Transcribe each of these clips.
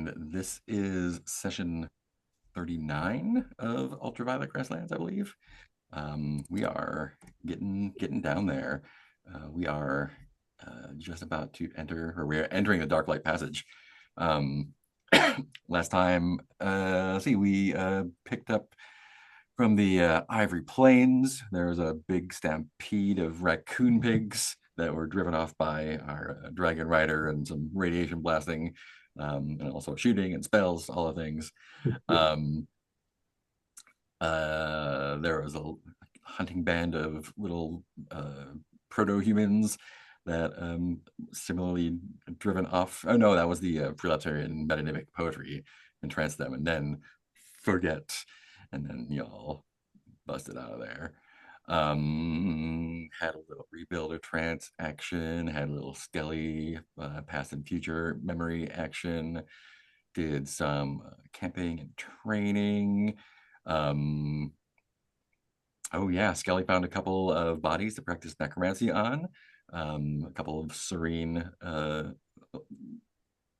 and this is session 39 of Ultraviolet Grasslands, I believe. We are getting down there. We are just about to enter, or we're entering the Dark Light Passage. Um, last time, we picked up from the Ivory Plains. There was a big stampede of raccoon pigs that were driven off by our dragon rider and some radiation blasting, and also shooting and spells, all the things. Um, there was a hunting band of little proto-humans that similarly driven off. Oh no, that was the proletarian metonymic poetry entranced them, and then forget, and then y'all busted out of there. Had a little rebuilder trance action, had a little Skelly past and future memory action, did some camping and training. Oh yeah, Skelly found a couple of bodies to practice necromancy on. A couple of serene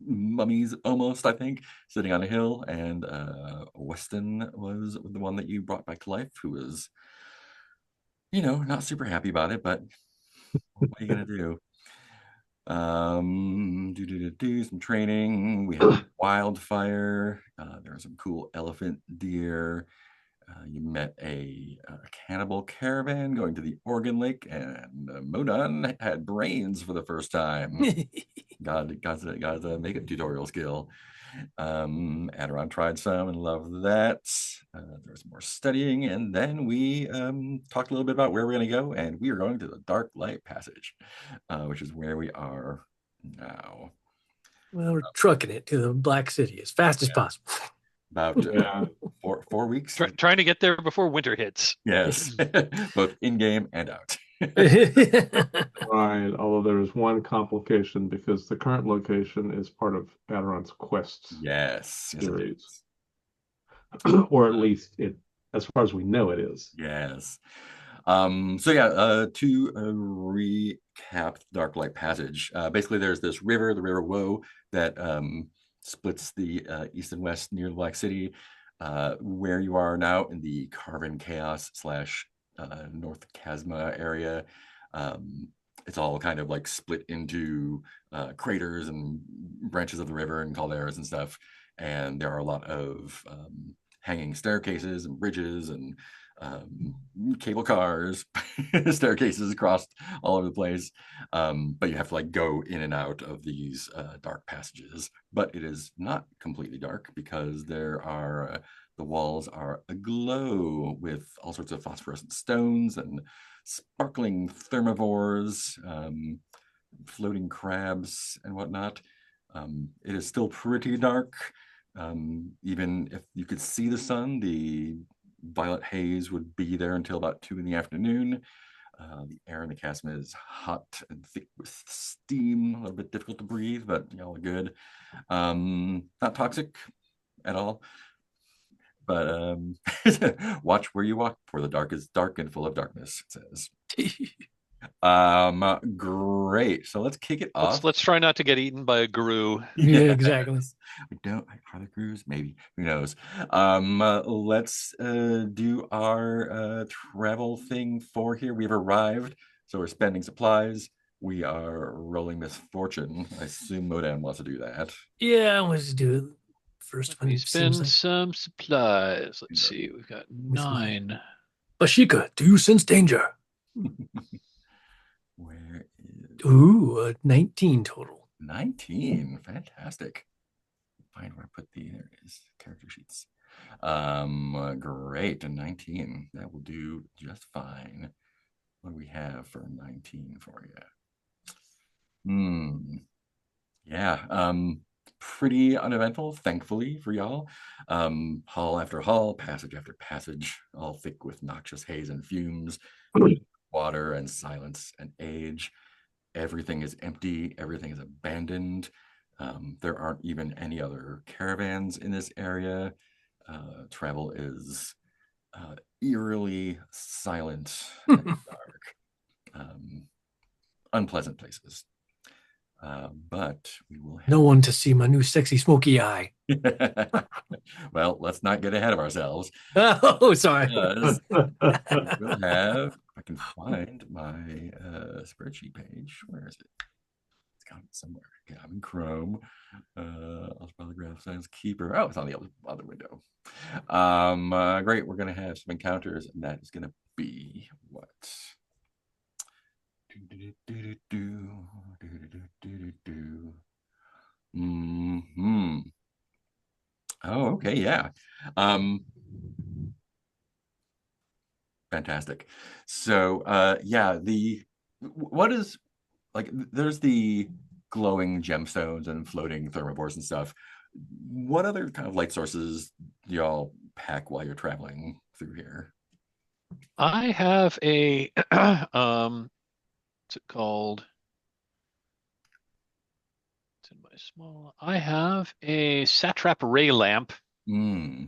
mummies almost, I think, sitting on a hill, and Weston was the one that you brought back to life, who was, not super happy about it, but what are you gonna do? Do some training. We had wildfire. There were some cool elephant deer. You met a cannibal caravan going to the Organ Lake, and Modan had brains for the first time. got a makeup tutorial skill. Aderon tried some and loved that. There was more studying, and then we talked a little bit about where we're going to go, and we are going to the Dark Light Passage, which is where we are now. Well, we're trucking it to the Black City as fast as possible. About 4 weeks. Trying to get there before winter hits. Yes, both in game and out. Right, although there is one complication because the current location is part of Aderon's Quests Yes, series. Or at least it, as far as we know, it is. Yes. To recap Dark Light Passage, basically there's this river, the River Woe, that splits the east and west near the Black City. Where you are now in the Carven Chaos / North Chasma area. It's all kind of like split into craters and branches of the river and calderas and stuff. And there are a lot of hanging staircases and bridges and cable cars, staircases across all over the place. But you have to like go in and out of these dark passages. But it is not completely dark because there are the walls are aglow with all sorts of phosphorescent stones and sparkling thermivores, floating crabs and whatnot. It is still pretty dark. Even if you could see the sun, the violet haze would be there until about 2 in the afternoon. The air in the chasm is hot and thick with steam, a little bit difficult to breathe, but y'all are good. Not toxic at all. But watch where you walk, for the dark is dark and full of darkness, it says. Great. So let's kick it off. Let's try not to get eaten by a guru. Yeah, exactly. Are the grus? Maybe. Who knows? Let's do our travel thing for here. We've arrived, so we're spending supplies. We are rolling misfortune. I assume Modan wants to do that. Yeah, let's do it. First one. We spend some supplies. Let's see. We've got 9. Bashika, do you sense danger? Where is... Ooh, 19 total. 19. Fantastic. Find where I put there it is. Character sheets. Great. 19. That will do just fine. What do we have for 19 for you? Yeah. Pretty uneventful, thankfully for y'all. Hall after hall, passage after passage, all thick with noxious haze and fumes, water and silence and age. Everything is empty. Everything is abandoned. There aren't even any other caravans in this area. Travel is eerily silent and dark. Unpleasant places. But we will have no one to see my new sexy smoky eye. Well, let's not get ahead of ourselves. Oh, sorry. Because we'll have, if I can find my spreadsheet page. Where is it? It's got it somewhere. Yeah, I'm in Chrome. Ultraviolet Grasslands Keeper. Oh, it's on the other window. Great. We're gonna have some encounters, and that is gonna be what? Hmm. Oh, okay, yeah. Um, Fantastic. So, yeah, what is like? There's the glowing gemstones and floating thermivores and stuff. What other kind of light sources do y'all pack while you're traveling through here? I have a what's it called? It's in my small. I have a satrap ray lamp, Hmm.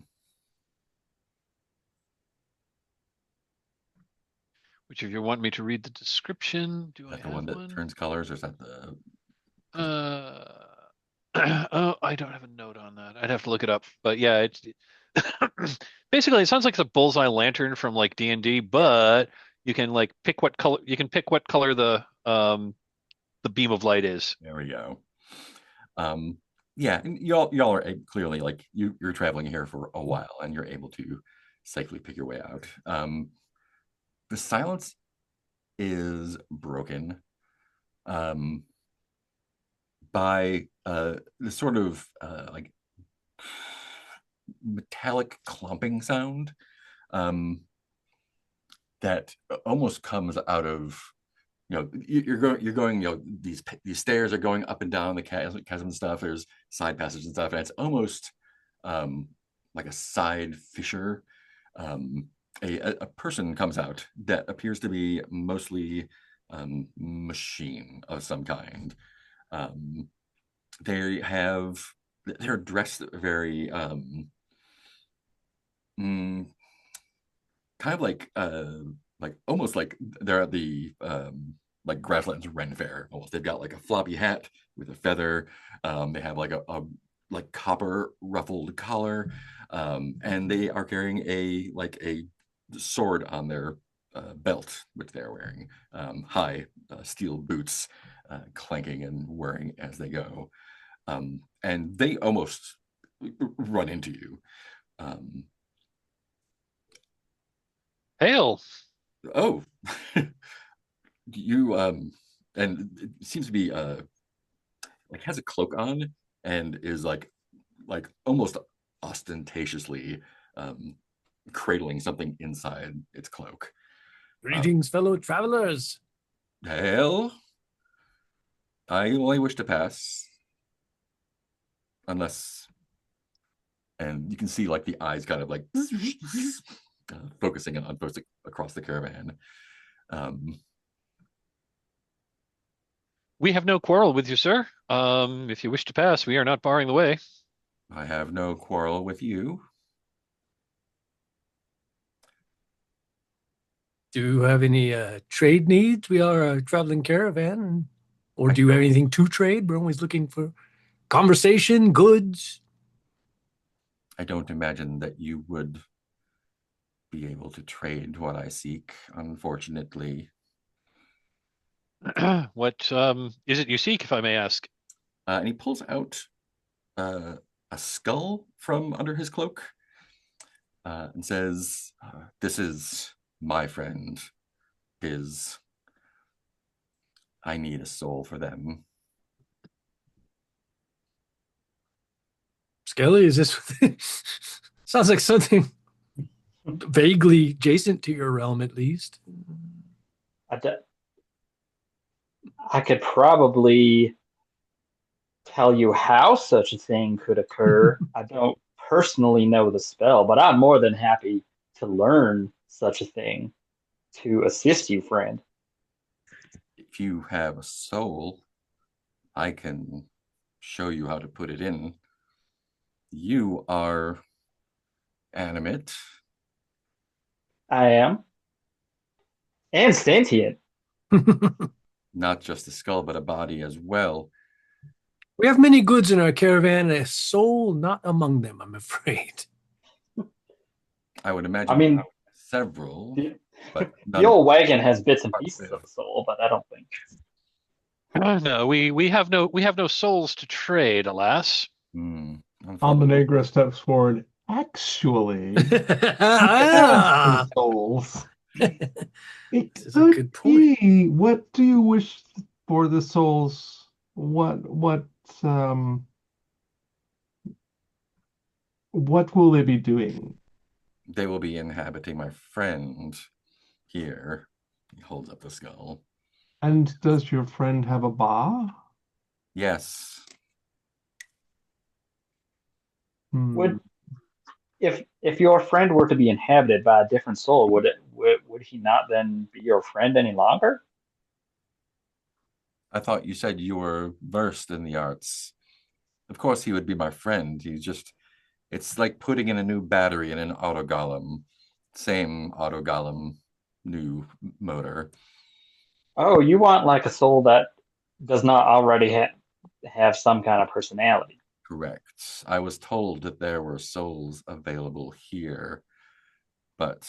which if you want me to read the description, do Is I that the one have that one? turns colors, or is that the? Uh, oh, I don't have a note on that. I'd have to look it up. But yeah, it's basically it sounds like the bullseye lantern from like D&D, but you can like pick what color the beam of light is. There we go. Um, yeah, and y'all are clearly like you're traveling here for a while, and you're able to safely pick your way out. The silence is broken um, by this sort of like metallic clumping sound um, that almost comes out of you're going these stairs are going up and down the chasm and stuff. There's side passages and stuff, and it's almost um, like a side fissure. Um, a person comes out that appears to be mostly machine of some kind. Um, they have they're dressed very mm, kind of like almost like they're at the like Grasslands Ren Fair almost. They've got like a floppy hat with a feather. They have like a like copper ruffled collar, and they are carrying a sword on their belt, which they're wearing. High steel boots, clanking and whirring as they go, and they almost run into you. Um, Hail. oh, you and it seems to be like has a cloak on and is like almost ostentatiously um cradling something inside its cloak. Greetings, fellow travelers. Hell, I only wish to pass unless, and you can see like the eyes kind of like focusing on across the caravan. um We have no quarrel with you, sir. If you wish to pass, we are not barring the way. I have no quarrel with you. Do you have any trade needs? We are a traveling caravan. Or I do you have don't anything to trade? We're always looking for conversation, goods. I don't imagine that you would be able to trade what I seek, unfortunately. What is it you seek, if I may ask? And he pulls out uh, a skull from under his cloak and says, "This is my friend. His. I need a soul for them." Skelly, is this sounds like something vaguely adjacent to your realm, at least? I, d- I could probably tell you how such a thing could occur. I don't personally know the spell, but I'm more than happy to learn such a thing to assist you, friend. If you have a soul, I can show you how to put it in. You are animate. I am. And sentient. Not just a skull, but a body as well. We have many goods in our caravan, and a soul not among them, I'm afraid. I would I imagine mean, several, the, but the none. old wagon has bits and Hard to pieces of live. a soul, but I don't think. No, we have no souls to trade, alas. Unfortunately, Almanegra steps forward. Actually, have Ah, souls. It this is a could good point. be. What do you wish for the souls? Um what will they be doing? they will be inhabiting my friend here. He holds up the skull. And does your friend have a bar? Yes, Hmm. Would if your friend were to be inhabited by a different soul, would he not then be your friend any longer? I thought you said you were versed in the arts. Of course, he would be my friend. It's like putting in a new battery in an autogolem. Same autogolem, new motor. Oh, you want like a soul that does not already have some kind of personality. Correct. I was told that there were souls available here, but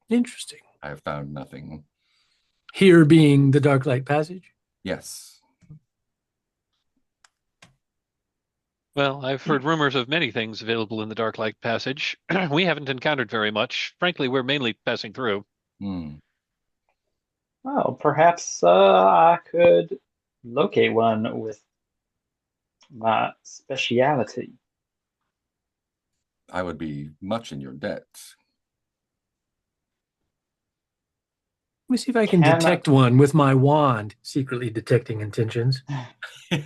Interesting. I have found nothing. Here being the Dark Light Passage. Yes, Well, I've heard rumors of many things available in the Dark Light Passage. We haven't encountered very much. Frankly, we're mainly passing through. hmm. Oh, perhaps I could locate one with my speciality. I would be much in your debt. Let me see if I can Can detect one with my wand, secretly detecting intentions. um,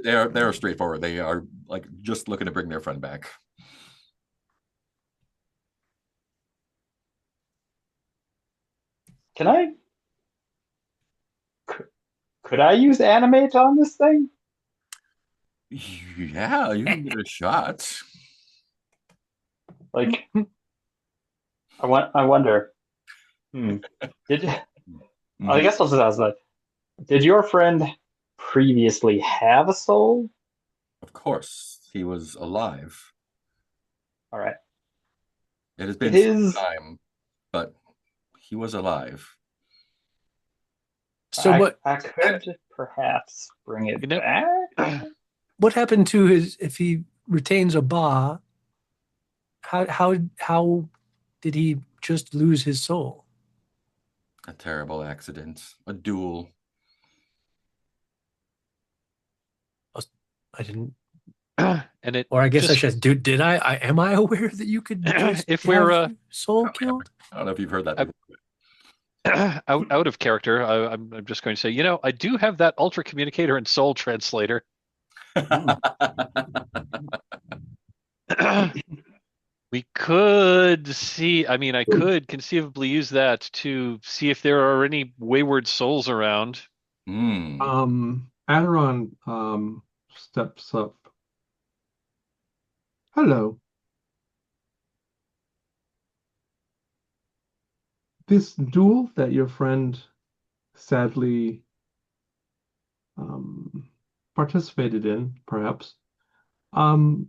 yeah, they're straightforward. They are like just looking to bring their friend back. Can I? Could I use animate on this thing? Yeah, you can give it a shot. Like, I wonder. Hmm. Did you? I Mhm. guess I'll just ask like, did your friend previously have a soul? Of course, he was alive. All right. It has Did been some his time, but he was alive. So I could perhaps bring You it know, back? what happened to his if he retains a ba? How did he just lose his soul? A terrible accident, a duel. I didn't, and it or I guess I just should do. Did I? Am I aware that you could just if we're have soul Probably haven't. killed? I don't know if you've heard that uh, before. out of character, I'm just going to say, I do have that ultra communicator and soul translator. We could see, I mean, I could conceivably use that to see if there are any wayward souls around. Hmm. Aderon steps up. Hello. This duel that your friend sadly um, participated in, perhaps. Um,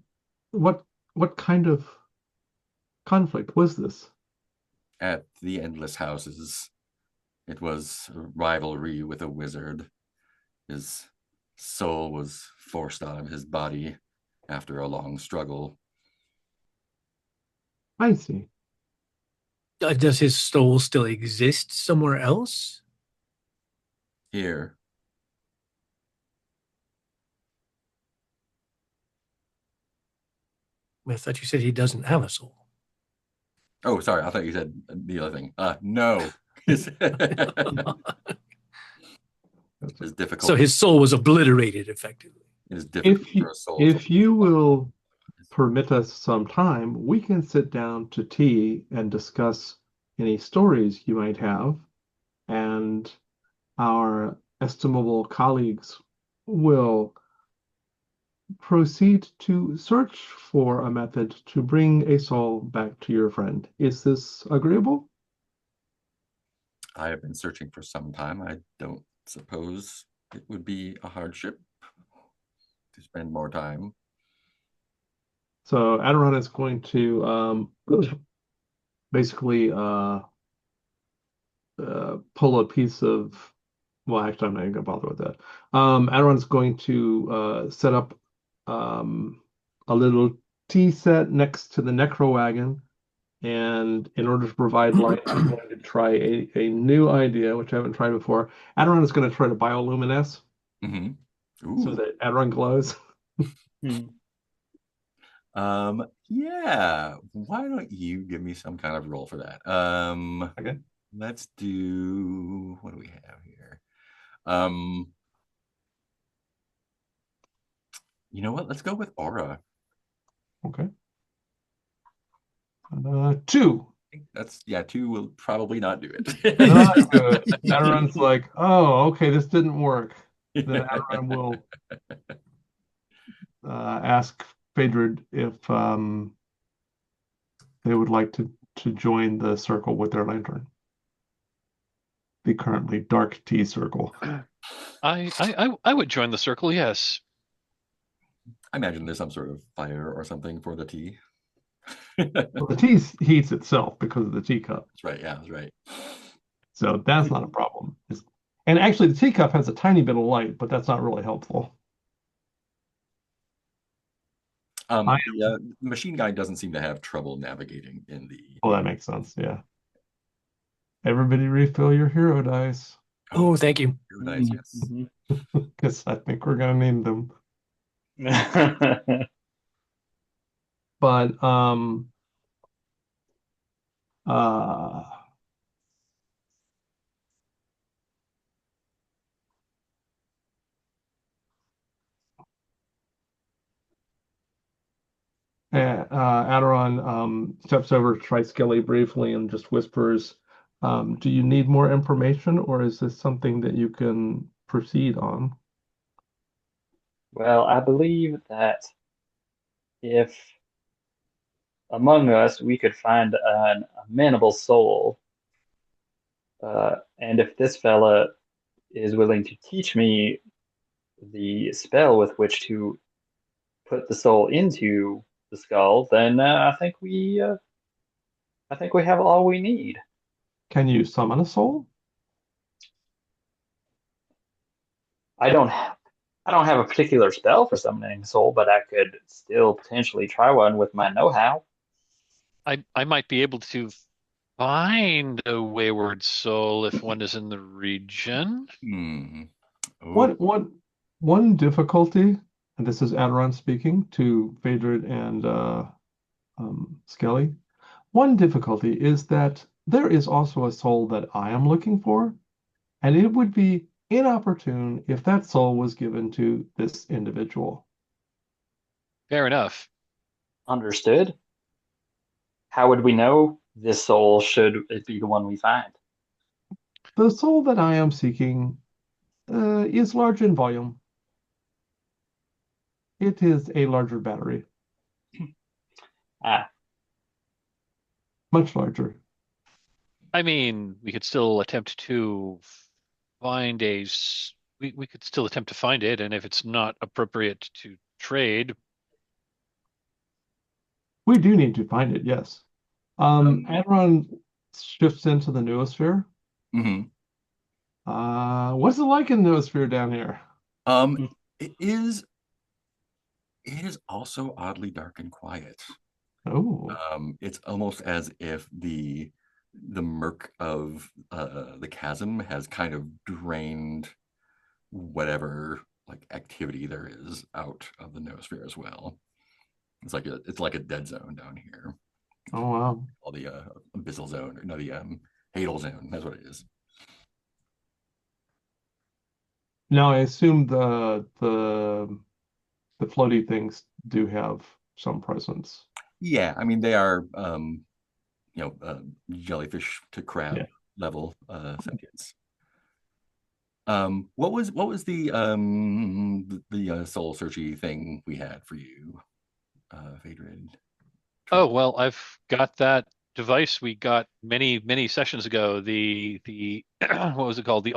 what what kind of conflict was this? At the Endless Houses, it was a rivalry with a wizard. His soul was forced out of his body after a long struggle. I see. Does his soul still exist somewhere else? Here, I thought you said he doesn't have a soul. oh, sorry, I thought you said the other thing. No, it's So difficult. his soul was obliterated effectively. It is difficult for a soul to. If you will permit us some time, we can sit down to tea and discuss any stories you might have, and our estimable colleagues will proceed to search for a method to bring a soul back to your friend. Is this agreeable? I have been searching for some time. I don't suppose it would be a hardship to spend more time. So Aderon is going to basically pull a piece of. Well, actually, I'm not even gonna bother with that. Aderon's going to set up a little tea set next to the necro wagon, and in order to provide light, I'm going to try a new idea, which I haven't tried before. Aderon is going to try to bioluminesce Mm-hmm. so Ooh. that Aderon glows. Hmm. Yeah. Why don't you give me some kind of roll for that? Okay. Let's do, what do we have here? Um, you know what? Let's go with aura. Okay. 2. I think that's, yeah, 2 will probably not do Not it. good. Aderon's like, oh, okay, this didn't work. Then Aderon will ask Phaedra if they would like to join the circle with their lantern. The currently dark tea circle. I would join the circle, yes. I imagine there's some sort of fire or something for the tea. Well, the tea heats itself because of the teacup. That's right. Yeah, that's right. So that's not a problem. And actually, the teacup has a tiny bit of light, but that's not really helpful. The machine guy doesn't seem to have trouble navigating in the. Well, that makes sense. Yeah. Everybody refill your hero dice Oh, thank you. Very nice. Yes. because I think we're going to need them. Mhm. But uh Aderon steps over to Triskelly briefly and just whispers, do you need more information, or is this something that you can proceed on? Well, I believe that if among us we could find an amenable soul, and if this fella is willing to teach me the spell with which to put the soul into the skull, then I think we have all we need. Can you summon a soul? I don't have I don't have a particular spell for summoning a soul, but I could still potentially try one with my know-how. I might be able to find a wayward soul if one is in the region. Hmm. Oh. One difficulty, and this is Aderon speaking to Phaedra and Skelly. One difficulty is that there is also a soul that I am looking for, and it would be inopportune if that soul was given to this individual. Fair enough. Understood? How would we know this soul should it be the one we find? The soul that I am seeking is large in volume. It is a larger battery, Ah, much larger. I mean, we could still attempt to find we could still attempt to find it, and if it's not appropriate to trade, We do need to find it, yes. Um, Aderon shifts into the noosphere. mhm. What's it like in the noosphere down here? Um, it is. It is also oddly dark and quiet. Oh, It's almost as if the murk of the chasm has kind of drained whatever like activity there is out of the noosphere as well. It's like a dead zone down here. oh wow. All the abyssal zone, no, the hadal zone. That's what it is. Now I assume the floaty things do have some presence. Yeah, I mean they are jellyfish to Yeah. crab level sentience. What was the soul searchy thing we had for you, Phaedra? oh well, I've got that device we got many sessions ago. The what was it called?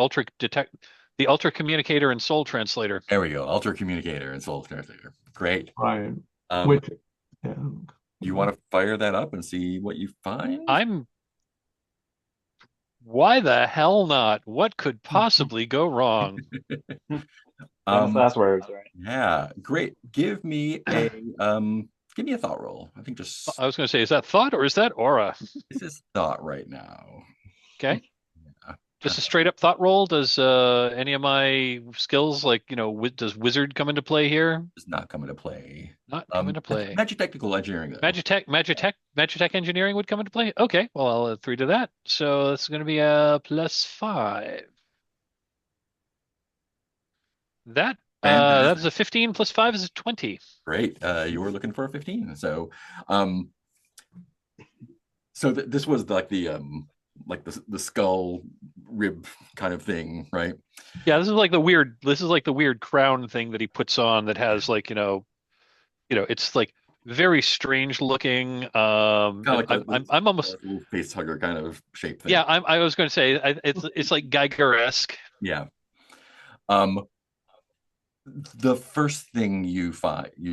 The Ultra Communicator and Soul Translator. There we go. Ultra Communicator and Soul Translator. Great. Right. Um, Which, yeah. you want to fire that up and see what you find? I'm. Why the hell not? What could possibly go wrong? Famous Um, last words, right? yeah, great. Give me a thought roll. I think just I was going to say, is that thought or is that aura? this is thought right now. Okay. Yeah. Just a straight up thought roll. Does any of my skills, like, does wizard come into play here? Does not come into play. Not come into play. Magic technical engineering though. Magitech engineering would come into play. Okay, well, I'll add 3 to that. So it's going to be a +5. That is Fantastic. a 15 plus 5 is a 20. Great. You were looking for a 15. Um, this was like the skull rib kind of thing, right? Yeah, this is like the weird crown thing that he puts on that has, like, it's like very strange looking. Kind of like I'm almost, little face hugger kind of shape thing. yeah, I was going to say it's like Geiger-esque. Yeah. Um, the first thing you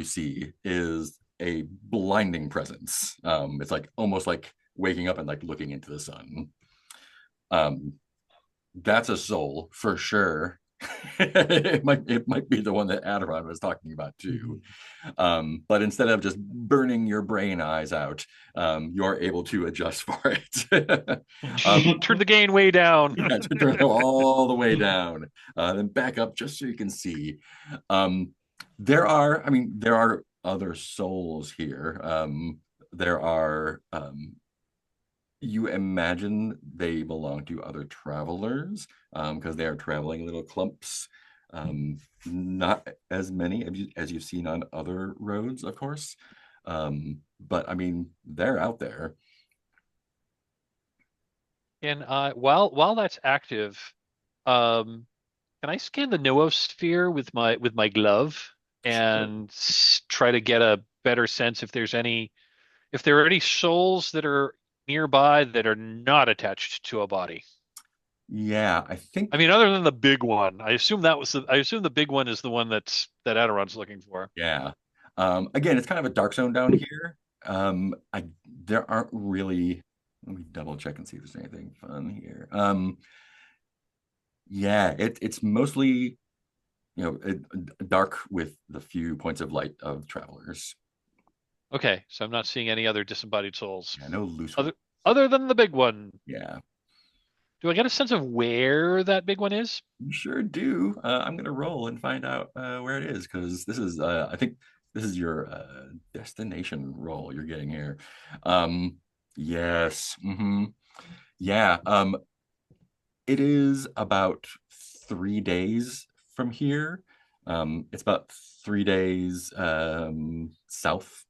see is a blinding presence. It's like almost like waking up and like looking into the sun. Um, that's a soul for sure. It might be the one that Aderon was talking about too. But instead of just burning your brain eyes out, you're able to adjust for it. Turn the gain way down. Yeah, to turn it all the way down, then back up just so you can see. There are other souls here. There are you imagine they belong to other travelers because they are traveling little clumps. Not as many as you've seen on other roads, of course. But I mean, they're out there. And while that's active, um, can I scan the noosphere with my glove Sure. and try to get a better sense if there are any souls that are nearby that are not attached to a body? Yeah, I I think. mean, other than the big one, I assume the big one is the one that Aderon's looking for. Yeah. Again, it's kind of a dark zone down here. I There aren't really. Let me double check and see if there's anything fun here. Yeah, it's mostly dark with the few points of light of travelers. Okay, so I'm not seeing any other disembodied souls Yeah, no loose ones. other than the big one. Yeah, Do I get a sense of where that big one is? you sure do. I'm gonna roll and find out where it is because I think this is your destination roll you're getting here. Yes. Yeah. It is about 3 days from here. It's about 3 days south,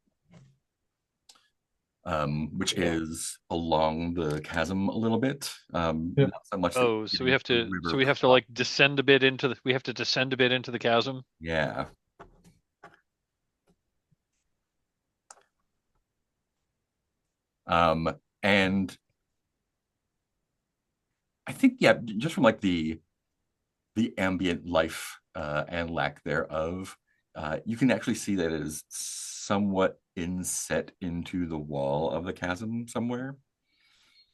which is along the chasm a little bit. Yeah. Not so much that Oh, you're so getting the so river we have to like descend a bit into we have to descend a bit into the chasm. Yeah. And I think, yeah, just from like the ambient life and lack thereof, you can actually see that it is somewhat inset into the wall of the chasm somewhere.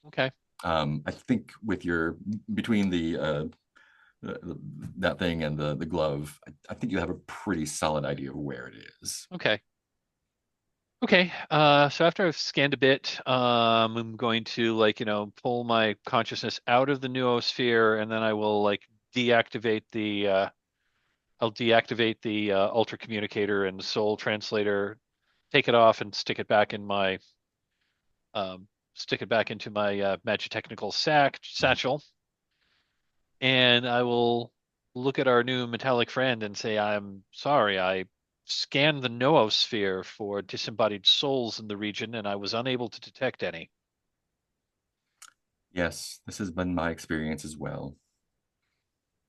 Okay. I think with your between that thing and the glove, I think you have a pretty solid idea of where it is. Okay. Okay. So after I've scanned a bit, I'm going to, like, pull my consciousness out of the noosphere, and then I will like deactivate the I'll deactivate the ultra communicator and soul translator, take it off and stick it back into my magitechnical satchel, and I will look at our new metallic friend and say, I'm sorry, I scanned the noosphere for disembodied souls in the region, and I was unable to detect any. Yes, this has been my experience as well.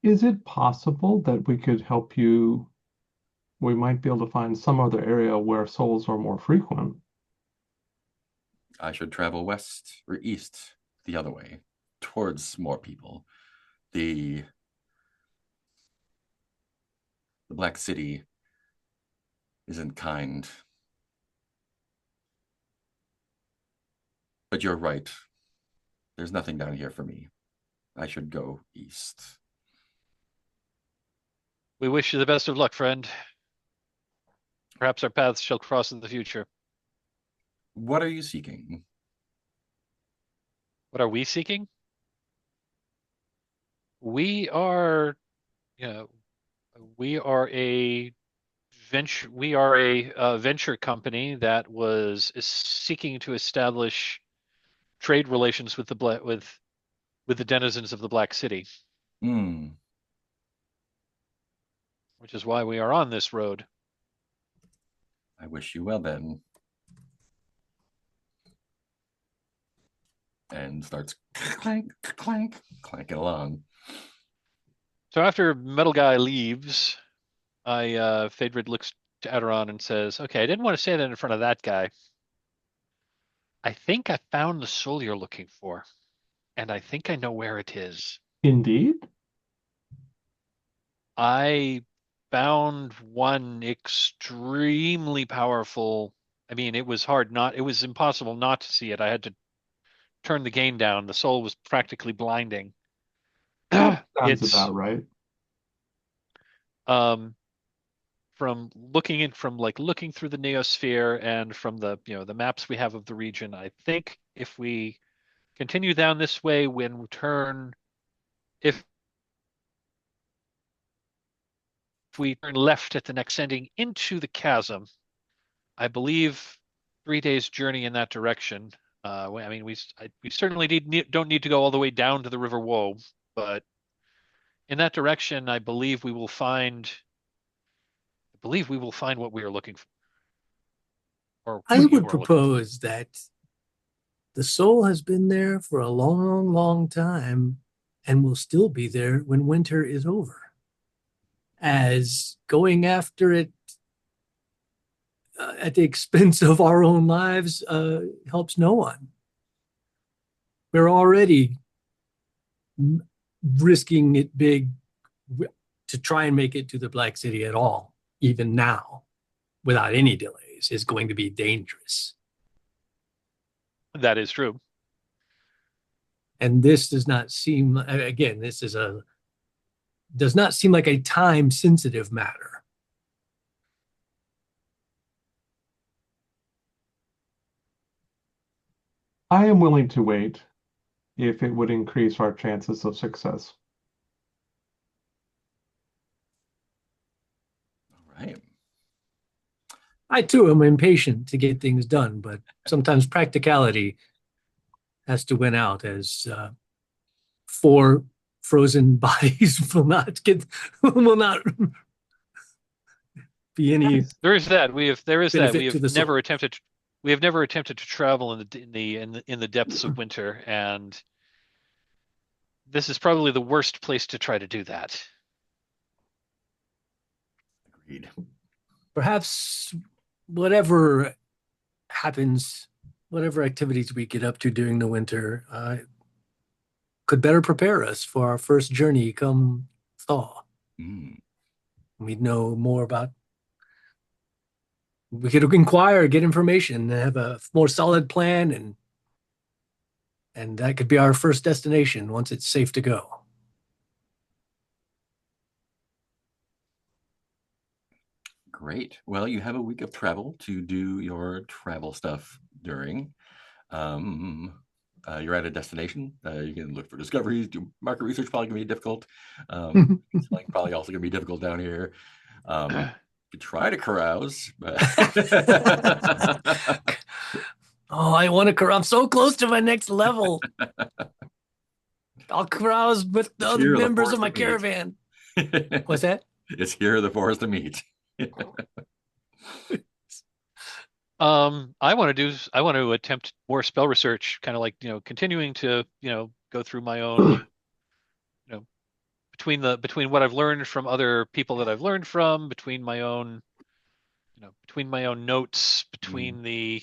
Is it possible that we could help you? We might be able to find some other area where souls are more frequent. I should travel west or east the other way towards more people. The The Black City isn't kind. But you're right. There's nothing down here for me. I should go east. We wish you the best of luck, friend. Perhaps our paths shall cross in the future. What are you seeking? What are we seeking? We are, you know, we are a venture company that is seeking to establish trade relations with the denizens of the Black City, Hmm. which is why we are on this road. I wish you well then. And starts clank, clank, clanking along. So after Metal Guy leaves, Phaedrid looks to Aderon and says, "Okay, I didn't want to say that in front of that guy. I think I found the soul you're looking for, and I think I know where it is. Indeed. I found one extremely powerful. I mean, it was impossible not to see it. I had to turn the gain down. The soul was practically blinding. That sounds It's about right. um from looking through the neosphere and from the maps we have of the region. I think if we continue down this way, when we turn if we turn left at the next ending into the chasm, I believe 3 days journey in that direction. I mean, we certainly don't need to go all the way down to the River Woe, but in that direction, I believe we will find what we are looking for, or I what you would are looking for. propose that the soul has been there for a long, long time and will still be there when winter is over. As going after it at the expense of our own lives helps no one. We're already risking it big to try and make it to the Black City at all, even now, without any delays, is going to be dangerous. That is true. And this does not seem, again, does not seem like a time sensitive matter. I am willing to wait if it would increase our chances of success. All right. I too am impatient to get things done, but sometimes practicality has to win out as 4 frozen bodies will not be any There is that. benefit We to have the never soul. attempted to travel in the depths of winter, and this is probably the worst place to try to do that. Agreed. Perhaps whatever happens, whatever activities we get up to during the winter, could better prepare us for our first journey come thaw. Mm. We'd know more about. We could inquire, get information, and have a more solid plan, and that could be our first destination once it's safe to go. Great. Well, you have a week of travel to do your travel stuff during. You're at a destination. You can look for discoveries, do market research, probably going to be difficult. Selling probably also going to be difficult down here. You could try to carouse, but Oh, I want to carouse. I'm so close to my next level. I'll carouse with the It's other here, the members of forest my of meat. caravan. What's that? It's here, the forest of meat. I want to attempt more spell research, kind of like, continuing to, go through my own, between what I've learned from other people that I've learned from, between my own notes, between the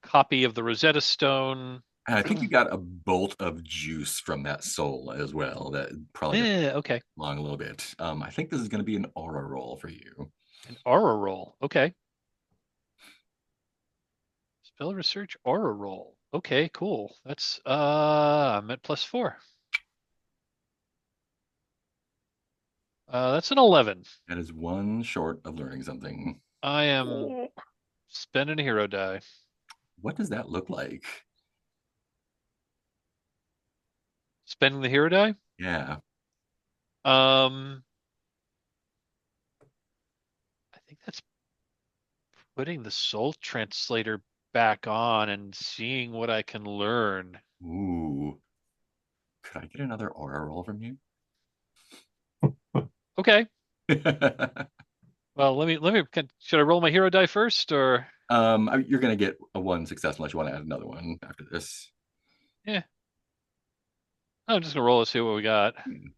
copy of the Rosetta Stone, And I think you got a bolt of juice from that soul as well. That probably got Okay. along a little bit. I think this is going to be an aura roll for you. An aura roll. Okay. Spell research aura roll. Okay, cool. That's I'm at +4. That's an 11. That is one short of learning something. I am spending a hero die. What does that look like? Spending the hero die? Yeah. Um, I think that's putting the soul translator back on and seeing what I can learn. Ooh. Could I get another aura roll from you? Okay. Well, should I roll my hero die first or You're going to get a one success unless you want to add another one after this. yeah. I'm just gonna roll and see what we got. Hmm.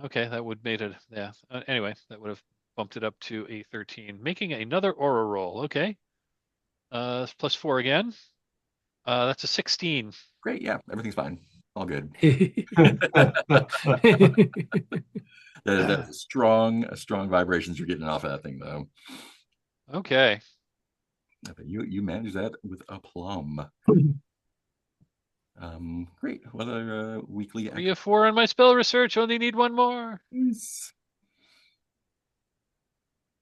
Okay, that would made it. Yeah. Anyway, that would have bumped it up to a 13, making another aura roll. Okay. It's +4 again. That's a 16. Great. Yeah, everything's fine. All good. That's a strong vibrations you're getting off of that thing, though. Okay. But you manage that with aplomb. Great. What other weekly 3 of 4 on my spell research. Only need one more. activities?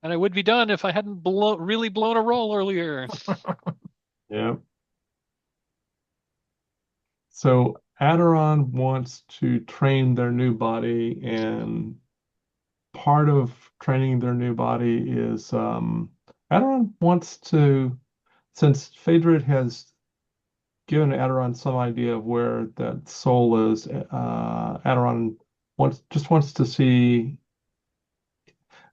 And I would be done if I hadn't really blown a roll earlier. Yeah. So Aderon wants to train their new body, and part of training their new body is Aderon wants to, since Phaedrid has given Aderon some idea of where that soul is, Aderon wants to see,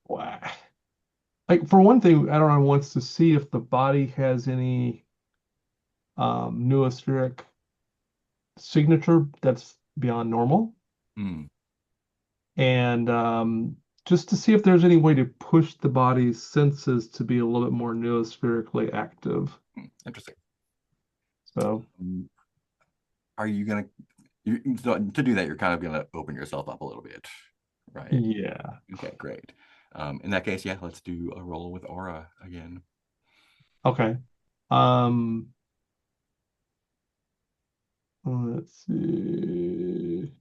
like for one thing, Aderon wants to see if the body has any noospheric signature that's beyond normal, Hmm. and just to see if there's any way to push the body's senses to be a little bit more noospherically active. Interesting. So, Are you gonna so to do that? You're kind of gonna open yourself up a little bit, right? yeah. Okay, great. In that case, yeah, let's do a roll with aura again. Okay. Um, let's see.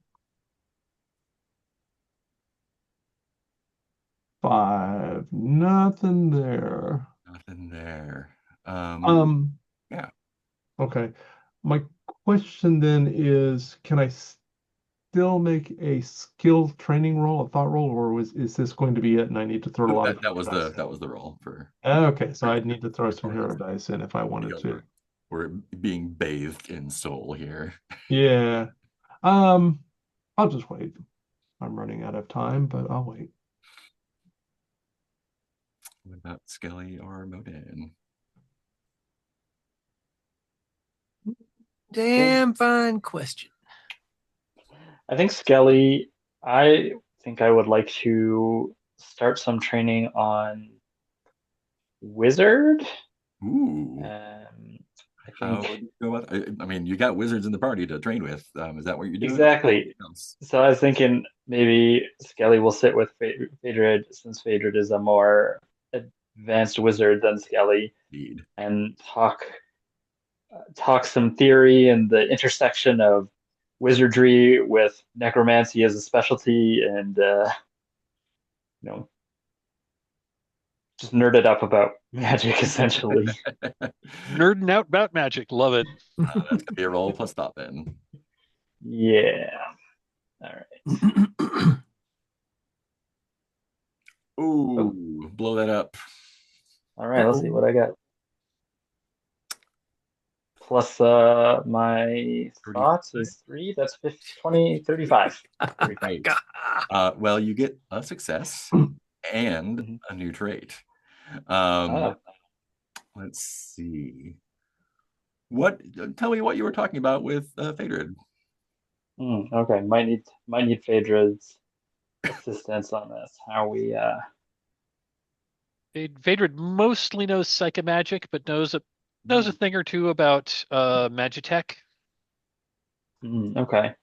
5. Nothing there. Nothing there. Um, Yeah. okay. My question then is, can I still make a skill training roll, a thought roll, or is this going to be it and I need to throw a lot of That was dice? that was the roll for. Okay, so I'd need to throw some hero dice in if I wanted Because to. we're being bathed in soul here. Yeah. I'll just wait. I'm running out of time, but I'll wait. What about Skelly or Modin? Damn fine question. I think Skelly, I think I would like to start some training on Wizard. Ooh. I How think would you go about? I mean, you got wizards in the party to train with. Is that what you're doing? exactly. So I was thinking maybe Skelly will sit with Phaedrid, since Phaedrid is a more advanced wizard than Skelly, Indeed. and talk some theory and the intersection of wizardry with necromancy as a specialty, and you know, just nerd it up about magic essentially. Nerding out about magic. Love it. That's gonna be a roll plus thought then. Yeah. All right. Ooh, blow that up. All right, let's see what I got. Plus my 30. thoughts is 3. That's 50, 20, 35. 35. Right. Well, you get a success and a new trait. Ah. Let's see. Tell me what you were talking about with Phaedrid. Okay, might need Phaedrid's assistance on this. How we Phaedrid mostly knows psychomagic, but knows knows a thing or two about Magitech. Okay.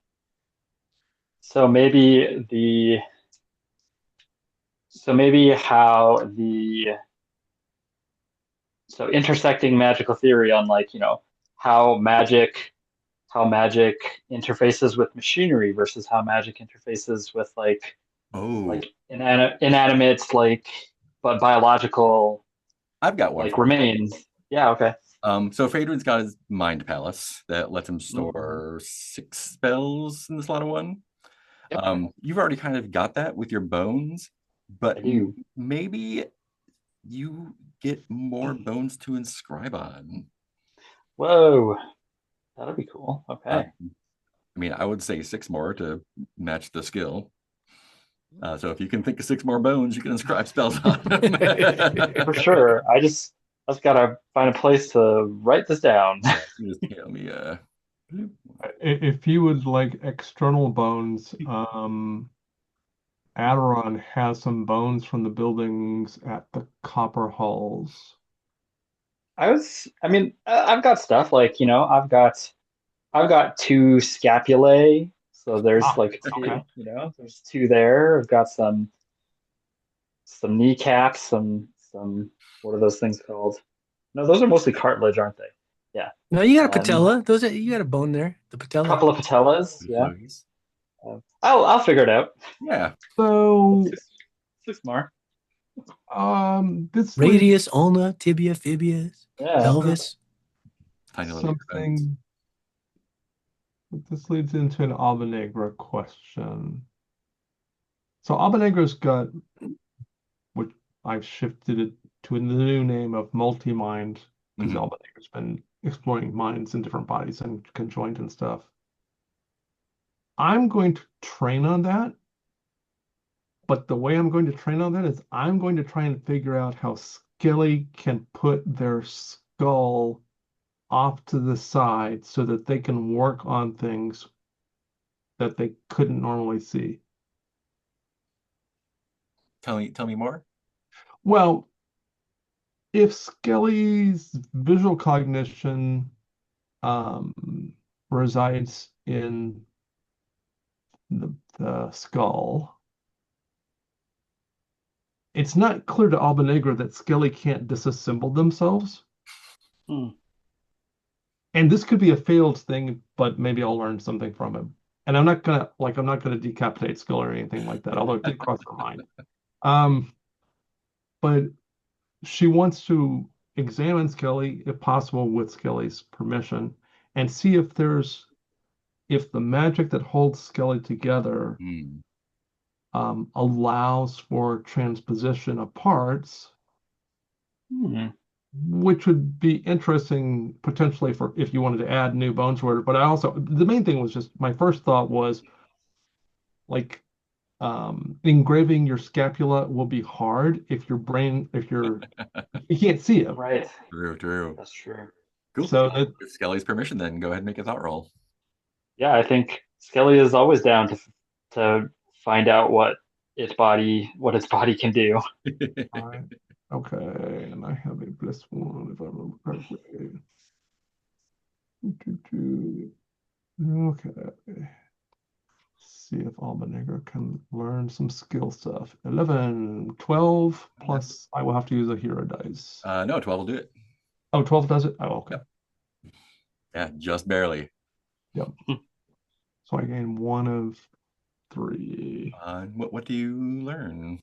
So maybe the so maybe how the so intersecting magical theory on like, how magic how magic interfaces with machinery versus how magic interfaces with Oh, inanimate but biological I've got one for you. remains. Yeah, okay. So Phaedron's got his mind palace that lets him Mhm. store 6 spells in the slot of one. Yep. You've already kind of got that with your bones, I but do. maybe you get more bones to inscribe on. Whoa, that'll be cool. Uh, Okay. I mean, I would say 6 more to match the skill. So if you can think of 6 more bones, you can inscribe spells on them. For sure. I just gotta find a place to write this down. Yeah, you just tell me. If you would like external bones, Aderon has some bones from the buildings at the Copper Halls. I mean, I've got stuff I've got two scapulae, so there's Ah, like two, okay. there's two there. I've got some kneecaps, some what are those things called? No, those are mostly cartilage, aren't they? Yeah. No, you got a Um, patella. You got a bone there. The a patella. couple of patellas. Yeah. Please. I'll figure it out. Yeah, So, Six more. this leads Radius, ulna, tibia, fibia, Yeah. pelvis. tiny little bones. something. This leads into an Alba question. So Alba got, which I've shifted it to the new name of multi-mind, because Mhm. Alba has been exploring minds in different bodies and conjoined and stuff. I'm going to train on that, but the way I'm going to train on that is I'm going to try and figure out how Skelly can put their skull off to the side so that they can work on things that they couldn't normally see. Tell me more. Well, if Skelly's visual cognition um, resides in the skull, it's not clear to Albanegra that Skelly can't disassemble themselves. Hmm. And this could be a failed thing, but maybe I'll learn something from him. And I'm not gonna decapitate Skull or anything like that, although it did cross her mind. Um, but she wants to examine Skelly, if possible, with Skelly's permission, and see if the magic that holds Skelly together Hmm. allows for transposition of parts, Hmm. which would be interesting potentially for if you wanted to add new bones to it. But the main thing was just my first thought was like engraving your scapula will be hard if you can't see it. Right. True, true. That's true. Cool. So that With Skelly's permission, then go ahead and make a thought roll. Yeah, I think Skelly is always down to find out what its body can do. I, okay, and I have a +1 if I remember correctly. Okay. See if Albanegra can learn some skill stuff. 11, 12 plus I will have to use a hero dice. No, 12 will do it. Oh, 12 does it? Oh, okay. Yep. Yeah, just barely. Yep. So I gain 1 of 3. What do you learn?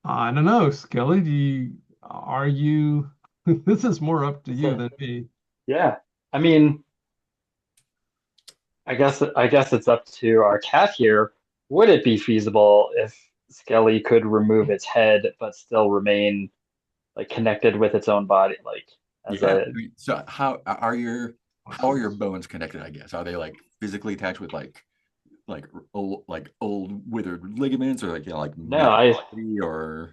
I don't know, Skelly, are you this is more up to you So, than me. yeah. I mean, I guess it's up to our cat here. Would it be feasible if Skelly could remove its head but still remain connected with its own body, as Yeah. a So how are your bones connected, I guess? Are they like physically attached with like old withered ligaments or like no, magicality or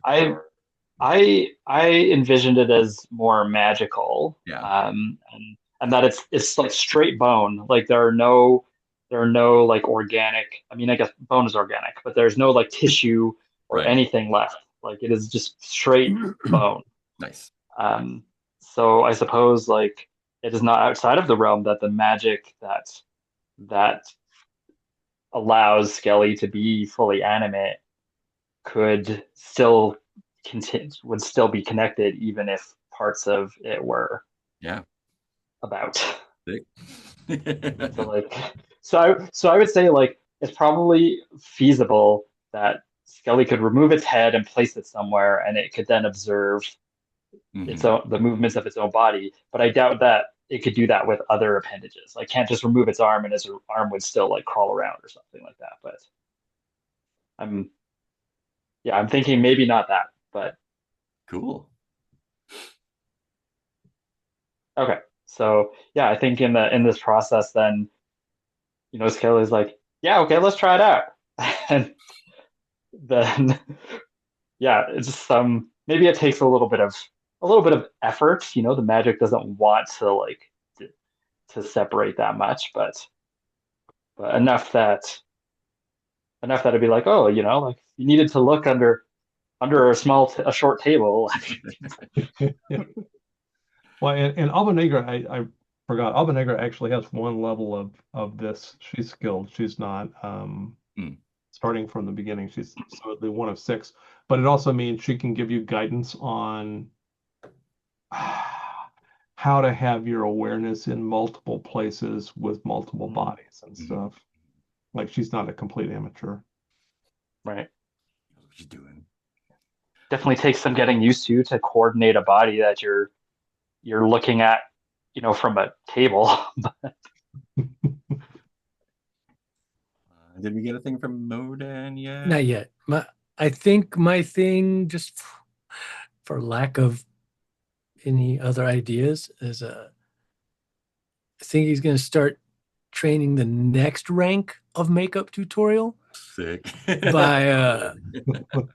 I I envisioned it as more magical, yeah, and that it's like straight bone. Like there are no organic. I mean, I guess bone is organic, but there's no tissue or right. anything left. Like it is just straight bone. Nice. Um, So I suppose like it is not outside of the realm that the magic that allows Skelly to be fully animate could still continue would still be connected even if parts of it were Yeah. about. Sick. So like so I would say like it's probably feasible that Skelly could remove its head and place it somewhere and it could then observe its Mhm. own the movements of its own body. But I doubt that it could do that with other appendages. Like can't just remove its arm and its arm would still like crawl around or something like that. But I'm yeah, I'm thinking maybe not that, but Cool. okay. So yeah, I think in this process then, Skelly's like, yeah, okay, let's try it out. And then yeah, it's just maybe it takes a little bit of effort. The magic doesn't want to like to, to separate that much, but enough that it'd be like, oh, like you needed to look under a short table. Well, and Alba Negra, I forgot. Alba Negra actually has one level of this. She's skilled. She's not Mm. starting from the beginning. She's solidly one of six. But it also means she can give you guidance on how to have your awareness in multiple places with multiple bodies and stuff. Like she's not a complete amateur. Right. What you doing? Definitely takes some getting used to coordinate a body that you're looking at, from a table. Did we get a thing from Modan yet? Not yet. I think my thing, just for lack of any other ideas, is I think he's going to start training the next rank of makeup tutorial Sick. by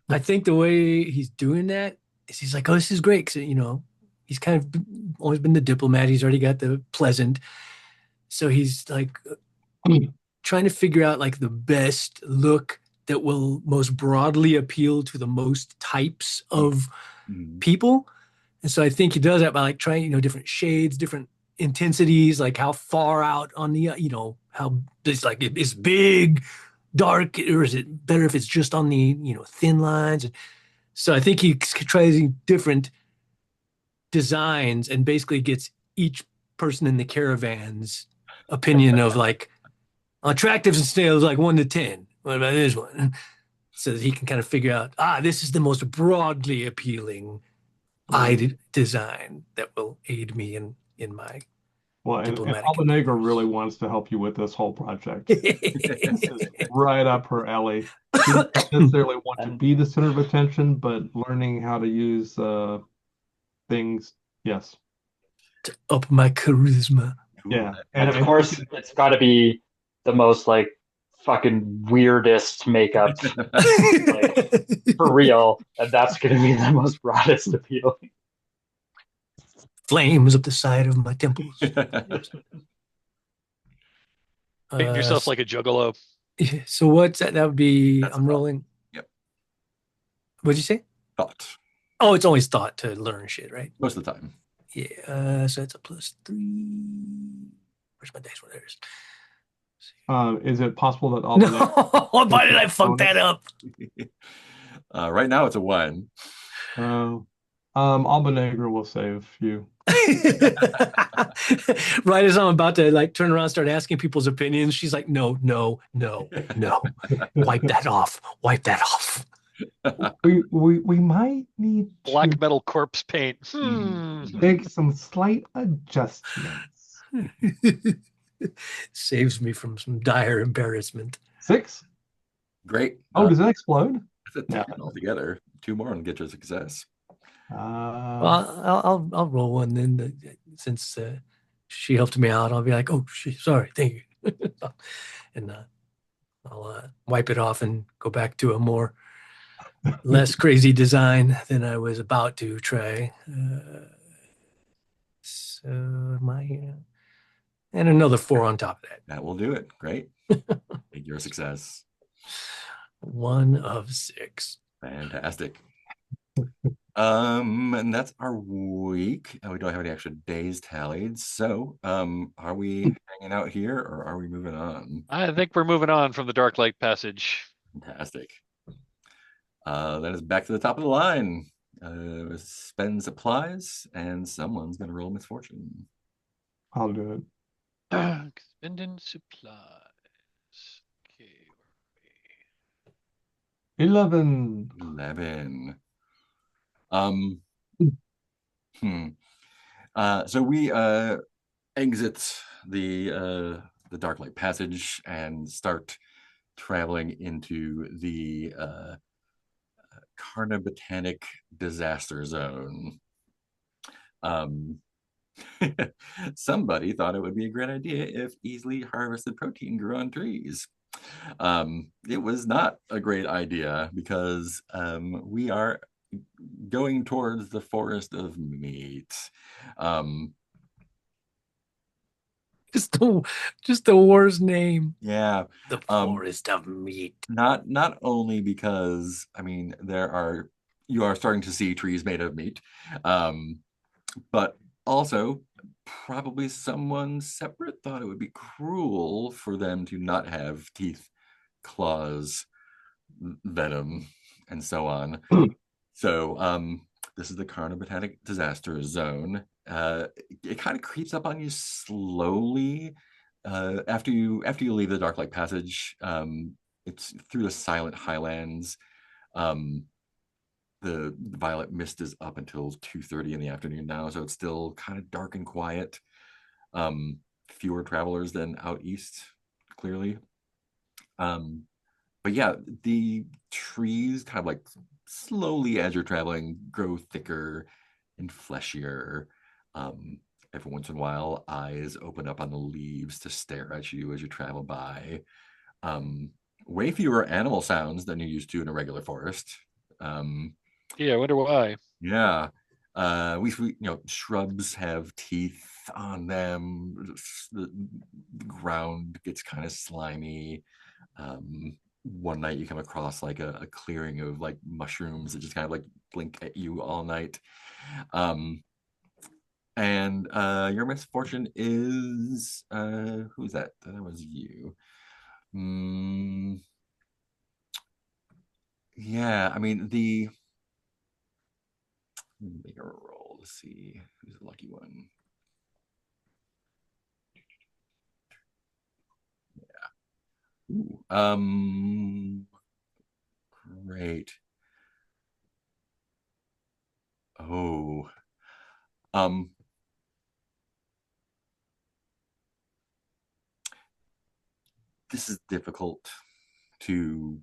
I think the way he's doing that is he's like, oh, this is great because he's kind of always been the diplomat. He's already got the pleasant, so he's like trying to figure out like the best look that will most broadly appeal to the most types of people. And so I think he does that by like trying, different shades, different intensities, like how far out on the, how it's like it's big, dark, or is it better if it's just on the, thin lines? So I think he tries different designs and basically gets each person in the caravan's opinion of like attractive and scales like 1 to 10. What about this one? So that he can kind of figure out, this is the most broadly appealing eye design that will aid me in my Well, and diplomatic Alba Negra endeavors. really wants to help you with this whole project. This is right up her alley. She doesn't necessarily want to And be the center of attention, but learning how to use things, yes. To up my charisma. Cool. Yeah. and of course it's got to be the most like fucking weirdest makeup like for real, and that's going to be the most broadest appealing. Flames up the side of my temples. Painting yourself like a juggalo. So what's that? That would be, That's I'm a thought. rolling. Yep. What'd you say? Thought. Oh, it's always thought to learn shit, right? Most of the time. Yeah. So it's a +3. Where's my dice? Well, there it is. Is it possible that Alba Negra No, why did I fuck that up? Right now it's a 1. Alba Negra will save you. Right as I'm about to like turn around and start asking people's opinions, she's like, no, no, no, no. Wipe that off. Wipe that off. We might need Black to metal corpse paint. make some slight adjustments. Saves me from some dire embarrassment. 6? Great. Oh, does that explode? It's a 10 altogether. 2 more and get to a success. Well, I'll roll one then since she helped me out. I'll be like, oh, sorry, thank you, and I'll wipe it off and go back to a more less crazy design than I was about to try. So and another 4 on top of that. That will do it. Great. Make your success. 1 of 6. Fantastic. And that's our week. We don't have any extra days tallied. So, are we hanging out here or are we moving on? I think we're moving on from the Dark Light Passage. Fantastic. Then it's back to the top of the line. Spend supplies, and someone's gonna roll misfortune. I'll do it. Expending supplies. Okay, 11. 11. Um, hmm. So we exit the Dark Light Passage and start traveling into the Carnibotanic Disaster Zone. Somebody thought it would be a great idea if easily harvested protein grew on trees. It was not a great idea because we are going towards the forest of meat. Just the worst name. Yeah, The forest of meat. not only because I mean you are starting to see trees made of meat, but also probably someone separate thought it would be cruel for them to not have teeth, claws, venom, and so on. So this is the Carnibotanic Disaster Zone. It kind of creeps up on you slowly after you leave the Dark Light Passage. It's through the silent highlands. The violet mist is up until 2:30 in the afternoon now, so it's still kind of dark and quiet. Fewer travelers than out east, clearly. But yeah, the trees kind of like slowly as you're traveling grow thicker and fleshier. Every once in a while, eyes open up on the leaves to stare at you as you travel by. Way fewer animal sounds than you're used to in a regular forest. Yeah, I wonder why. Yeah. Shrubs have teeth on them. The ground gets kind of slimy. One night you come across like a clearing of like mushrooms that just kind of like blink at you all night. And your misfortune is who's that? That was you. Yeah, I mean make a roll to see who's the lucky one. Yeah. Ooh, great. Oh. Um this is difficult to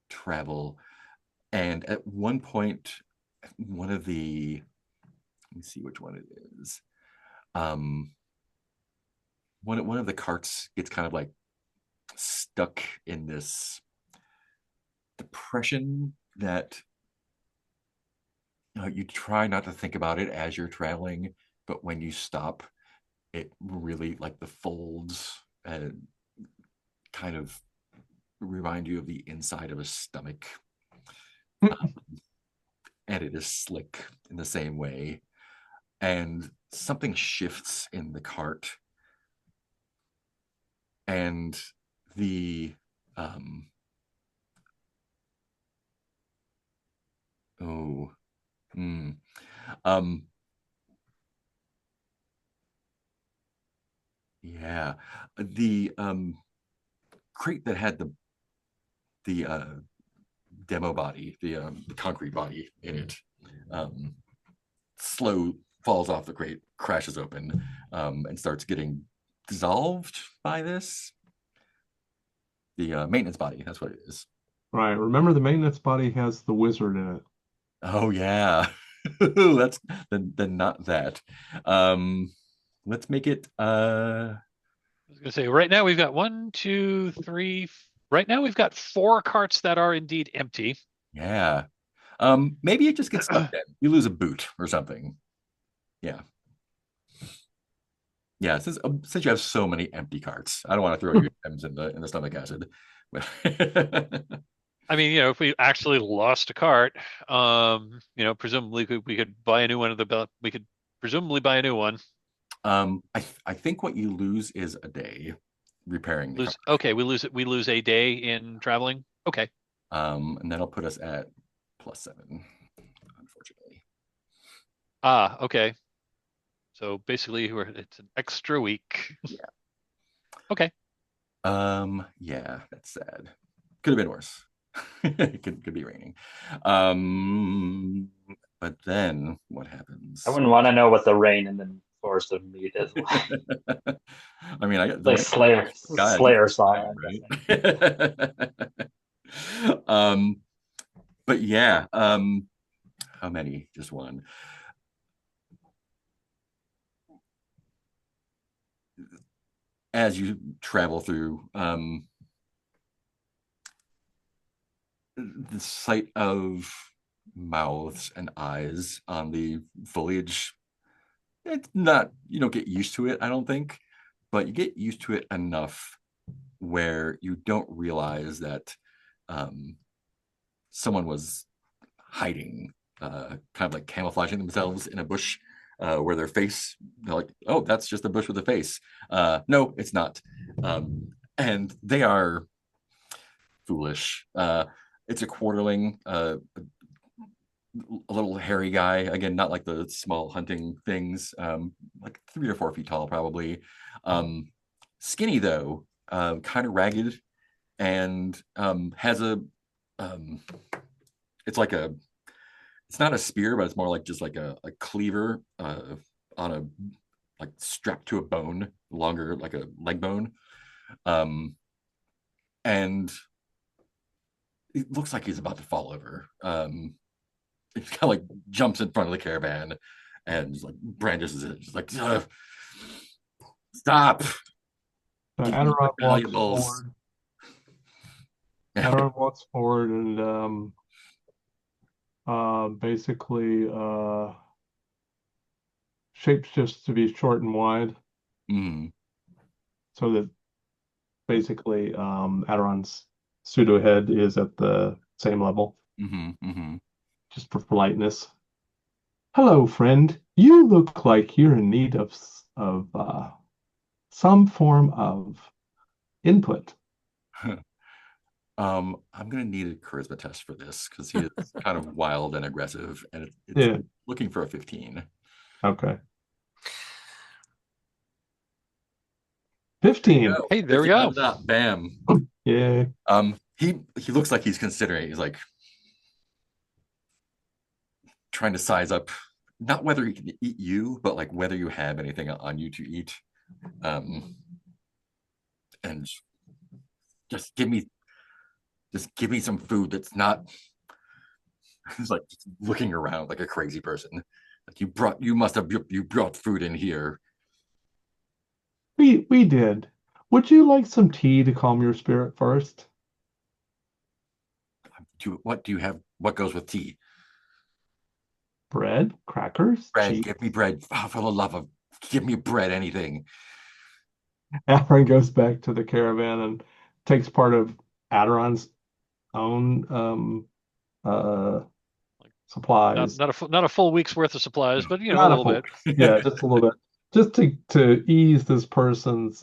travel. And at one point, one of the let me see which one it is. Um, one of the carts gets kind of like stuck in this depression that you try not to think about it as you're traveling, but when you stop, it really like the folds kind of remind you of the inside of a stomach. And it is slick in the same way. And something shifts in the cart. And the oh mm, um yeah, the crate that had the demo body, the concrete body in it, slow falls off the crate, crashes open, and starts getting dissolved by this. The maintenance body, that's what it is. Right. Remember, the maintenance body has the wizard in it. Oh yeah. That's then not that. Let's make it I was gonna say right now we've got one, two, three. Right now we've got 4 carts that are indeed empty. yeah. Maybe it just gets stuck then. You lose a boot or something. Yeah. Yeah, since you have so many empty carts, I don't want to throw your items in the stomach acid. I mean, if we actually lost a cart, presumably we could buy a new one we could presumably buy a new one. I think what you lose is a day repairing the cart. Okay, we lose a day in traveling. Okay. And that'll put us at +7, unfortunately. Okay. So basically it's an extra week. Yeah. Okay. Yeah, that's sad. Could have been worse. It could be raining. But then what happens? I wouldn't want to know what the rain in the forest of meat is like. I mean, I got Like Slayer song, I'm guessing. right? But yeah, how many? Just one. As you travel through, the sight of mouths and eyes on the foliage, it's not, you don't get used to it, I don't think, but you get used to it enough where you don't realize that someone was hiding, kind of like camouflaging themselves in a bush, where their face, they're like, oh, that's just a bush with a face. No, it's not. And they are foolish. It's a quarterling, a little hairy guy, again, not like the small hunting things, like 3 or 4 feet tall, probably. Skinny, though, kind of ragged, and has um, it's like it's not a spear, but it's more like just like a cleaver, on a, like, strapped to a bone, longer, like a leg bone. And it looks like he's about to fall over. He kind of like jumps in front of the caravan and just like brandishes it, just like, stop. Adiron walks Valuables. forward. Adiron walks forward and basically shapes just to be short and wide, so that basically Adiron's pseudo head is at the same level, just for politeness. Hello, friend. You look like you're in need of some form of input. I'm gonna need a charisma test for this because he is kind of wild and aggressive, and it's Yeah. looking for a 15. Okay. 15. Hey, there we go. Bam. Yeah. He looks like he's considering. He's like trying to size up, not whether he can eat you, but like whether you have anything on you to eat. And just give me some food that's not. He's like looking around like a crazy person. Like, you brought food in here. We did. Would you like some tea to calm your spirit first? What do you have? What goes with tea? Bread, crackers, Bread. cheese. Give me bread. Oh, for the love of, give me bread. Anything. Aaron goes back to the caravan and takes part of Adiron's own supplies. Not a full week's worth of supplies, but a Not a little full, bit. yeah, just a little bit, just to ease this person's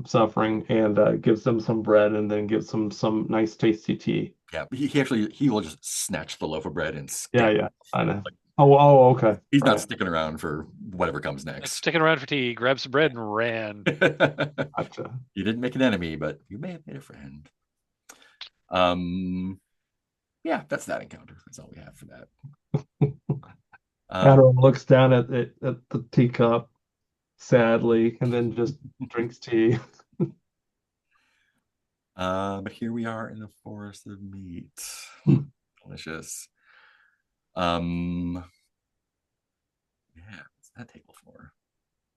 suffering, and gives them some bread and then gives them some nice tasty tea. Yeah, he will just snatch the loaf of bread and Yeah, I know. Oh, okay. He's not sticking around for whatever comes Like next. sticking around for tea, grabbed some bread and ran. Gotcha. You didn't make an enemy, but you may have made a friend. Yeah, that's that encounter. That's all we have for that. Adam looks down at the teacup sadly and then just drinks tea. But here we are in the forest of meat. Delicious. Yeah, what's that table for?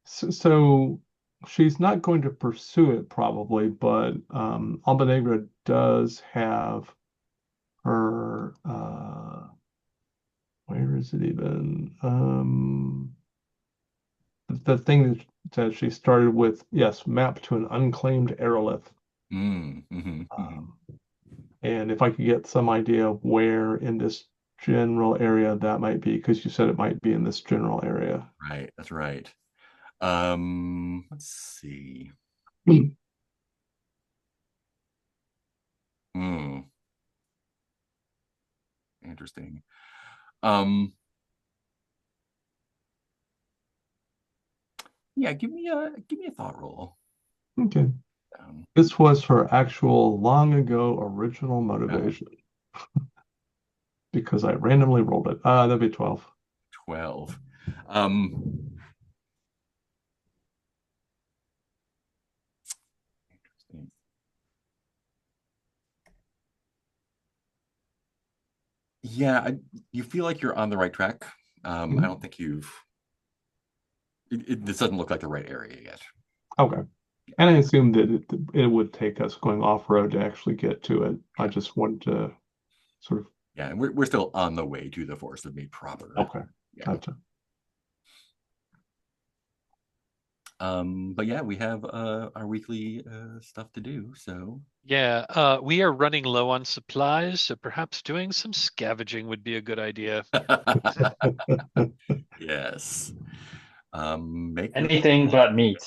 So she's not going to pursue it probably, but Albanegra does have her where is it even? The thing that she started with, yes, map to an unclaimed aerolith. And if I could get some idea of where in this general area that might be, because you said it might be in this general area. Right, that's right. Let's see. Hmm, interesting. Um, yeah, give me a thought roll. Okay. Um, This was her actual long ago original motivation because I randomly rolled it. That'd be 12. 12. Um, yeah, you feel like you're on the right track. I don't think this doesn't look like the right area yet. Okay. And I assumed that it would take us going off-road to actually get to it. I just wanted to sort of, Yeah, and we're still on the way to the Forest of Made proper. okay, Yeah. gotcha. But yeah, we have our weekly stuff to do. So Yeah, we are running low on supplies, so perhaps doing some scavenging would be a good idea. yes. Make your Anything but meat.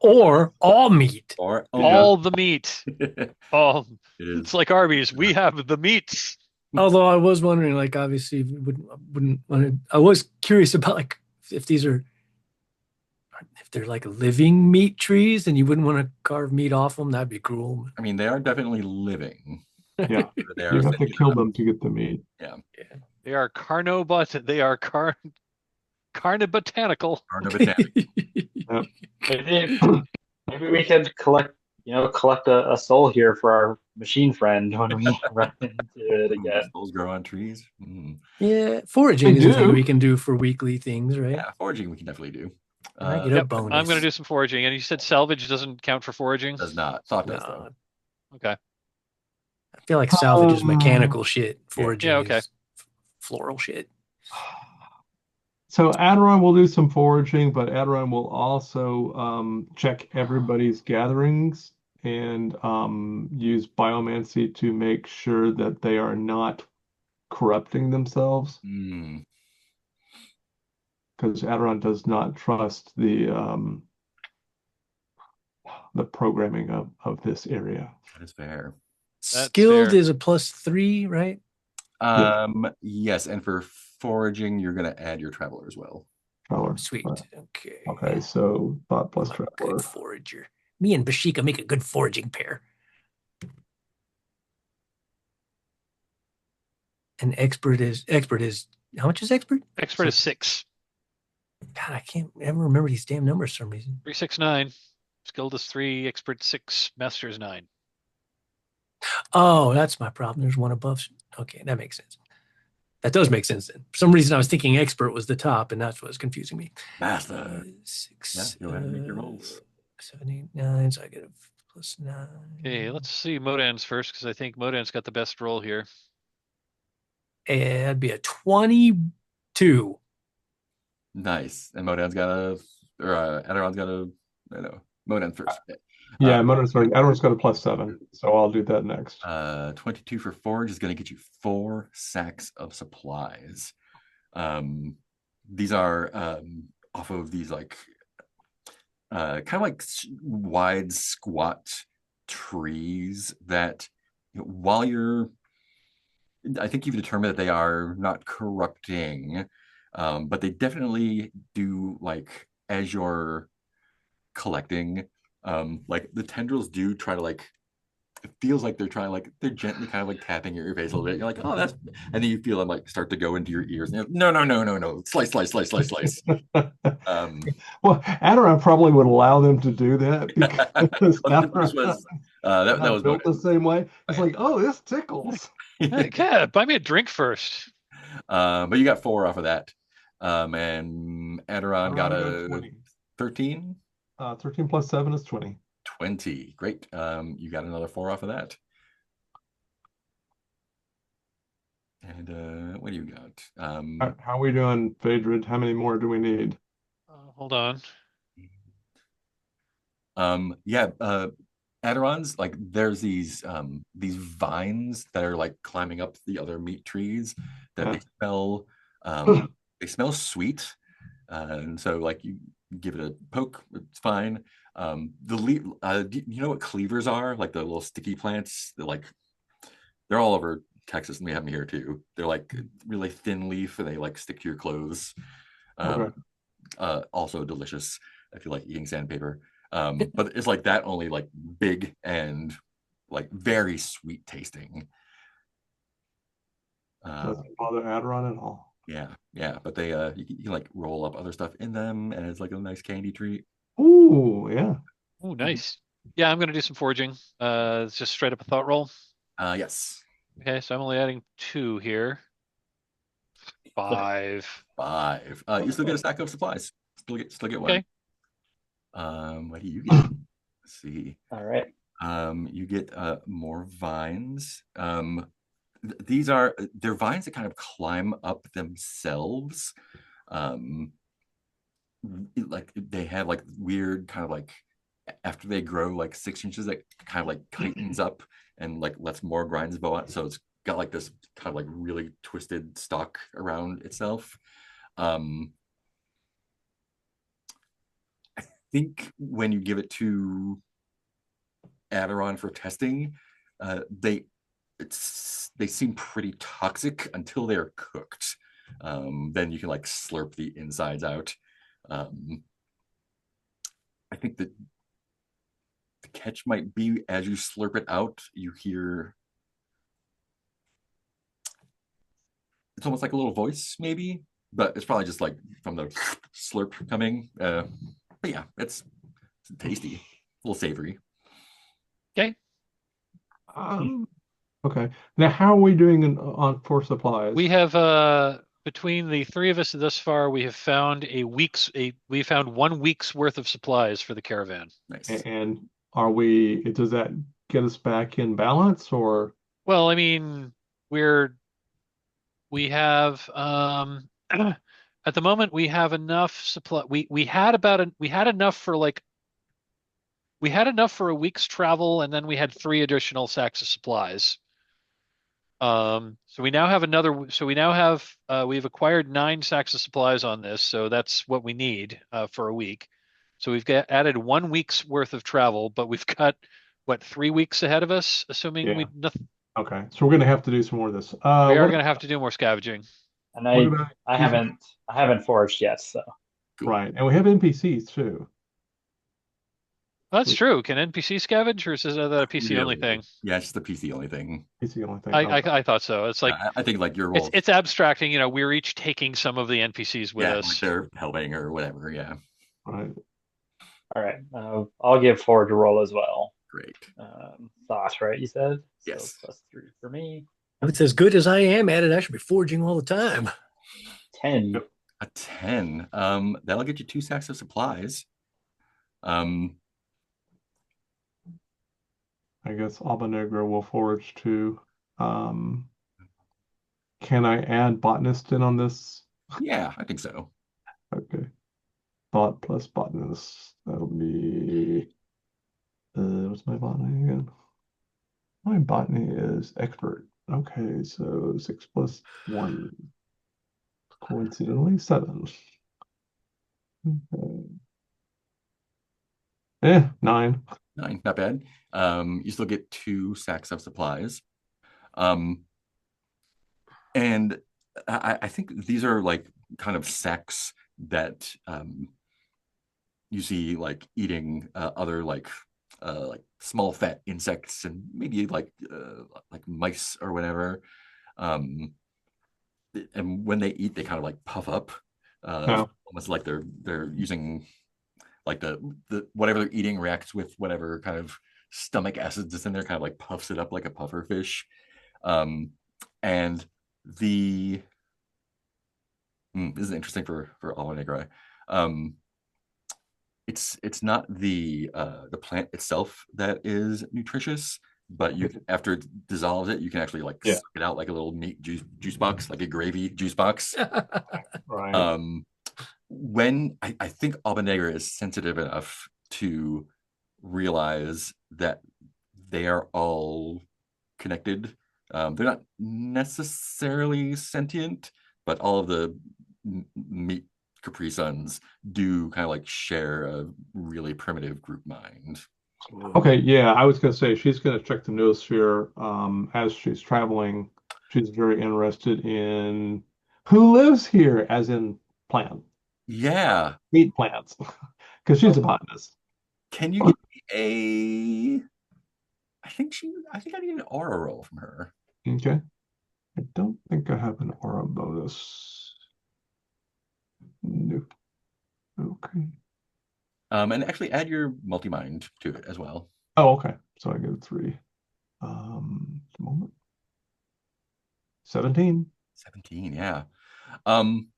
Or all meat. or All the meat. it All is. it's like Arby's. We have the meats. Although I was wondering, like, obviously, wouldn't want to. I was curious about like if these are if they're like living meat trees, and you wouldn't want to carve meat off them. That'd be cruel. I mean, they are definitely living. Yeah, They you are have to sentient kill enough. them to get the meat. Yeah, They are they are carnibotanical. carnivotanic. Yep. Maybe, maybe we could collect a soul here for our machine friend when we run into it again. Souls grow on trees. Mm. Yeah, foraging They is a thing do. we can do for weekly things, right? Yeah, foraging we can definitely do. And I get a Yep, bonus. I'm going to do some foraging. And you said salvage doesn't count for foraging? Does not. Thought does though. No, Okay. I feel like salvage is Um, mechanical shit. Foraging Yeah, okay. is floral shit. So Adron will do some foraging, but Adron will also check everybody's gatherings and use biomancy to make sure that they are not corrupting themselves, Mm, because Adron does not trust the programming of this area. that is fair. That's Skilled fair. is a +3, right? Yes, and for foraging, you're gonna add your traveler as well. Traveler. Sweet. Right. Okay. Okay, so thought plus I'm a good traveler. forager. Me and Bashika make a good foraging pair. And expert is how much is expert? Expert is 6. God, I can't ever remember these damn numbers for some reason. 369. Skilled is 3. Expert 6. Master is 9. Oh, that's my problem. There's one above. Okay, that makes sense. That does make sense then. For some reason, I was thinking expert was the top, and that's what was confusing me. Master. 6. Yeah, go ahead and make your rolls. 7, 8, 9. So I get a +9. Okay, let's see Modan's first because I think Modan's got the best roll here. It'd be a 22. Nice. And Modan's got Aderon's got a, I know, Modan first. Yeah, Adron's got a +7, so I'll do that next. 22 for forage is going to get you 4 sacks of supplies. These are off of these like kind of like wide squat trees that while I think you've determined that they are not corrupting, but they definitely do, like, as you're collecting, like the tendrils do try to, like, it feels like they're trying, like they're gently kind of like tapping your face a little bit. You're like, oh, that's, and then you feel them like start to go into your ears. And you're like, no, slice, slice, slice, slice, slice. Well, Adron probably would allow them to do that because This was that was built the same way. It's like, oh, this tickles. Hey, yeah, buy me a drink first. But you got 4 off of that. And Aderon got a 20. 13. 13 plus 7 is 20. 20. Great. You got another 4 off of that. And what do you got? How are we doing, Phaedrid? How many more do we need? Hold on. Yeah, Adirons, like there's these vines that are like climbing up the other meat trees that Yeah. they smell sweet. And so like you give it a poke, it's fine. Do you know what cleavers are? Like the little sticky plants. They're all over Texas, and we have them here too. They're like really thin leaf, and they like stick to your clothes. Okay. Also delicious if you like eating sandpaper. But it's like that, only like big and like very sweet tasting. Doesn't bother Adiron at all. Yeah. But they you can like roll up other stuff in them, and it's like a nice candy treat. Ooh, yeah. Oh, nice. Yeah, I'm gonna do some foraging. It's just straight up a thought roll. Yes. Okay, so I'm only adding 2 here. 5. 5. You still get a stack of supplies. Still get one. Okay. What do you get? Let's see. All right. You get more vines. They're vines that kind of climb up themselves. Like they have like weird kind of like, after they grow like 6 inches, that kind of like tightens up and like lets more grinds go on. So it's got like this kind of like really twisted stalk around itself. I think when you give it to Adiron for testing, they seem pretty toxic until they're cooked. Then you can like slurp the insides out. I think that the catch might be, as you slurp it out, you hear, it's almost like a little voice, maybe, but it's probably just like from the slurp coming. But yeah, it's tasty, a little savory. Okay. Okay. Now, how are we doing on for supplies? We have between the 3 of us thus far, we have found we found 1 week's worth of supplies for the caravan. Nice. And does that get us back in balance or? Well, I mean, we have at the moment we have enough supply. We had enough for a week's travel, and then we had 3 additional sacks of supplies. So we now have we've acquired 9 sacks of supplies on this, so that's what we need for a week. So we've added 1 week's worth of travel, but we've got what, 3 weeks ahead of us, assuming Yeah. Okay, so we're gonna have to do some more of this. we are going to have to do more scavenging. And What about I haven't foraged yet, so Cool. right, and we have NPCs too. That's true. Can NPC scavenge, or is that a PC only thing? Yeah, it's just the PC only thing. It's the only thing. I thought so. It's like I think like your role. it's abstracting. We're each taking some of the NPCs with Yeah, us. like they're helping or whatever. Yeah, Right. all right. I'll give forage a roll as well. great. Thought, right? You said Yes. So +3 for me. If it's as good as I am at it, I should be foraging all the time. 10. A 10. That'll get you 2 sacks of supplies. I guess Alba Negra will forage too. Can I add botanist in on this? Yeah, I think so. Okay. Bot plus botanist. That'll be what's my botany again? My botany is expert. Okay, so 6 plus 1. Coincidentally, 7. Okay. 9. 9, not bad. You still get 2 sacks of supplies. And I think these are like kind of sacks that you see like eating other like small fat insects and maybe like mice or whatever. And when they eat, they kind of like puff up, almost like they're using like the whatever they're eating reacts with whatever kind of stomach acids that's in there, kind of like puffs it up like a puffer fish. And this is interesting for Agua Negra. It's not the plant itself that is nutritious, but you after it dissolves it, you can actually like suck it out like a little meat juice box, like a gravy juice box. Right. When I think Agua Negra is sensitive enough to realize that they are all connected. They're not necessarily sentient, but all of the meat Capri Suns do kind of like share a really primitive group mind. Okay, yeah, I was gonna say she's gonna check the noosphere as she's traveling. She's very interested in who lives here, as in plant, Yeah. meat plants, because she's Oh, a botanist. can you give me a? I think I need an aura roll from her. Okay. I don't think I have an aura bonus. Nope. Okay. And actually add your multi-mind to it as well. Oh, okay. So I get a 3. Just a moment. 17. 17, yeah. Um,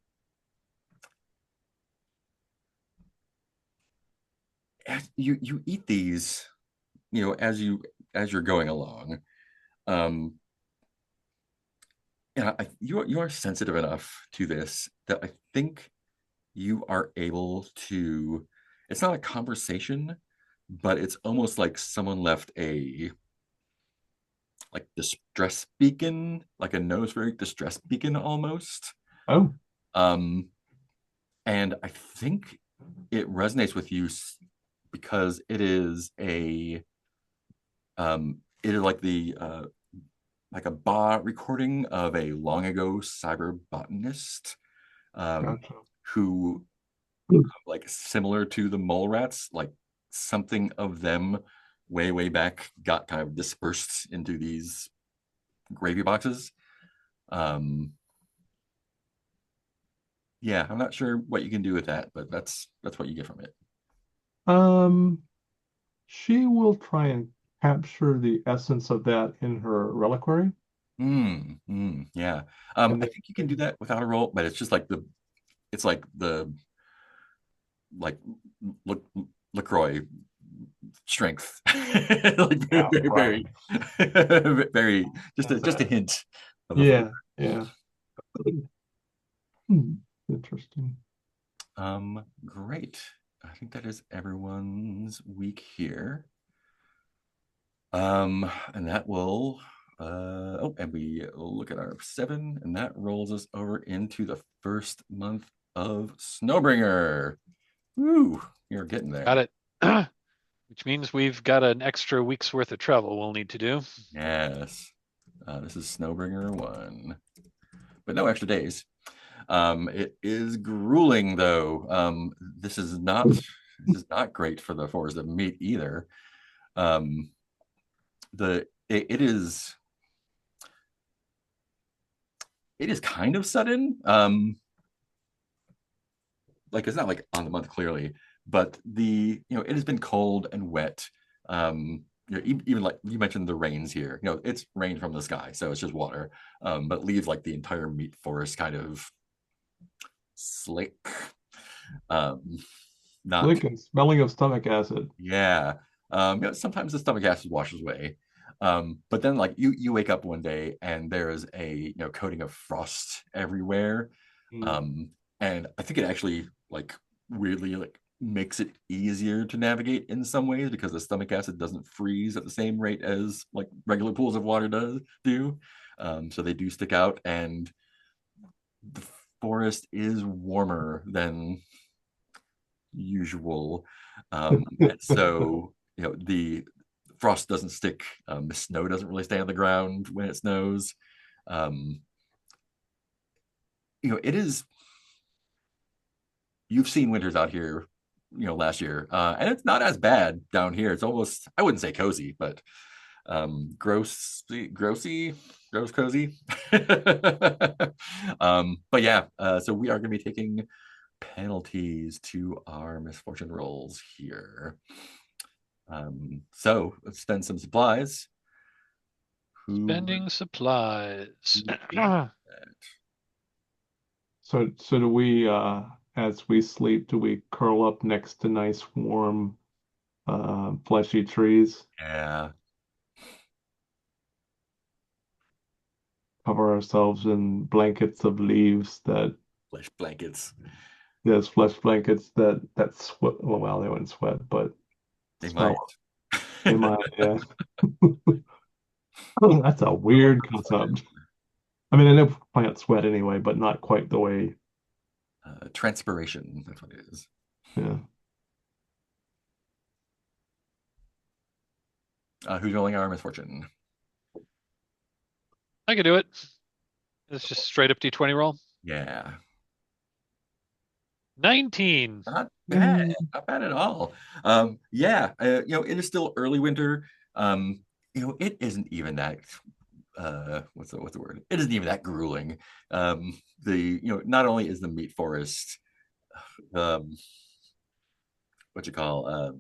you eat these, as you're going along. Um, yeah, you are sensitive enough to this that I think you are able to. It's not a conversation, but it's almost like someone left a like distress beacon, like a nospheric distress beacon almost. Oh, Um, and I think it resonates with you because it is like the like a ba recording of a long ago cyber botanist gotcha. who like similar to the mole rats, like something of them way back got kind of dispersed into these gravy boxes. Um, yeah, I'm not sure what you can do with that, but that's what you get from it. Um, she will try and capture the essence of that in her reliquary. Yeah. And I think you can do then, that without a roll, but it's like the like look LaCroix strength. Like yeah, right. very very That's just a it. hint of the flavor. Yeah, yeah. Hmm, interesting. Great. I think that is everyone's week here. And that will and we look at our 7, and that rolls us over into the first month of Snowbringer. Woo, you're getting Got there. it. Which means we've got an extra week's worth of travel we'll need to do. Yes. This is Snowbringer 1, but no extra days. It is grueling though. This is not great for the forest of meat either. Um, it is kind of sudden. Like it's not like on the month clearly, but it has been cold and wet. Even like you mentioned the rains here. It's rain from the sky, so it's just water. But leaves like the entire meat forest kind of slick. Um, not Lick and smelling of stomach acid. Yeah. Sometimes the stomach acid washes away. But then like you wake up one day and there's a coating of frost everywhere. Mm. Um, and I think it actually like weirdly like makes it easier to navigate in some ways because the stomach acid doesn't freeze at the same rate as like regular pools of water do. So they do stick out, and the forest is warmer than usual. And so, the frost doesn't stick, the snow doesn't really stay on the ground when it snows. Um, it is, you've seen winters out here, last year, and it's not as bad down here. It's almost, I wouldn't say cozy, but gross cozy. But yeah, so we are going to be taking penalties to our misfortune rolls here. So let's spend some supplies. Spending supplies. So do we, as we sleep, do we curl up next to nice warm, fleshy trees, Yeah, cover ourselves in blankets of leaves that, flesh blankets. yes, flesh blankets that sweat, well, they wouldn't sweat, but They smell might. That's a weird concept. I mean, I know plants sweat anyway, but not quite the way. Transpiration, that's what it is. Yeah. Who's rolling our misfortune? I can do it. It's just straight up D20 roll. Yeah. 19. Not bad. Not bad at all. Yeah, it is still early winter. It isn't even that what's the word? It isn't even that grueling. Not only is the meat forest what you call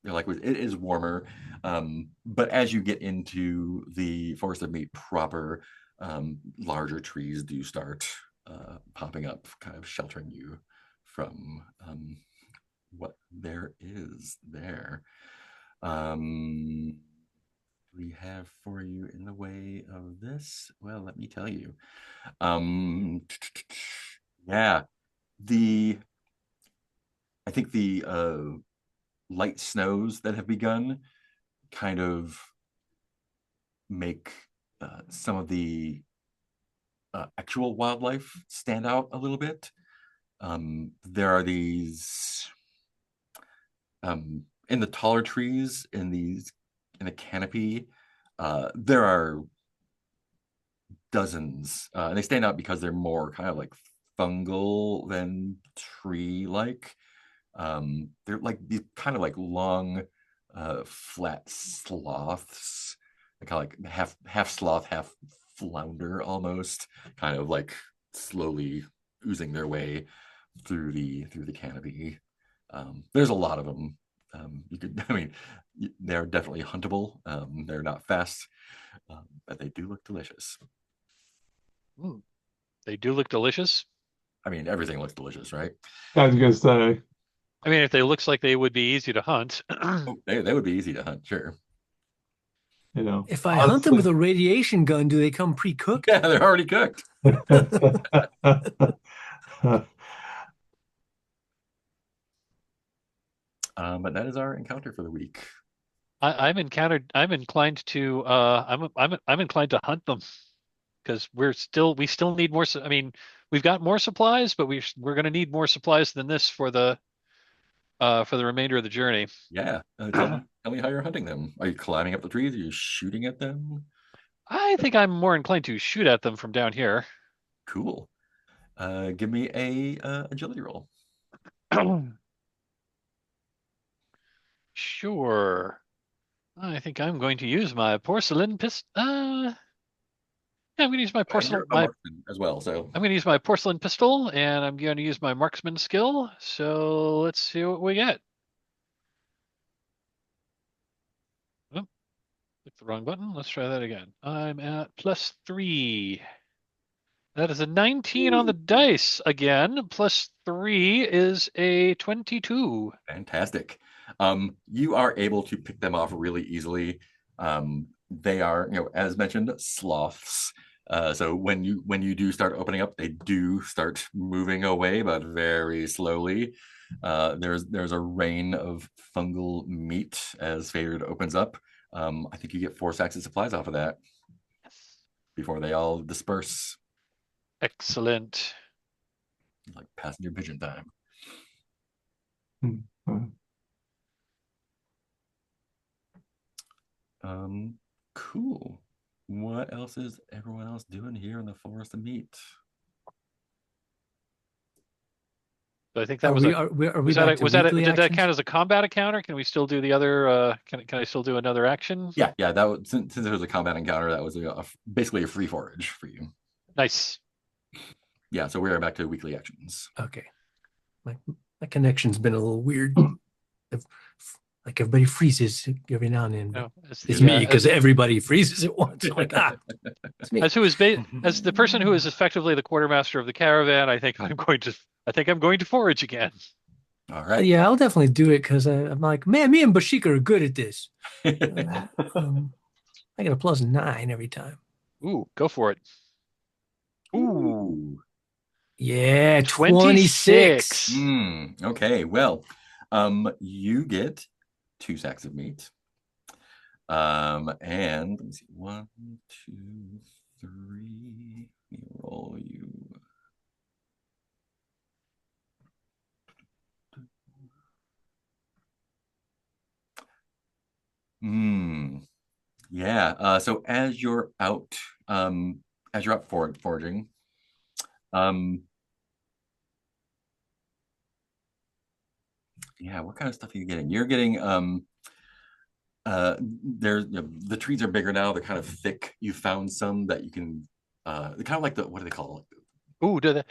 like it is warmer, but as you get into the forest of meat proper, larger trees do start popping up, kind of sheltering you from what there is there. We have for you in the way of this? Well, let me tell you. Yeah, I think the light snows that have begun kind of make some of the actual wildlife stand out a little bit. There are these in the taller trees in a canopy. There are dozens, and they stand out because they're more kind of like fungal than tree-like. They're like these kind of like long, flat sloths, kind of like half sloth, half flounder, almost, kind of like slowly oozing their way through the canopy. There's a lot of them. I mean, they're definitely huntable. They're not fast, but they do look delicious. Ooh, they do look delicious. I mean, everything looks delicious, right? I was gonna say, I mean, if they looks like they would be easy to hunt. Oh, they would be easy to hunt, sure. If I hunt them honestly. with a radiation gun, do they come pre-cooked? Yeah, they're already cooked. But that is our encounter for the week. I'm inclined to I'm inclined to hunt them because we still need more. I mean, we've got more supplies, but we're going to need more supplies than this for the remainder of the journey. Yeah, tell me how you're hunting them. Are you climbing up the trees? Are you shooting at them? I think I'm more inclined to shoot at them from down here. Cool. Give me a agility roll. Sure. I think I'm going to use my porcelain pistol. Yeah, I'm going to use my And you're porcelain a marksman as well, so I'm going to use my porcelain pistol, and I'm going to use my marksman skill. So let's see what we get. Oh, clicked the wrong button. Let's try that again. I'm at +3. That is a 19 on the dice again. +3 is a 22. fantastic. You are able to pick them off really easily. They are, as mentioned, sloths. So when you do start opening up, they do start moving away, but very slowly. There's a rain of fungal meat as Favored opens up. I think you get 4 sacks of supplies off of that Yes. before they all disperse, Excellent. like passenger pigeon time. Cool. What else is everyone else doing here in the forest of meat? So I think that was Are we back to weekly did that actions? count as a combat encounter? Can we still do the other can I still do another action? Yeah, that was since there was a combat encounter, that was basically a free forage for you. Nice. Yeah, so we are back to weekly actions. Okay. My connection's been a little weird. Like everybody freezes every now and then. No, It's me because everybody freezes at once. I'm like, it's me. As the person who is effectively the quartermaster of the caravan, I think I'm going to forage again. All right. Yeah, I'll definitely do it because I'm like, man, me and Bashika are good at this. I get a +9 every time. Ooh, go for it. Ooh. Yeah, 26. Okay, well, you get 2 sacks of meat. And let me see, 1, 2, 3. Let me roll you. Yeah. So as you're out foraging, yeah, what kind of stuff are you getting? You're getting the trees are bigger now. They're kind of thick. You found some that you can they're kind of like what do they call it? Ooh, do they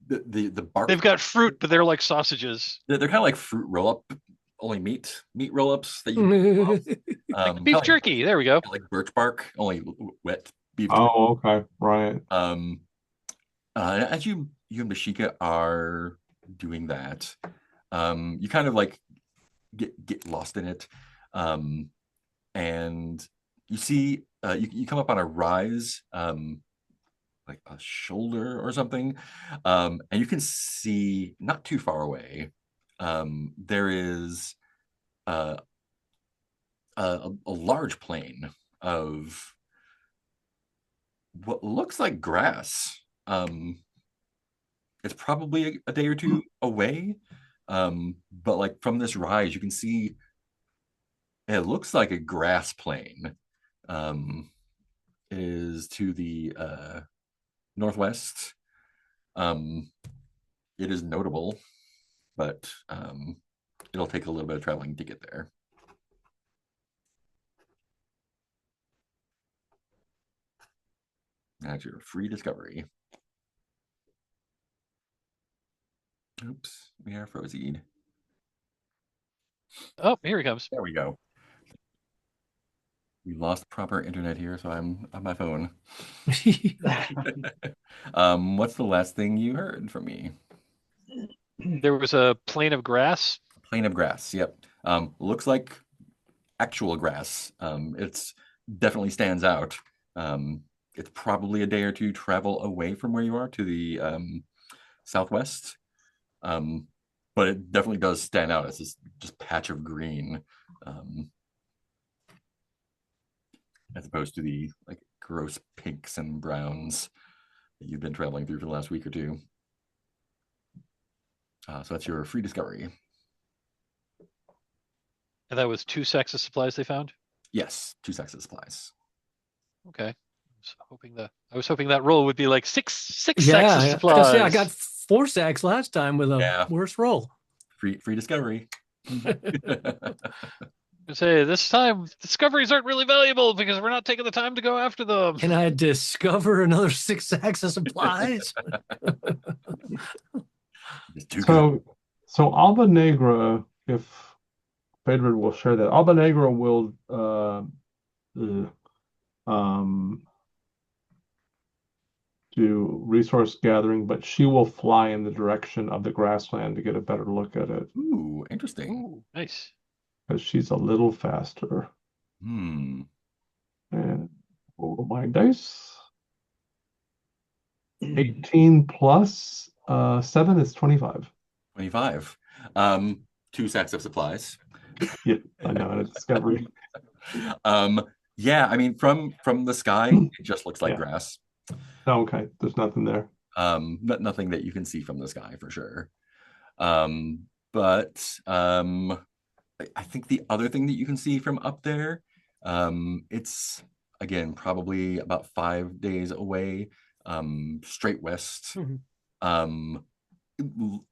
The bark. they've got fruit, but they're like sausages. They're kind of like fruit roll up, only meat roll ups that you Like kind beef of jerky. There we go. like birch bark, only wet beef jerky. Oh, okay, right. As you and Bashika are doing that, you kind of like get lost in it, and you see you come up on a rise, like a shoulder or something, and you can see not too far away. There is a large plain of what looks like grass. It's probably a day or two away, but like from this rise, you can see it looks like a grass plain. It is to the northwest. It is notable, but it'll take a little bit of traveling to get there. That's your free discovery. Oops, we are frozen. Oh, here he comes. There we go. We lost proper internet here, so I'm on my phone. What's the last thing you heard from me? There was a plain of grass. Plain of grass. Yep. Looks like actual grass. It's definitely stands out. It's probably a day or two travel away from where you are to the southwest. But it definitely does stand out as this just patch of green, as opposed to the like gross pinks and browns that you've been traveling through for the last week or two. So that's your free discovery. And that was 2 sacks of supplies they found. Yes, 2 sacks of supplies. Okay. I was hoping that roll would be like six sacks of Yeah, I was gonna say I supplies. got 4 sacks last time with a Yeah. worse roll. Free discovery. I say this time discoveries aren't really valuable because we're not taking the time to go after them. Can I discover another 6 sacks of supplies? It's too good. So Alba Negra, if Phaedra will share that, Alba Negra will do resource gathering, but she will fly in the direction of the grassland to get a better look at it Ooh, interesting. Ooh, nice. because she's a little faster. And roll my dice. 18 plus 7 is 25. 25. 2 sacks of supplies. Yeah, I know, and a discovery. Yeah, I mean from the sky, it just looks like Yeah. grass. Oh, okay, there's nothing there. Nothing that you can see from the sky for sure. But I think the other thing that you can see from up there, it's again probably about 5 days away, straight west.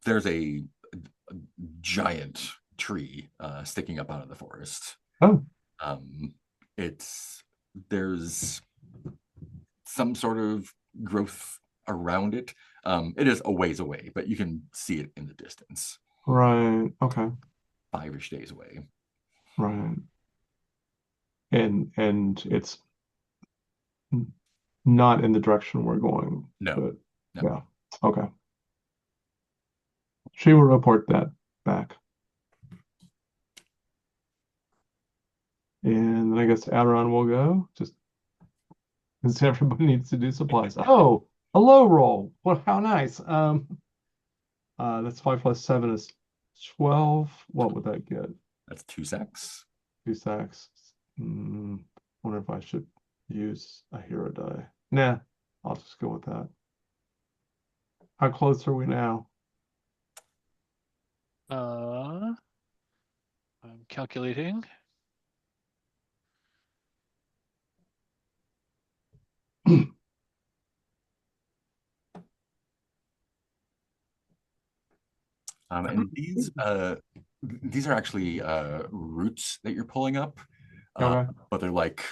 There's a giant tree sticking up out of the forest. Oh, there's some sort of growth around it. It is a ways away, but you can see it in the distance. right. Okay. 5-ish days away. Right. And it's not in the direction we're going. No. But No. yeah. Okay. She will report that back. And then I guess Adron will go. Just because everybody needs to do supplies. Oh, a low roll. Well, how nice. That's 5 plus 7 is 12. What would that get? That's 2 sacks. 2 sacks. Wonder if I should use a hero die. Nah, I'll just go with that. How close are we now? I'm calculating. And these are actually roots that you're pulling up, Okay. but they're like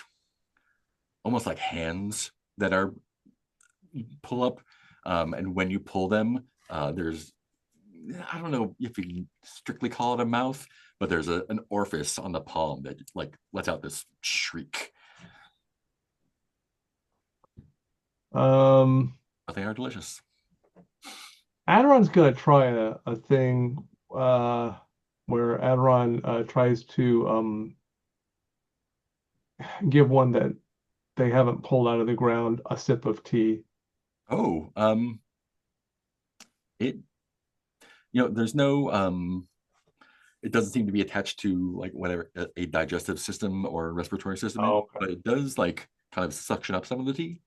almost like hands that are pull up. And when you pull them, there's I don't know if you can strictly call it a mouth, but there's an orifice on the palm that like lets out this shriek. But they are delicious. Adron's gonna try a thing where Adron tries to give one that they haven't pulled out of the ground a sip of tea. Oh, it there's no it doesn't seem to be attached to like whatever a digestive system or respiratory system, Oh, okay. but it does like kind of suction up some of the tea.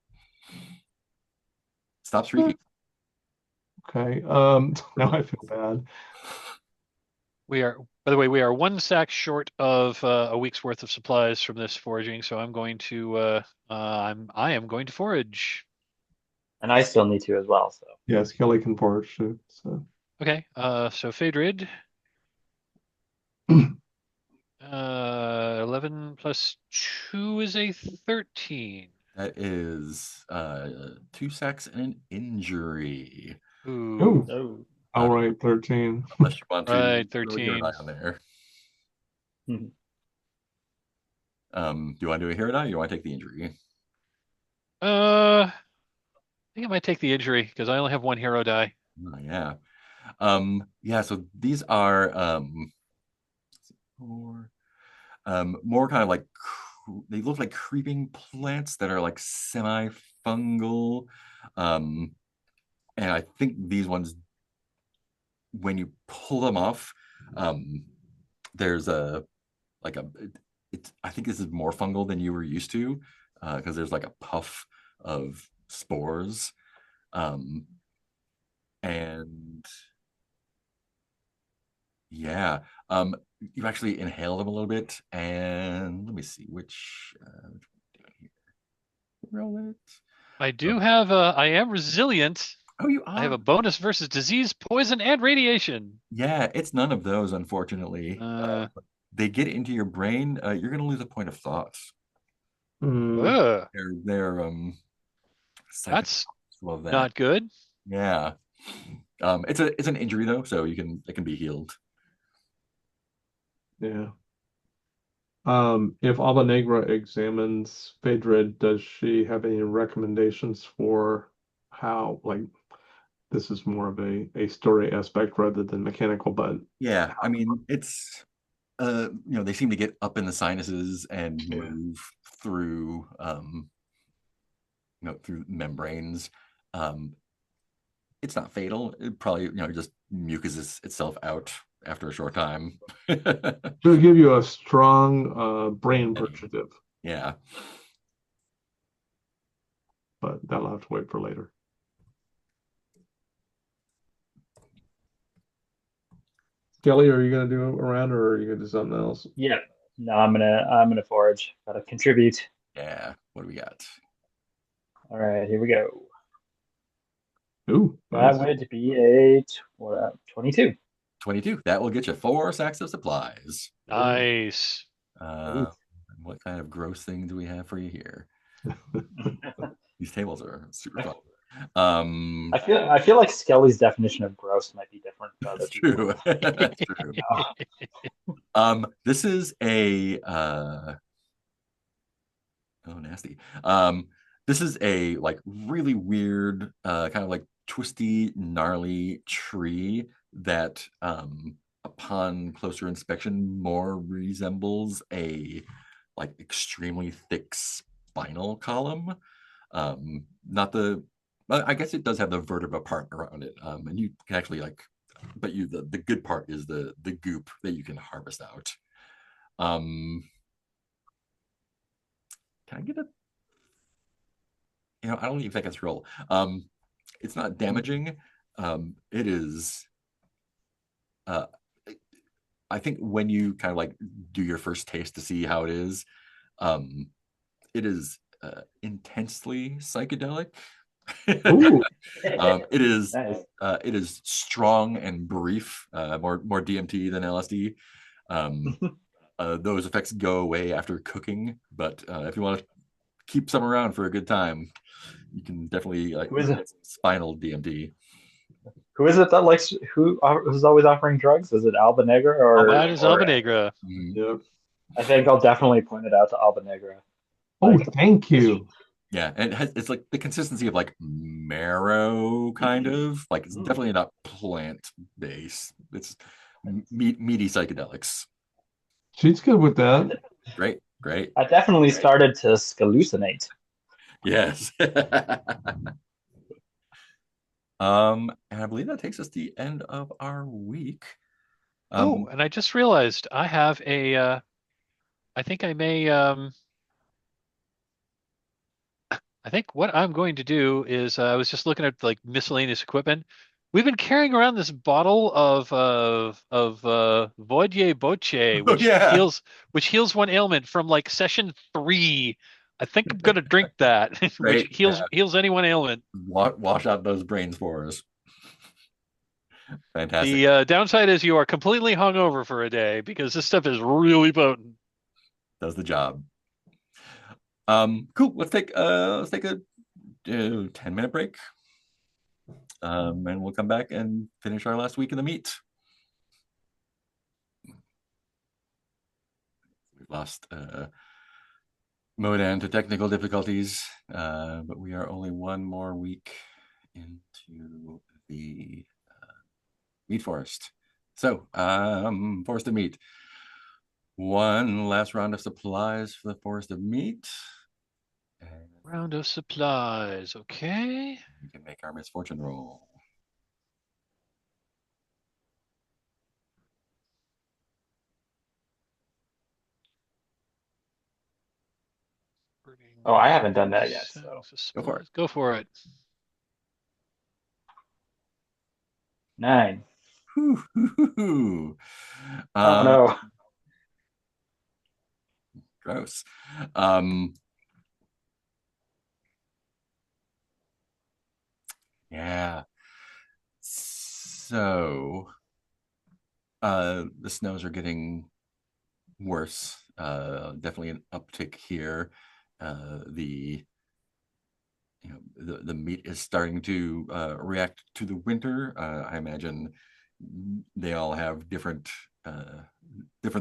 Stop shrieking. Okay. Now I feel bad. By the way, we are 1 sack short of a week's worth of supplies from this foraging, so I'm going to I am going to forage. And I still need to as well. So Yes, Kelly can forage too. So Okay, so Phaedrid, 11 plus 2 is a 13. That is 2 sacks and an injury. Ooh, oh. I'll write 13. Unless you want to right, throw a hero 13. die on there. Mhm. Do you want to do a hero die or you want to take the injury? I think I might take the injury because I only have 1 hero die. Oh, yeah. Yeah, so these are more kind of like they look like creeping plants that are like semi-fungal. And I think these ones, when you pull them off, there's a like a it's I think this is more fungal than you were used to, because there's like a puff of spores. And yeah, you actually inhale them a little bit, and let me see which roll it. I am resilient. Oh, you I have are. a bonus versus disease, poison, and radiation. Yeah, it's none of those, unfortunately. They get into your brain. You're gonna lose a point of thought. Hmm. Ugh, They're that's psychopaths of that. not good. Yeah. It's an injury though, so it can be healed. Yeah. If Alba Negra examines Phaedra, does she have any recommendations for how, like, this is more of a story aspect rather than mechanical, but Yeah, I mean it's they seem to get up in the sinuses and yeah. move through through membranes. Um, it's not fatal. It probably just mucuses itself out after a short time. She'll give you a strong brain purgative, Yeah. but that'll have to wait for later. Kelly, are you gonna do it around or are you gonna do something else? Yeah. No, I'm gonna forage. Gotta contribute. Yeah. What do we got? All right, here we go. Ooh, That nice. would be a 22. 22. That will get you 4 sacks of supplies. Nice. Uh, what kind of gross thing do we have for you here? These tables are super fun. I feel like Skelly's definition of gross might be different to other That's people. true. That's true. This is a oh nasty. This is a like really weird, kind of like twisty, gnarly tree that, upon closer inspection, more resembles a like extremely thick spinal column. Not the, I guess it does have the vertebra part around it, and you can actually like, but the good part is the goop that you can harvest out. Um, can I get a? I don't even think it's roll. It's not damaging. It is. Uh, I think when you kind of like do your first taste to see how um, it is intensely psychedelic. Ooh, It is Nice. it is strong and brief, more DMT than LSD. Um, those effects go away after cooking, but if you want to keep some around for a good time, you can definitely Who is it? spinal DMT. Who is it that likes who's always offering drugs? Is it Alba Negra That is or Alba Negra. Mhm. yep. I think I'll definitely point it out to Alba Negra. Oh, Like thank you. Yeah, and it's like the consistency of like marrow, kind of like it's Mm. definitely not plant based. It's meaty psychedelics. She's good with that. Great, great. I definitely started to hallucinate. Yes. And I believe that takes us to the end of our week. Oh, and I just realized I have I think I may I think what I'm going to do is I was just looking at like miscellaneous equipment. We've been carrying around this bottle of Voidie Boche, Oh yeah, which heals one ailment from like session 3. I think I'm gonna drink that, which great. Yeah. heals any one ailment. Wash out those brains for us. Fantastic. The downside is you are completely hungover for a day because this stuff is really potent. Does the job. Cool. Let's take a 10-minute break. And we'll come back and finish our last week in the meet. We've lost Modan to technical difficulties, but we are only one more week into the meat forest. So, forest of meat. One last round of supplies for the forest of meat. And Round of supplies, okay. we can make our misfortune roll. Oh, I haven't done that yet, so Go for it. Go for it. 9. Whew. Oh no. Gross. Um, yeah. So, the snows are getting worse. Definitely an uptick here. The the meat is starting to react to the winter. I imagine they all have different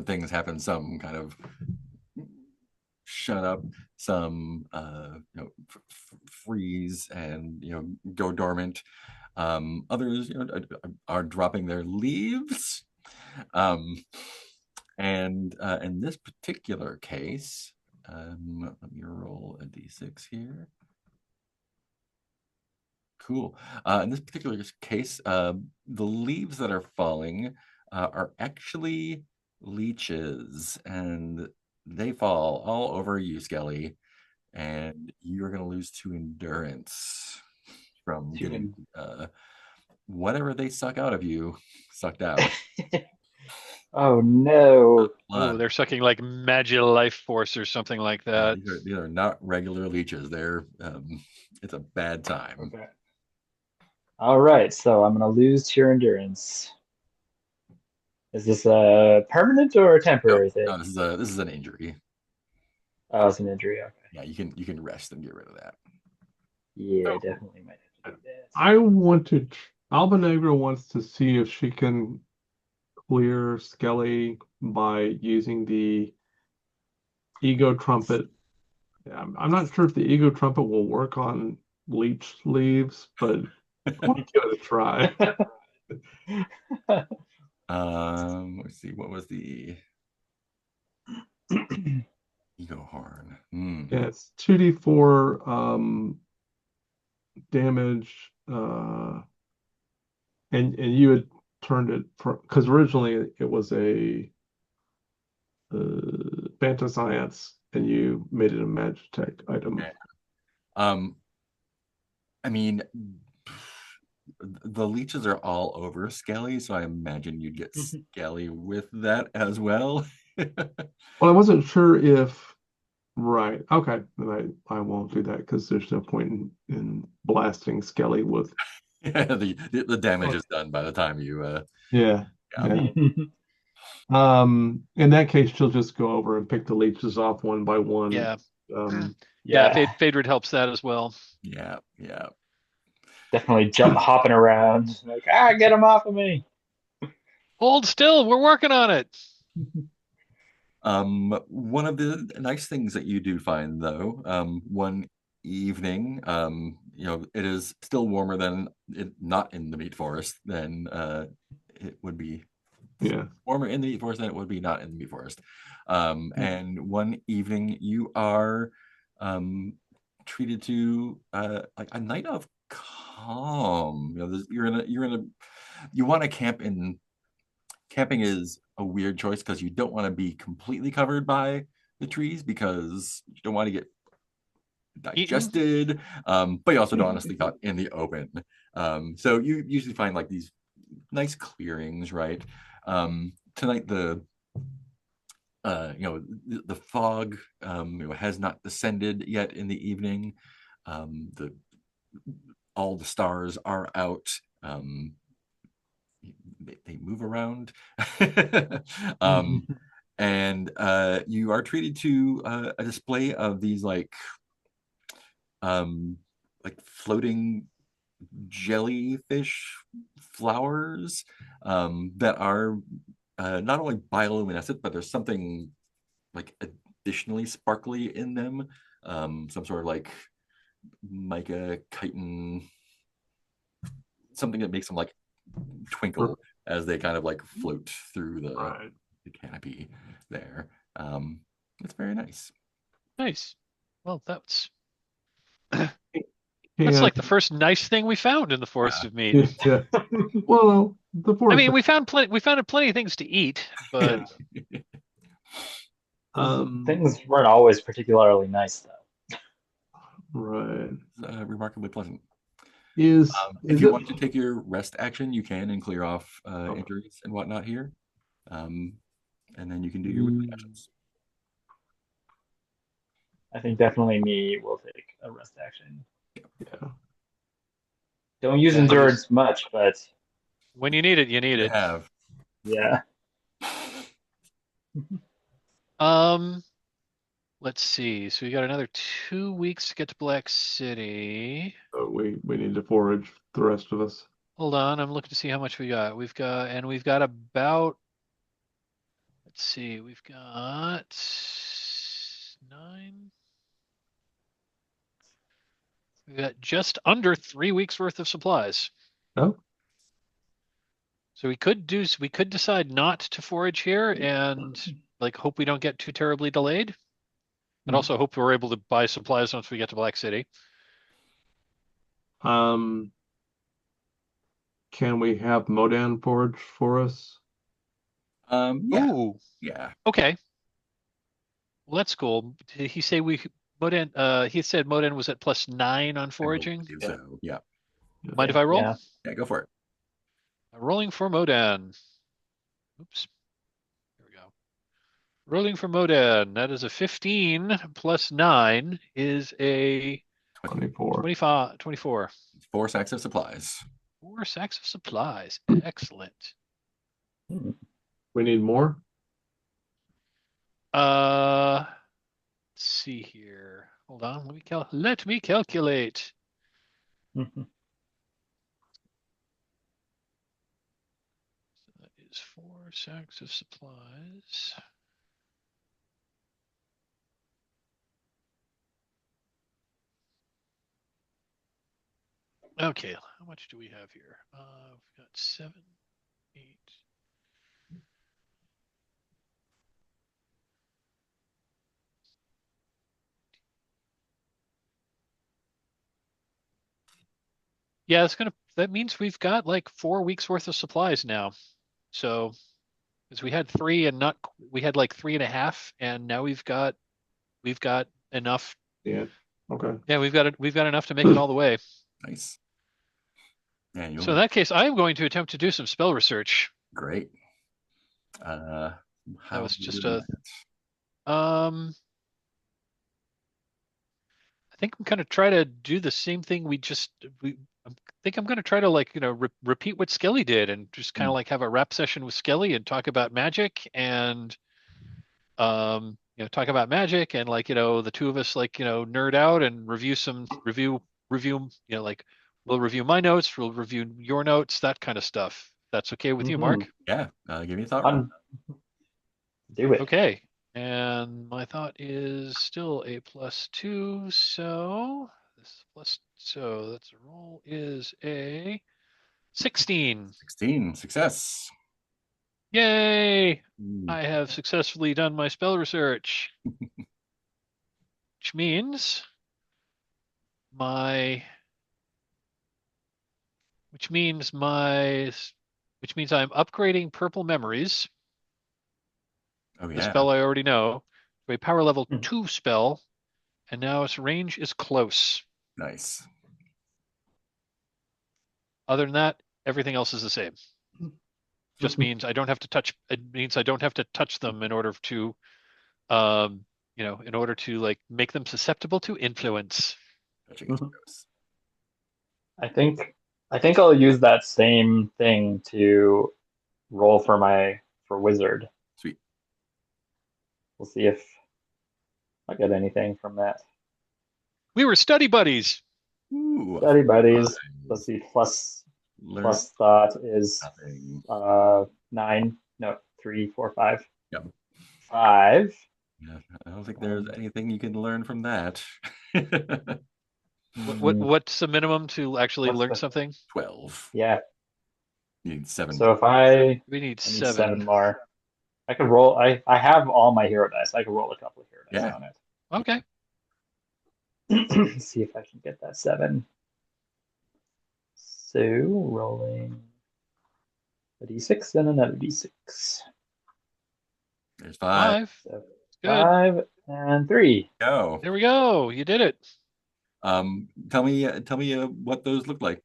things happen. Some kind of shut up, some freeze and go dormant. Others are dropping their leaves. Um, and in this particular case, let me roll a d6 here. Cool. In this particular case, the leaves that are falling are actually leeches, and they fall all over you, Skelly, and you're going to lose 2 endurance from getting whatever they suck out of you sucked out. Oh no. Oh, Blood. they're sucking like Magi Life Force or something like Yeah, that. these are not regular leeches. It's a bad time. Okay. All right, so I'm gonna lose tier endurance. Is this a permanent or a temporary No, thing? this is an injury. Oh, it's an injury. Okay. Yeah, you can rest and get rid of that. Yeah, Oh. definitely might have to do that. I want to. Alba Negra wants to see if she can clear Skelly by using the ego trumpet. I'm not sure if the ego trumpet will work on leech leaves, but I want to give it a try. Let's see, what was the ego horn? Yeah, it's 2d4 damage, and you had turned it for because originally it was a Fantascience, and you made it a Magitech item. Okay. Um, I mean, the leeches are all over Skelly, so I imagine you'd get Skelly with that as well. Well, I wasn't sure if right. Okay, then I won't do that because there's no point in blasting Skelly with. The damage is done by the time you Yeah, yeah. yeah. In that case, she'll just go over and pick the leeches off one by one. Yeah. Um, Yeah, Yeah, Phaedrid helps that as well. Yeah, yeah. definitely hopping around. Like, get him off of me. Hold still, we're working on it. One of the nice things that you do find, though, one evening, it is still warmer than it not in the meat forest than it would be yeah. warmer in the meat forest than it would be not in the meat forest. And one evening you are treated to like a night of calm. You want to camp in. Camping is a weird choice because you don't want to be completely covered by the trees because you don't want to get Eaten. digested, but you also don't want to sleep out in the open. So you usually find like these nice clearings, right? Tonight the fog has not descended yet in the evening. The all the stars are out. They move around. And you are treated to a display of these floating jellyfish flowers that are not only bioluminescent, but there's something like additionally sparkly in them. Some sort of like mica chitin, something that makes them like twinkle as they kind of like float through Right. the canopy there. It's very nice. Nice. Well, that's Yeah, like the first nice thing we found in the Forest Yeah. of Meat. yeah. Well, the I forest. mean, we found plenty of things to eat, but Um, Things weren't always particularly nice, though. right. Remarkably pleasant. If Is you it want to take your rest action, you can and clear off injuries and whatnot here. And then you can do your weekly mm, actions. I think definitely me will take a rest action. yeah. Don't use yeah, endurance much, but when you need it, you need You it. have. yeah. Um, let's see. So we got another 2 weeks to get to Black City. So we need to forage the rest of us. Hold on, I'm looking to see how much we got. We've got about, let's see, we've got 9. We've got just under 3 weeks worth of supplies. Oh, So we could decide not to forage here and like hope we don't get too terribly delayed. And also hope we're able to buy supplies once we get to Black City. um, can we have Modan forage for us? Yeah, Ooh, yeah. okay. Well, that's cool. Did he say he said Moden was at +9 on I foraging. believe Yeah. so. Yeah, Mind if I roll? Yeah. yeah. Go for it. I'm rolling for Modan. Oops. Here we go. Rolling for Modan. That is a 15 +9 is a 24. 24. 4 sacks of supplies. 4 sacks of supplies. Excellent. Hmm. We need more? Let's see here. Hold on. Let me calculate. That is 4 sacks of supplies. Okay, how much do we have here? We've got 7, 8. Yeah, that means we've got like 4 weeks worth of supplies now. So Because we had three and not we had like three and a half, and now we've got enough. Yeah. Okay. Yeah, we've got enough to make it all the way. Nice. Yeah, So in you'll that case, I am going to attempt to do some spell research. great. Uh, That how was are you just doing a that? I think I'm gonna try to do the same thing I think I'm gonna try to like repeat what Skelly did and just kind Hmm, of like have a rap session with Skelly and talk about magic and talk about magic and like the two of us like nerd out and review like we'll review my notes, we'll review your notes, that kind of stuff. That's okay with you, Hmm. Mark? Yeah, give me a thought roll. Fun. Do it. Okay. And my thought is still a +2, so that's a roll is a 16. 16, success. Yay! Ooh, I have successfully done my spell research, which means my which means my which means I'm upgrading purple memories, oh the yeah, spell I already know, to a power level Mhm. 2 spell, and now its range is close. nice. Other than that, everything else is the same. Just means I don't have to touch. It means I don't have to touch them in order to, in order to like make them susceptible to influence. Touching is Mhm. gross. I think I think I'll use that same thing to roll for wizard. Sweet. We'll see if I get anything from that. We were study buddies. Ooh, Study buddies. Let's five. see. Plus Learn plus thought is nothing. 9. No, 3, 4, 5. Yep. 5. Yeah, I don't think there's Um, anything you can learn from that. hmm, What's the minimum to actually what's learn the something? 12. yeah? You need 7 So more. if I We need I need 7 7. more. I could roll. I have all my hero dice. I could roll a couple of hero dice Yeah. on Okay. it. See if I can get that 7. So rolling a d6 and another d6. There's 5. 5. So Good. 5 and 3. Go. There we go. You did it. Tell me what those look like.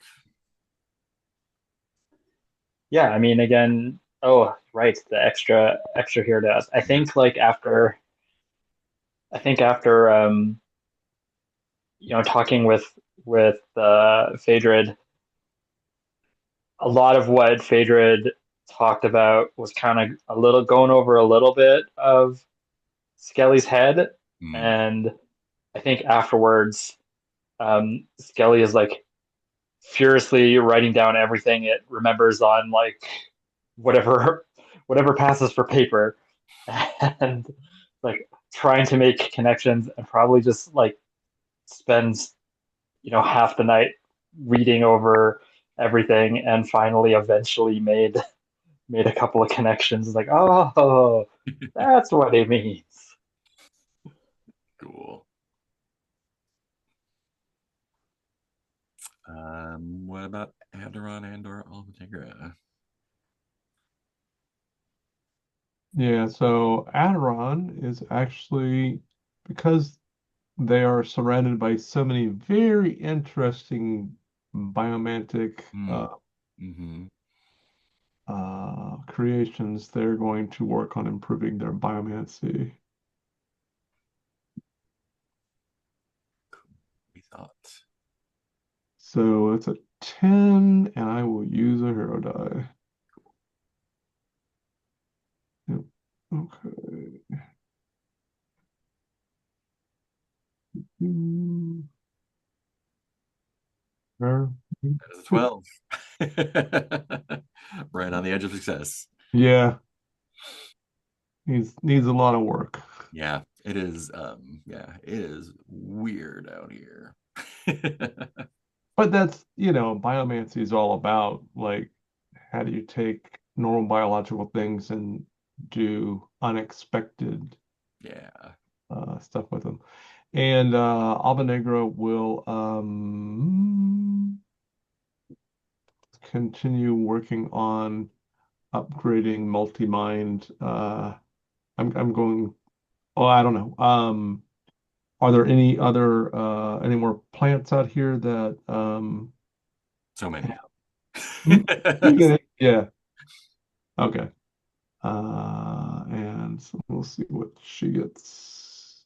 Yeah, I mean, again, oh, right, the extra hero dice. I think like after talking with Phaedrid, a lot of what Phaedrid talked about was kind of a little going over a little bit of Skelly's head, Hmm. and I think afterwards, Skelly is like furiously writing down everything it remembers on like whatever whatever passes for paper, and like trying to make connections, and probably just like spends half the night reading over everything, and finally eventually made a couple of connections. It's like, oh, that's what it means. Cool. What about Aderon and or Alvategra? Yeah, so Aderon is actually, because they are surrounded by so many very interesting biomantic Hmm. Mm-hmm. creations, they're going to work on improving their biomancy. We thought. So it's a 10, and I will use a hero die. Yep. Okay. Hmm. Where- That is a 12. Right on the edge of success. Yeah, needs a lot of work. Yeah, it is. It is weird out here. But that's, biomancy is all about like how do you take normal biological things and do unexpected Yeah. stuff with them. And Alba Negra will continue working on upgrading multi-mind. I'm going. Oh, I don't know. Are there any more plants out here that So many. Hmm? You get it? Yeah. Okay. And so we'll see what she gets.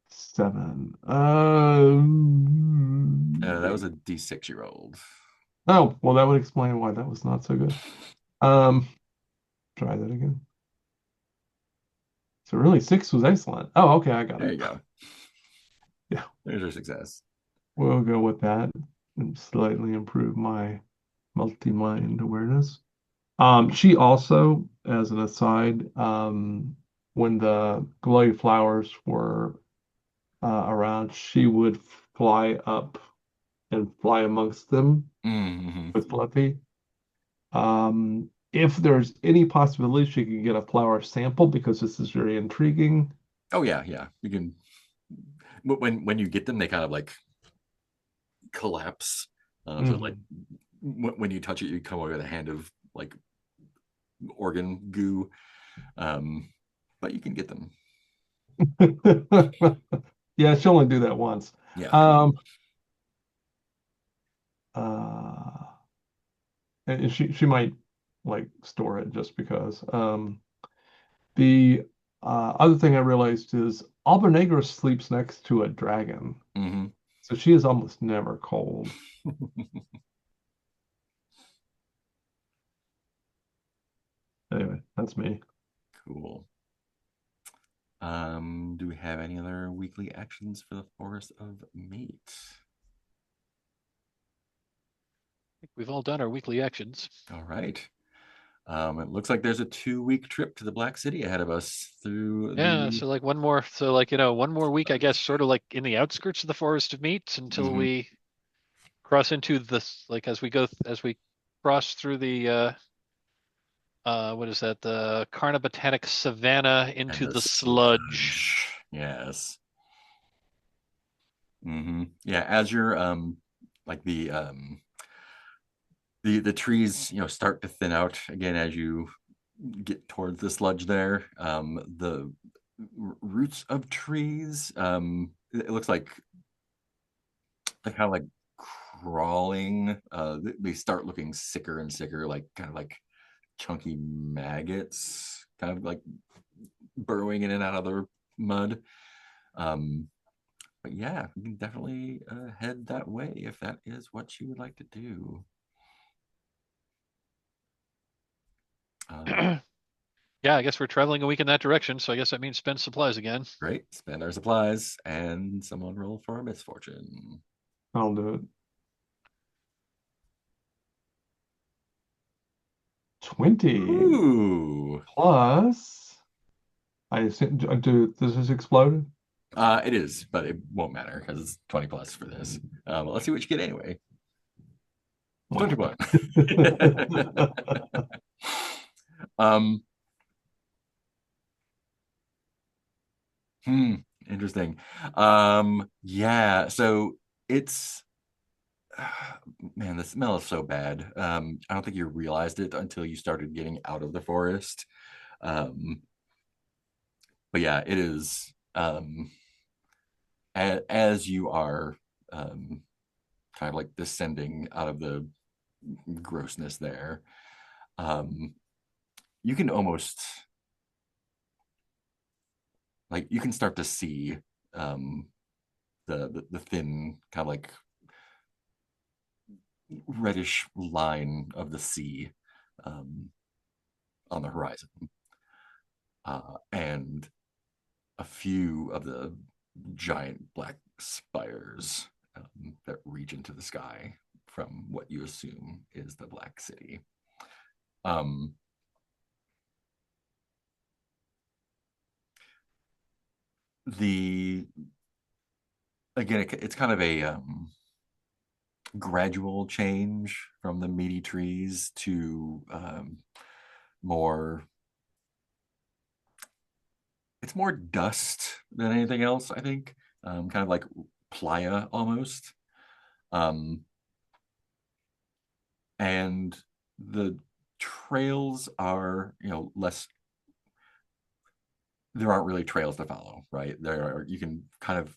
7. That was a D6 year old. Oh, well, that would explain why that was not so good. Um, Try that again. So really, 6 was excellent. Oh, okay, I got There it. you go. Yeah, There's your success. we'll go with that and slightly improve my multi-mind awareness. She also, as an aside, when the glowy flowers were around, she would fly up and fly amongst them Mm-hmm. with Fluffy. If there's any possibility she could get a flower sample, because this is very intriguing. Oh yeah, yeah. You can when you get them, they kind of like collapse. So like Mhm. when you touch it, you come away with a hand of like organ goo. But you can get them. Yeah, she'll only do that once. Yeah. Um, uh, and she might like store it just because. The other thing I realized is Albernegra sleeps next to a dragon, Mm-hmm. so she is almost never cold. Anyway, that's me. Cool. Do we have any other weekly actions for the Forest of Mate? We've all done our weekly actions. All right. It looks like there's a 2-week trip to the Black City ahead of us through Yeah, the. so like one more, so like, one more week, I guess, sort of like in the outskirts of the Forest of Meats until Mhm. we cross into this, like as we cross through the what is that? The Carnibotanic Savanna And into the the sludge. sludge. Yes. Yeah, as you're like the trees, start to thin out again as you get towards the sludge there. The roots of trees, it looks like they're kind of like crawling. They start looking sicker and sicker, like kind of like chunky maggots, kind of like burrowing in and out of the mud. Um, but yeah, you can definitely head that way if that is what you would like to do. Um, Yeah, I guess we're traveling a week in that direction, so I guess that means spend supplies again. Great. Spend our supplies and someone roll for a misfortune. I'll do it. 20 Ooh. plus. I assume, does this explode? It is, but it won't matter because it's 20 plus for this. Let's see what you get anyway. 21. um, hmm, Interesting. Yeah, so it's man, the smell is so bad. I don't think you realized it until you started getting out of the forest. Um, but yeah, it is as you are kind of like descending out of the grossness there. Um, you can almost like you can start to see um, the thin kind of like reddish line of the sea um, on the horizon, and a few of the giant black spires that reach into the sky from what you assume is the Black City. Um, the Again, it's kind of a gradual change from the meaty trees to more. It's more dust than anything else, I think. Kind of like playa almost. Um, and the trails are, less. There aren't really trails to follow, right? You can kind of,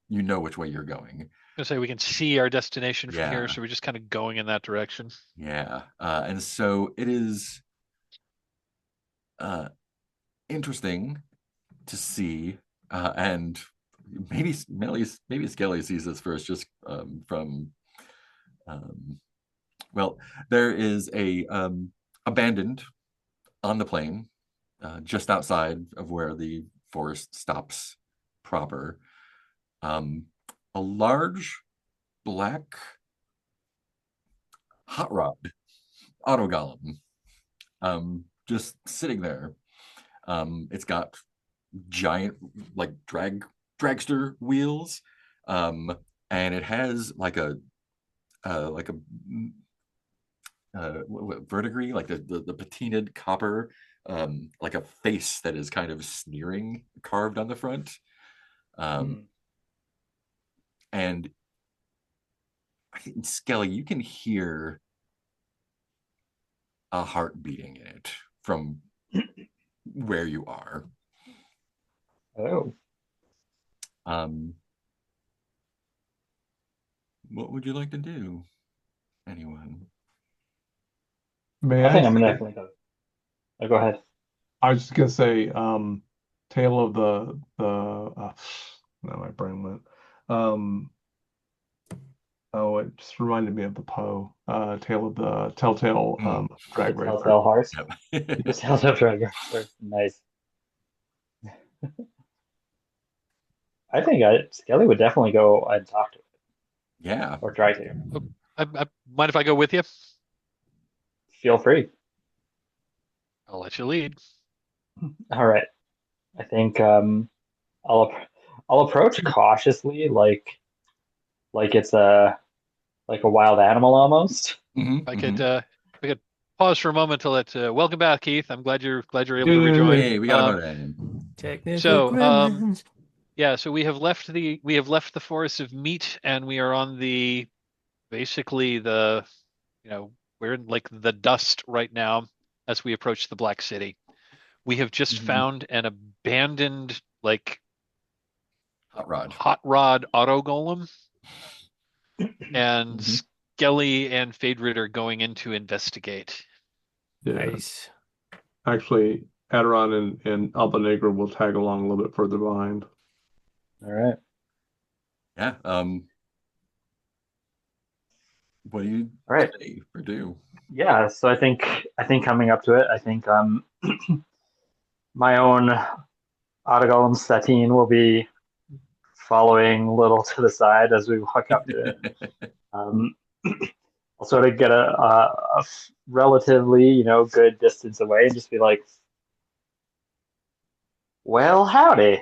which way you're going. I say we can see our destination from here, Yeah. so we're just kind of going in that direction. Yeah. And so it is interesting to see, and maybe Skelly sees this first, just from well, there is a abandoned on the plain, just outside of where the forest stops proper, a large black hot rod autogolem, just sitting there. It's got giant, like, dragster wheels, and it has like a verdigris, like the patinaed copper, like a face that is kind of sneering carved on the front. And I think, Skelly, you can hear a heart beating in it from where you are. Oh. What would you like to do? Anyone? May I think I I'm say, definitely going. Oh, go ahead. I was just gonna say, Tale of no, my brain went. Oh, it just reminded me of the Poe, Tale of the Telltale The Drag Racer. Telltale Hearts. Yep. The Telltale Drag Racer. Nice. I think Skelly would definitely go and talk to it, Yeah. or try to. I mind if I go with you? Feel free. I'll let you lead. All right. I think I'll approach cautiously, like it's a wild animal almost. Mhm, I mhm. could pause for a moment to let welcome back, Keith. I'm glad you're able to rejoin. Hey, we got a vote in. Technical So, gremlins. yeah, so we have left the forest of meat, and we are on basically we're in like the dust right now as we approach the Black City. We have just Mhm. found an abandoned like Hot rod. hot rod auto golem, and Mhm. Skelly and Phaedrid are going in to investigate. Yeah. Nice. Actually, Aderon and Alba Negra will tag along a little bit further behind. All right. Yeah. What do you All right. say or do? Yeah, so I think coming up to it, I think my own Autogolem Satine will be following a little to the side as we walk up to it. Um, I'll sort of get a relatively, good distance away and just be like, "Well, howdy.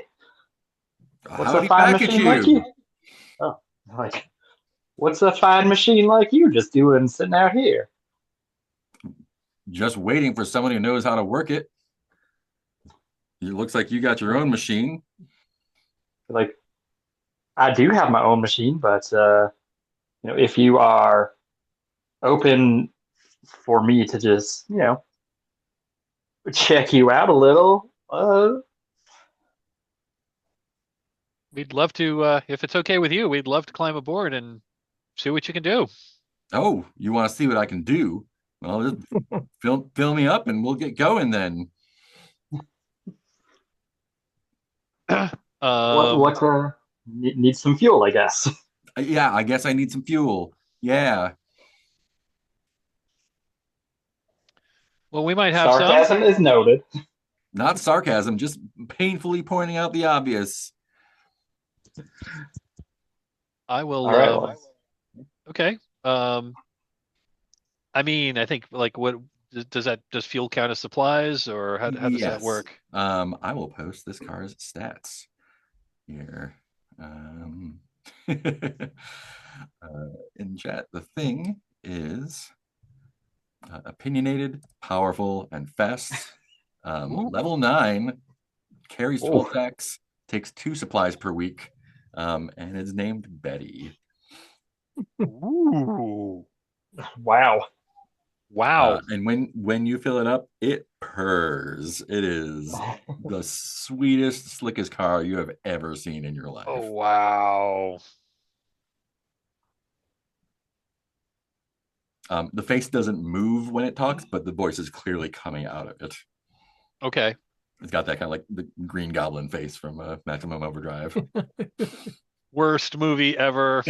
What's a Howdy fine back at machine like you?" you. Oh, like, what's a fine machine like you just doing sitting out here? Just waiting for someone who knows how to work it. It looks like you got your own machine. Like, I do have my own machine, but if you are open for me to just, check you out a little, We'd love to, if it's okay with you, we'd love to climb aboard and see what you can do. Oh, you want to see what I can do? Well, just fill me up and we'll get going then. Um, need some fuel, I guess. Yeah, I guess I need some fuel. Yeah. well, we might have some. Sarcasm is noted. Not sarcasm, just painfully pointing out the obvious. I will. All right, well, Okay. I mean, I think like what does fuel count as supplies, or how does that Yes. work? I will post this car's stats here. In chat. The thing is opinionated, powerful, and fast. Level 9, carries 12 Ooh. attacks, takes 2 supplies per week, and is named Betty. Ooh. Wow. Wow. And when you fill it up, it purrs. It is the sweetest, slickest car you have ever seen in your Oh, life. wow. The face doesn't move when it talks, but the voice is clearly coming out of it. Okay. It's got that kind of like the Green Goblin face from Maximum Overdrive. Worst movie ever.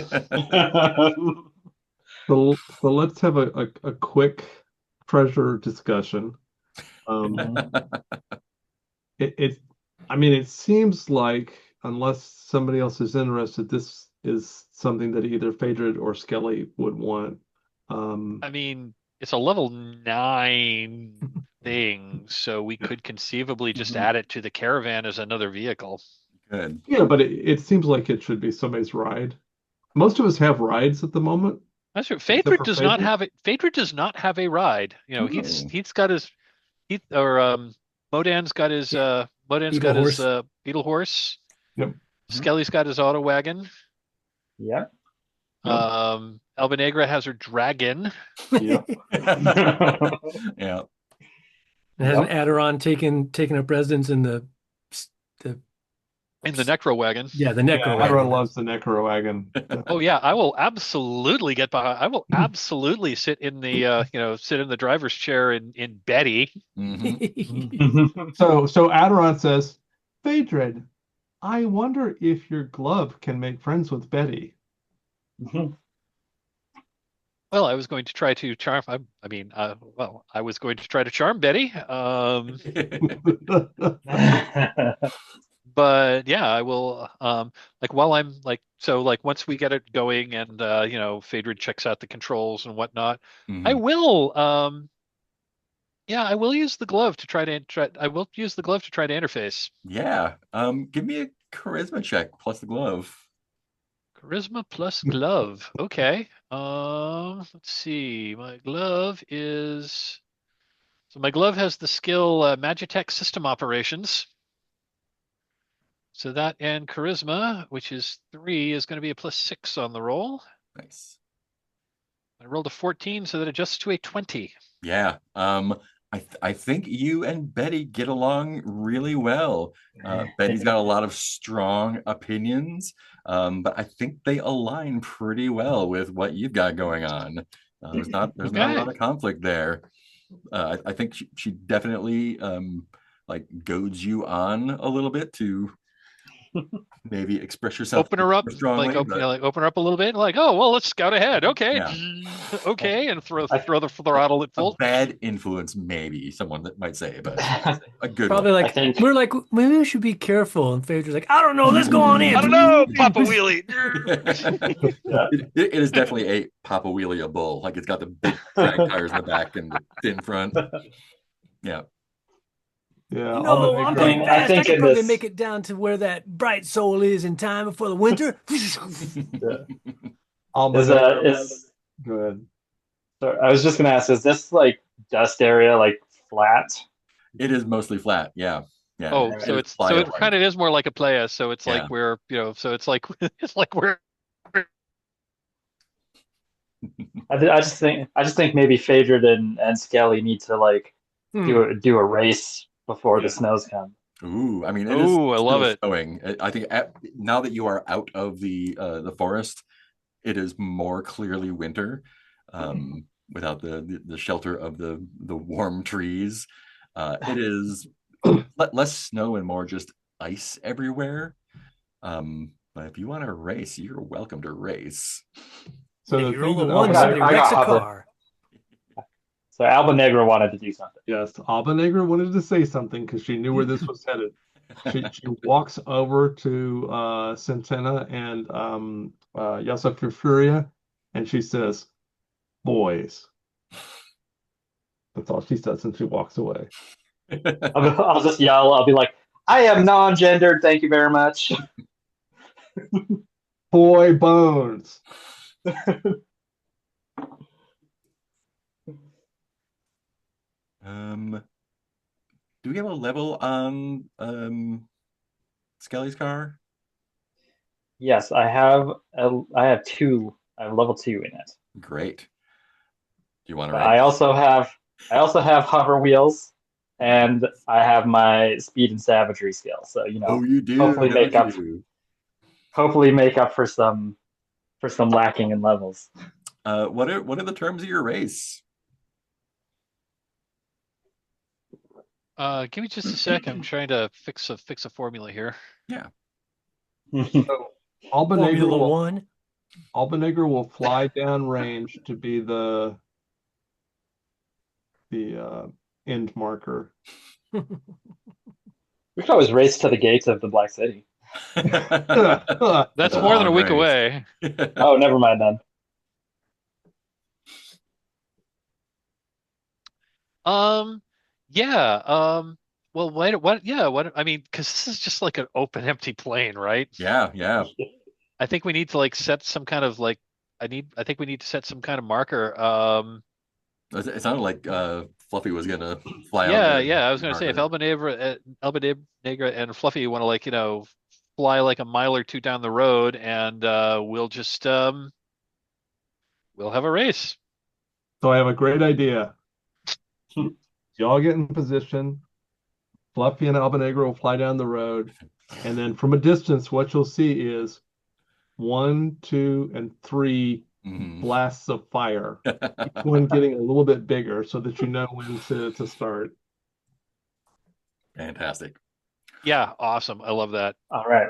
So let's have a quick treasure discussion. Mhm. It I mean, it seems like unless somebody else is interested, this is something that either Phaedra or Skelly would want. I mean, it's a level 9 thing, so we could conceivably just Mhm. add it to the caravan as another vehicle. Good. Yeah, but it seems like it should be somebody's ride. Most of us have rides at the moment, That's true. except Phaedra for does not Phaedra. have it. Phaedra does not have a ride. You know, he's Oh, he's got his he or Modan's got his Beetle horse. beetle horse. Yep. Skelly's got his auto wagon. Yep. Yep. Albanegra has her dragon. Yep. yeah. It has an Yep. Aderon taking up residence in the In the Necro wagon. the Yeah, Necro everyone wagon. loves the Necro wagon. Oh yeah, I will absolutely get behind. I will absolutely sit in the sit in the driver's chair in Betty. hmm So Aderon says, Phaedra, I wonder if your glove can make friends with Betty. Well, I was going to try to charm. I was going to try to charm Betty. But yeah, I will. Like while I'm like so like once we get it going and Phaedra checks out the controls and whatnot, I Mhm. will. Yeah, I will use the glove to try. I will use the glove to try to interface. Yeah. Give me a charisma check plus the glove. Charisma plus glove. Okay. Let's see. My glove has the skill Magitech System Operations. So that and charisma, which is 3, is going to be a +6 on the roll. Nice. I rolled a 14, so that adjusts to a 20. Yeah. I think you and Betty get along really well. Betty's got a lot of strong opinions, but I think they align pretty well with what you've got going on. There's not a Okay. lot of conflict there. I think she definitely like goads you on a little bit to maybe express yourself Open her up, more strongly, but like open her up a little bit. Like, oh well, let's scout ahead. Okay, yeah, okay, and throw I, throw the throttle at a full. bad influence, maybe someone that might say, but a good one. Probably I like think we're like maybe we should be careful, and Phaedra's like, I don't know, let's go on I in. don't know, Papa Wheelie. yeah. It is definitely a Papa Wheelie a bull. Like it's got the big drag tires in the back and the thin front. Yeah. Yeah, No, I'm pretty I fast. I think could in probably this make it down to where that bright soul is in time before the winter. is is Go ahead. so I was just gonna ask, is this like dust area like flat? It is mostly flat. Yeah. Yeah. Oh, It is so it playa-like. kind of is more like a playa. So it's Yeah. like so it's like it's like we're I just think maybe Phaedra and Skelly need to like Hmm. do a race before the Yeah. snows come. Ooh, I mean, it is oh, I love still it. snowing. I think now that you are out of the forest, it is more clearly winter, without the shelter of the warm trees. It is less snow and more just ice everywhere. But if you want to race, you're welcome to race. So If the you roll thing a that one, I somebody got wrecks a hover. car. So Alba Negra wanted to do something. yes, Alba wanted to say something because she knew where this was headed. She walks over to Centena and Yasa Furia, and she says, "Boys." That's all she says, and she walks away. I'll just yell. I'll be like, I am non-gendered. Thank you very much. Boy bones. Do we have a level on Skelly's car? Yes, I have 2. I have level 2 in it. Great. you want to But race? I also have hover wheels, and I have my speed and savagery skill. So Oh, you do, hopefully make don't up you? hopefully make up for some lacking in levels. What are the terms of your race? Give me just a sec. I'm trying to fix a formula here. Yeah. So Albanegro Formula will One. Albanegro will fly down range to be the end marker. We could always race to the gates of the Black City. That's a more than a long week race. away. Oh, never mind then. Yeah. Well, what? Yeah. What? I mean, because this is just like an open, empty plain, right? Yeah. I think we need to like set some kind of like. I think we need to set some kind of marker. It sounded like Fluffy was gonna fly on Yeah, the yeah. I was gonna say if marker. Alba Negra and Fluffy want to like fly like a mile or two down the road, and we'll have a race. So I have a great idea. Y'all get in position. Fluffy and Albanegro will fly down the road, and then from a distance, what you'll see is 1, 2, and 3 Mhm. blasts of fire. Each one getting a little bit bigger so that you know when to start. Fantastic. Yeah, awesome. I love that. All right.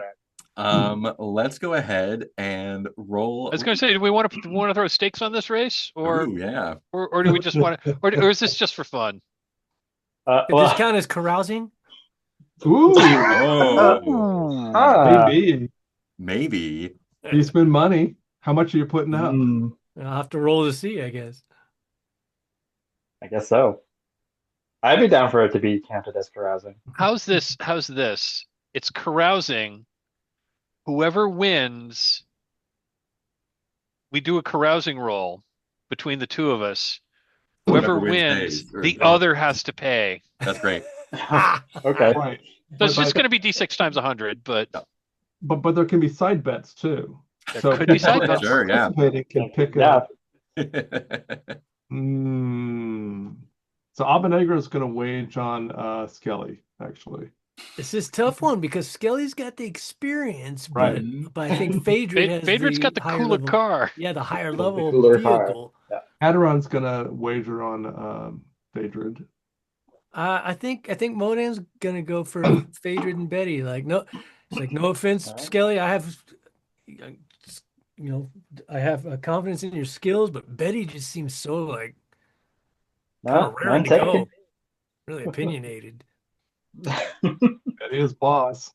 Let's go ahead and roll. I was gonna say, do we want to throw stakes on this race, Ooh, yeah. or do we just want to, or is this just for fun? Did this count as carousing? Ooh, Oh, maybe. maybe. You spend money. How much are you putting up? I'll have to roll to see, I guess. I guess so. I'd be down for it to be counted as carousing. How's this? How's this? It's carousing. Whoever wins, we do a carousing roll between the two of us. Whoever Whoever wins wins, pays, or- the other has to pay. That's great. Okay. Right. So it's But- just going to be D6 times 100, but But there can be side bets too. There So could be people side that bets. Sure, yeah. participating can pick Yeah. up. So Albanegro is going to wage on Skelly, actually. This is a tough one because Skelly's got the experience, Right. but I think Phaedrid has Phaedrid's got the higher cooler level. car. Yeah, the higher The level cooler car. vehicle. Aderon's going to wager on Phaedrid. I think Modan's gonna go for Phaedrid and Betty. Like no offense, All right. Skelly. I have I have confidence in your skills, but Betty just seems so like kind of No, raring none to go. taken. Really opinionated. That is boss.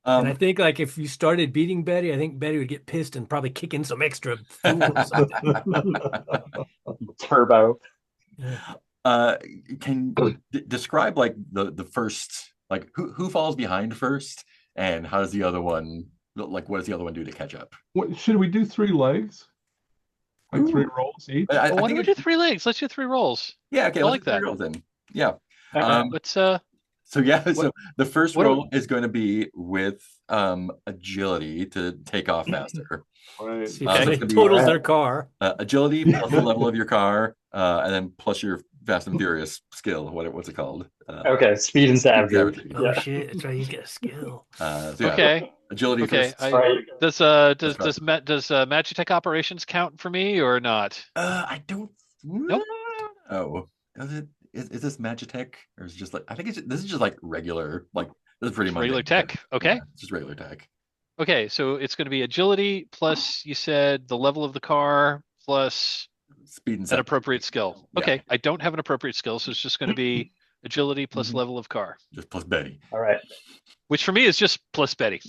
And I think like if you started beating Betty, I think Betty would get pissed and probably kick in some extra fuel or something. Turbo. Can describe like the first, like who falls behind first, and how does the other one, like what does the other one do to catch up? What, should we do 3 legs? Like 3 rolls each? I Well, why don't think we do 3 legs? Let's do 3 rolls. Yeah, okay, I let's like do 3 that. rolls then. Yeah. Let's So the first what- roll is going to be with agility to take off faster. Right. See if That's somebody gonna be- totals their car. Agility plus the level of your car, and then plus your Fast and Furious skill. What's it called? Okay, speed and savagery. Savagery. Oh Yeah. shit, that's right. He's got a skill. So yeah, Okay. agility Okay. first. All right. Does Magitech operations count for me or not? I don't. Nope. Oh, does it? Is this Magitech or is it just like I think this is just like regular, like this is pretty much Regular tech. Okay. it's just regular tech. Okay. So it's going to be agility plus you said the level of the car plus Speed and an set. appropriate skill. Yeah. Okay. I don't have an appropriate skill, so it's just going to be agility plus Mhm. level of car, Just plus Betty. All right. which for me is just plus Betty.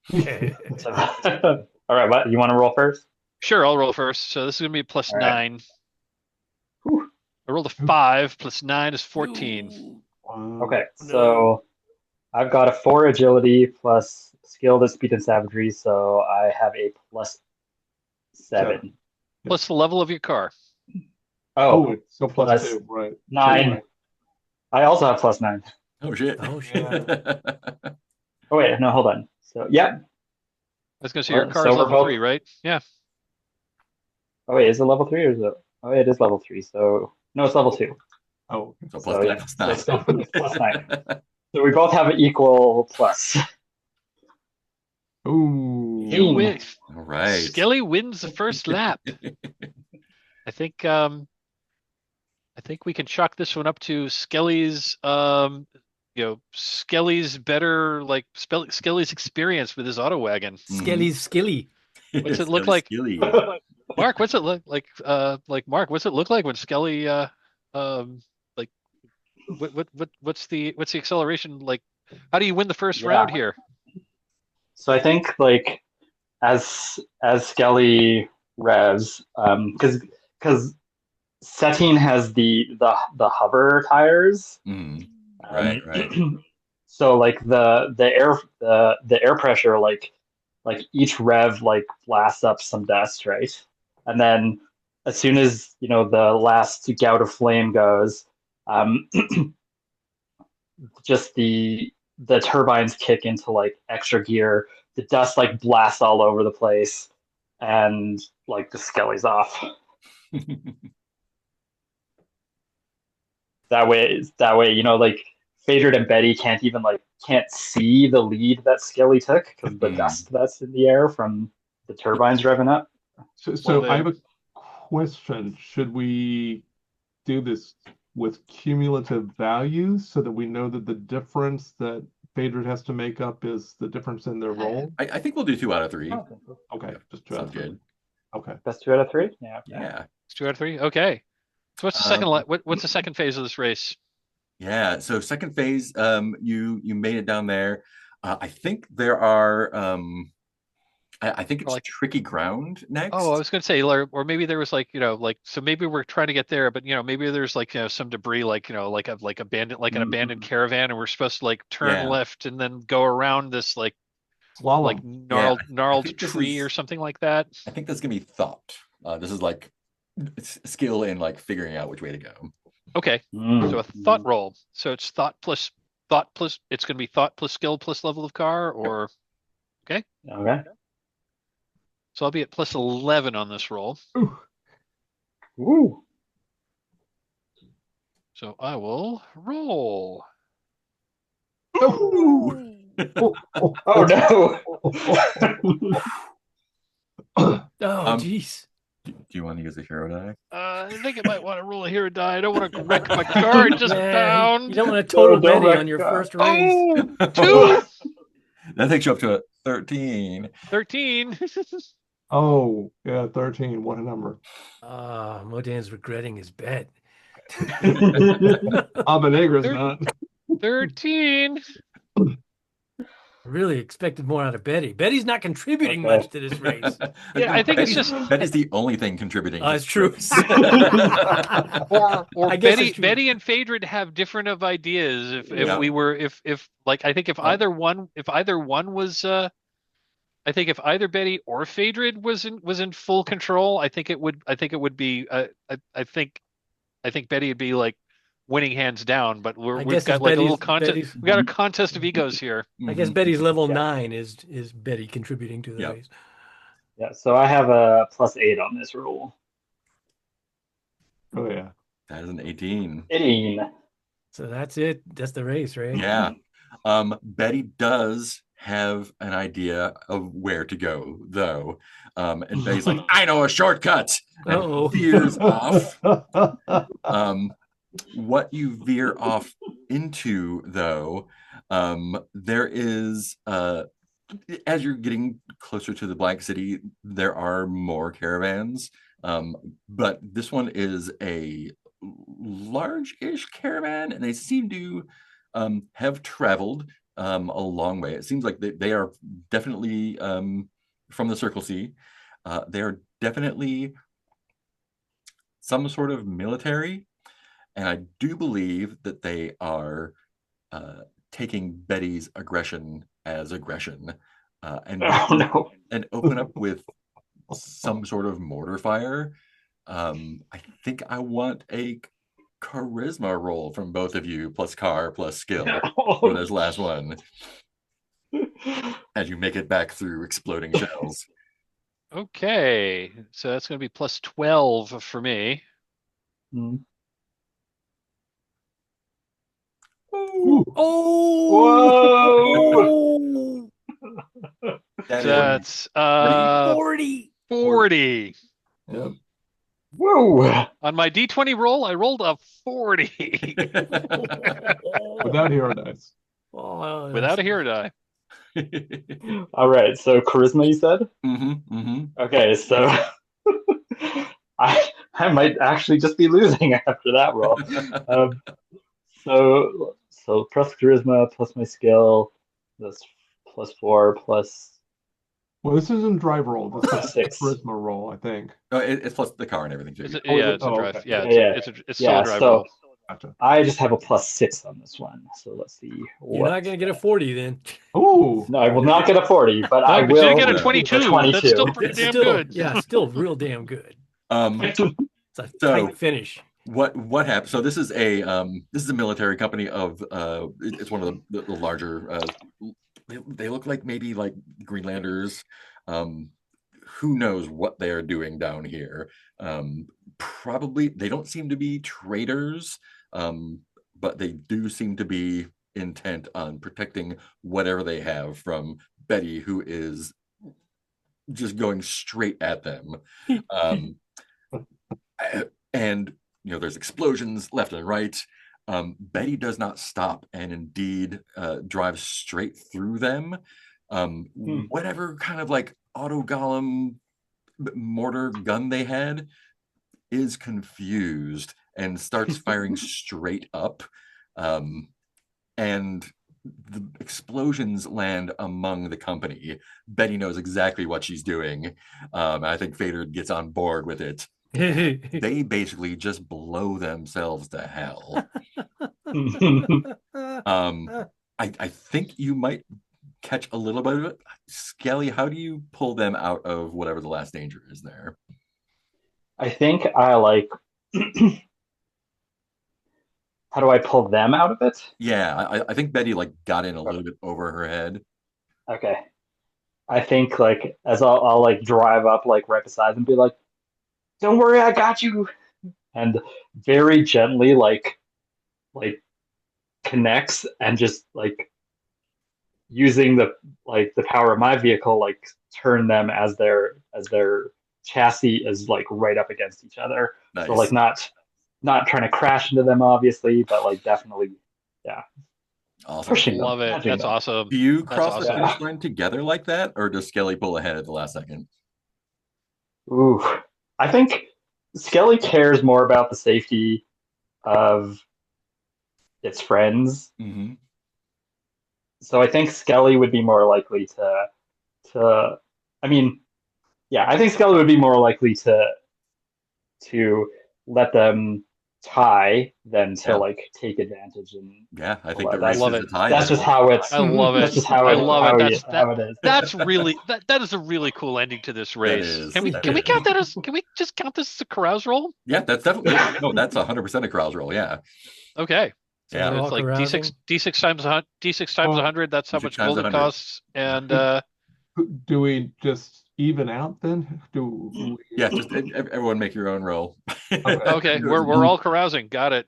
So, all right. What you want to roll first? Sure, I'll roll first. So this is going to be plus All right. 9. Whew. I rolled a 5 plus 9 is 14. Wow. Okay. So I've got a 4 agility plus skill to speed and savagery, so I have a plus 7. Plus the level of your car. Oh, So plus plus 2, right. 9. I also have plus 9. Oh shit. Oh, shit. Oh wait, no, hold on. So yeah. I was going to say your Well, car so is we're level both- 3, right? Yeah. Oh wait, is it level 3 or is it? Oh, it is level 3. So No, it's level 2. Oh, So plus So nine, yeah, plus so nine. it's still plus 9. So we both have an equal plus. You ooh. win. All right. Skelly wins the first lap. I think we can chalk this one up to Skelly's Skelly's better Skelly's experience with his auto wagon. Skelly's skilly. What's it look Skelly, like? skilly. Mark, what's it look like Mark, what's it look like when Skelly like what's the acceleration like? How do you win the first Yeah. round here? So I think like as Skelly revs, because Setine has the hover tires. Mm, Um, right. so like the air pressure like each rev like blasts up some dust, right? And then as soon as the last gout of flame goes, um, just the turbines kick into like extra gear. The dust like blasts all over the place, and like the Skelly's off. That way, like Phaedra and Betty can't see the lead that Skelly took because the Mhm. dust that's in the air from the turbines revving up. So I Well, have a question. Should we do this with cumulative values so that we know that the difference that Phaedra has to make up is the difference in their roll? I think we'll do 2 out of 3. Okay, just two out Sounds of three. good. Okay. That's 2 out of 3. Yeah. Okay. Yeah. it's 2 out of 3. Okay. So what's the second Um, what's the second phase of this race? Yeah. So second phase, you made it down there. I think there are I think Or it's like, tricky ground oh, I next. was gonna say, or maybe there was like, so maybe we're trying to get there, but maybe there's like, some debris, like, like abandoned, like an abandoned caravan, and we're supposed to like turn Yeah. left and then go around this like Slalom. Yeah. I gnarled think this tree or is something like that. I think that's gonna be thought. This is like skill in like figuring out which way to go. Okay, so a thought Mm. roll. So it's thought plus. It's gonna be thought plus skill plus level of car, or okay. Okay. So I'll be at plus 11 on this roll. Ooh. Woo. So I will roll. Oh. Oh no. Oh, Um, jeez. Do you want to use a hero die? I think I might want to roll a hero die. I don't want to wreck my car it just Yeah, found. you don't want to total don't Betty wreck on your car. first race. Oh, 2, That takes you up to a 13. 13. Oh, yeah, 13. What a number. Modan's regretting his bet. Habanegra's Thir- not. 13. Really expected more out of Betty. Betty's not contributing Okay. much to this race. Yeah, I think it's just Betty's the only thing contributing. It's true. or I guess it's true. Betty and Phaedra have different of ideas. If Yeah. we were if like I think if either one was I think if either Betty or Phaedra was in full control, I think it would be I think Betty would be like winning hands down, but I we've guess got it's like a little Betty's- contest. Betty's- We got a contest of egos here. I guess Mhm. Betty's level Yeah. 9 is Betty contributing to the Yep. race. Yeah, so I have a plus 8 on this roll. Oh, yeah. That is an 18. 18. So that's it. That's the race, right? Yeah. Betty does have an idea of where to go, though. And Betty's like, I know a shortcut. And Uh-oh. veers off. What you veer off into, though, there is as you're getting closer to the Black City, there are more caravans. But this one is a large-ish caravan, and they seem to have traveled a long way. It seems like they are definitely from the Circle C. They are definitely some sort of military, and I do believe that they are taking Betty's aggression as aggression and Oh no. and open up with some sort of mortar fire. I think I want a charisma roll from both of you, plus car, plus skill for this last one, as you make it back through exploding shells. Okay, so that's going to be plus 12 for me. Mm. Ooh. Oh! That is That's 40. 40. Yep. Whoa! On my D20 roll, I rolled a 40 Without hero dice. Oh, without a hero die. All right, so charisma, you said? Mm-hmm. Okay, so I might actually just be losing after that roll. Um, so plus charisma plus my skill, that's +4 plus Well, this isn't drive roll. This is plus 6. charisma roll, I think. Oh, it's plus the car and everything too. Is it, Oh, is yeah, it? it's a Oh, drive. okay. Yeah, Yeah, it's still a drive so roll. Gotcha. I just have a +6 on this one. So let's see You're not going to get a 40 then. Oh, No, I will not get a 40, but I No, but you will did get a Yeah. 22. get a 22. That's still pretty It's damn still, good. yeah, still real damn good. Um, It's a So- tight finish. what happened? So this is a military company of it's one of the larger. They look like maybe like Greenlanders. Who knows what they are doing down here? Probably they don't seem to be traders, but they do seem to be intent on protecting whatever they have from Betty, who is just going straight at them. Um, and there's explosions left and right. Betty does not stop and indeed drives straight through them. Whatever kind of like autogolem mortar gun they had is confused and starts firing straight up. And the explosions land among the company. Betty knows exactly what she's doing. I think Fader gets on board with it. They basically just blow themselves to hell. I think you might catch a little bit of it. Skelly, how do you pull them out of whatever the last danger is there? I think I like. How do I pull them out of it? Yeah, I think Betty like got in a little bit over her head. Okay. I think like as I'll like drive up like right beside them and be like, "Don't worry, I got you," and very gently like connects and just like using the power of my vehicle like turn them as their chassis is like right up against each other. Nice. So like not trying to crash into them obviously, but like definitely Awesome. pushing them. Love it. nudging That's them. awesome. Do you That's cross the awesome. finish line together like that, or does Skelly pull ahead at the last second? Ooh, I think Skelly cares more about the safety of its friends. Mm-hmm. So I think Skelly would be more likely to I mean, yeah, I think Skelly would be more likely to let them tie than to Yeah. like take advantage and Yeah, I think Well, the I race love is it. a tie. that's just how it's I love that's it. just how I it love how, it. you- how it is. That's really that is a really cool ending to this race. is. Can we That can we is. count that as can we just count this as a carouse roll? Yeah, that's definitely no. That's 100% a cross roll. Yeah, Okay. So Yeah. we're all It's like carousing. D6 times D6 times 100. That's how D6 much times gold it 100. costs. And Do we just even out then? Do we... Yeah. Just everyone make your own roll. okay, we're all carousing. Got it.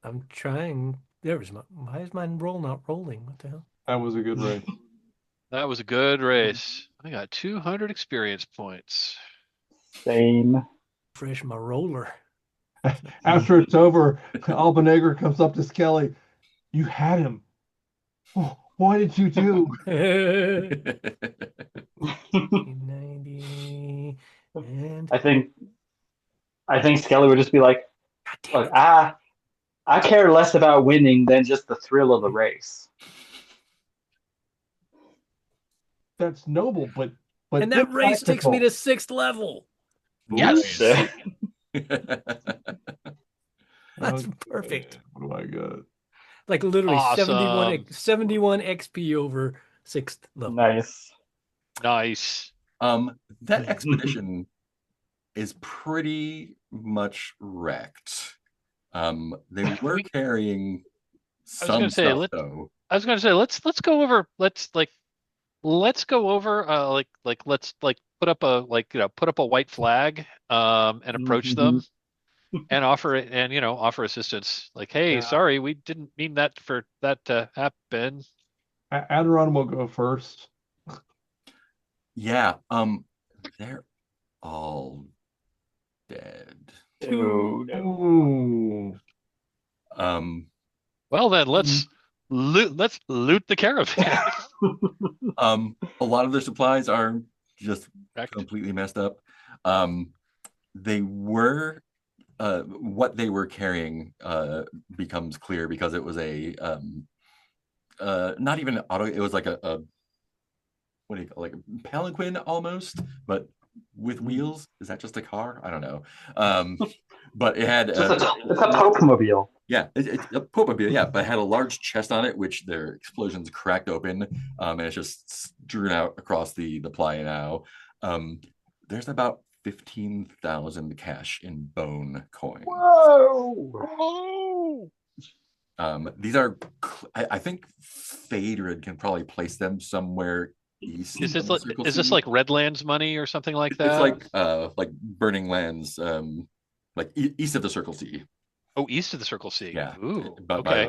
I'm trying. Why is my roll not rolling? What the hell? That was a good race. That was a good race. I got 200 experience points. Same. Fresh my roller. After it's over, Albanegger comes up to Skelly. You had him. Oh, what did you do? 90 and I think Skelly would just be like, God damn look, it. I care less about winning than just the thrill of the race. That's noble, but And that race takes me practical. to 6th level. Yes. That's Okay, perfect. What do I got? Like literally Awesome. 71 XP over 6th level. Nice. Nice. That expedition is pretty much wrecked. They were carrying some gonna say, stuff though. I was going to say let's go over let's go over let's put up a put up a white flag and approach them. and offer it, and offer assistance. Like, hey, Yeah. sorry, we didn't mean that for that to happen. Aderon will go first. Yeah. They're all dead. Oh no. Ooh. Um, Well, then let's loot the caravan. a lot of their supplies are just Correct. completely messed up. They were what they were carrying becomes clear because it was a not even an auto. It was like a what do you call like a palanquin almost, but with wheels. Is that just a car? I don't know. But it had It's a Pope-mobile. yeah, it's a Popemobile, yeah, but it had a large chest on it, which their explosions cracked open, and it's just strewn out across the playa now. Um, there's about 15,000 cash in bone coin. Whoa! Oh, These are, I think Phaedra can probably place them somewhere east is of this the like Circle is this C. like Redlands money or something like It's that? like Burning Lands, like east of the Circle C. Oh, east of the Circle C. Yeah, Ooh, but okay.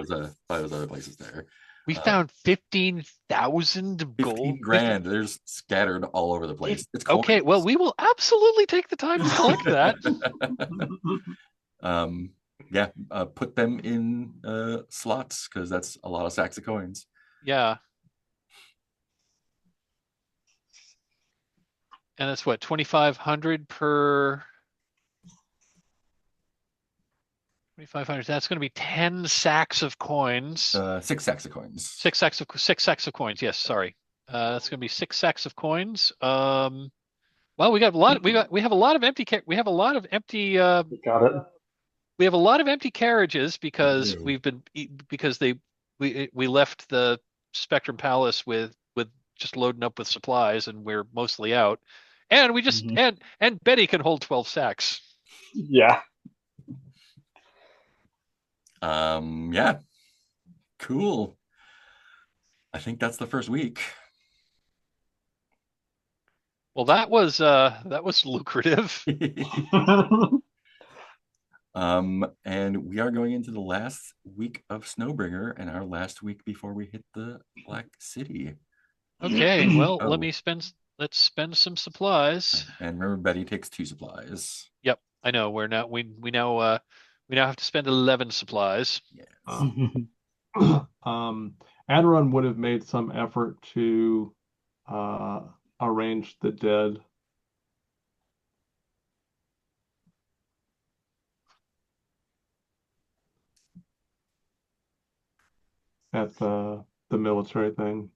by those other places there. We Uh, found 15,000 15 gold. grand. They're just scattered all over the place. It's Okay, well, coins. we will absolutely take the time to collect that. um, yeah, put them in slots because that's a lot of sacks of coins. Yeah. And that's what, 2,500 per 2,500. That's going to be 10 sacks of coins. 6 sacks of coins. Six sacks of coins. Yes, sorry. That's going to be 6 sacks of coins. Well, we got a lot. We have a lot of empty. We have a lot of empty. Got it. We have a lot of empty carriages because Ew. we left the Spectrum Palace with just loading up with supplies, and we're mostly out. And we just Mhm. and Betty can hold 12 sacks. Yeah. Yeah, cool. I think that's the first week. Well, that was lucrative. And we are going into the last week of Snowbringer and our last week before we hit the Black City. Okay, well, Oh, let's spend some supplies. and remember, Betty takes 2 supplies. Yep, I know. We now have to spend 11 supplies. Yes. Aderon would have made some effort to uh, arrange the dead. At the military thing.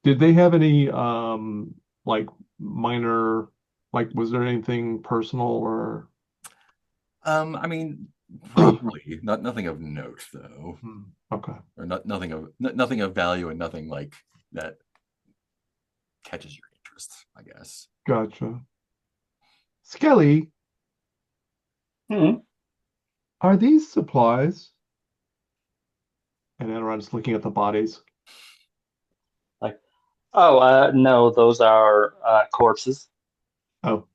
Did they have any like minor like was there anything personal or I mean, probably nothing of note though, okay. or nothing of value, and nothing like that catches your interest, I guess. Gotcha. Skelly, Hmm. are these supplies? And Aderon's looking at the bodies. Like, oh, no, those are corpses. Oh,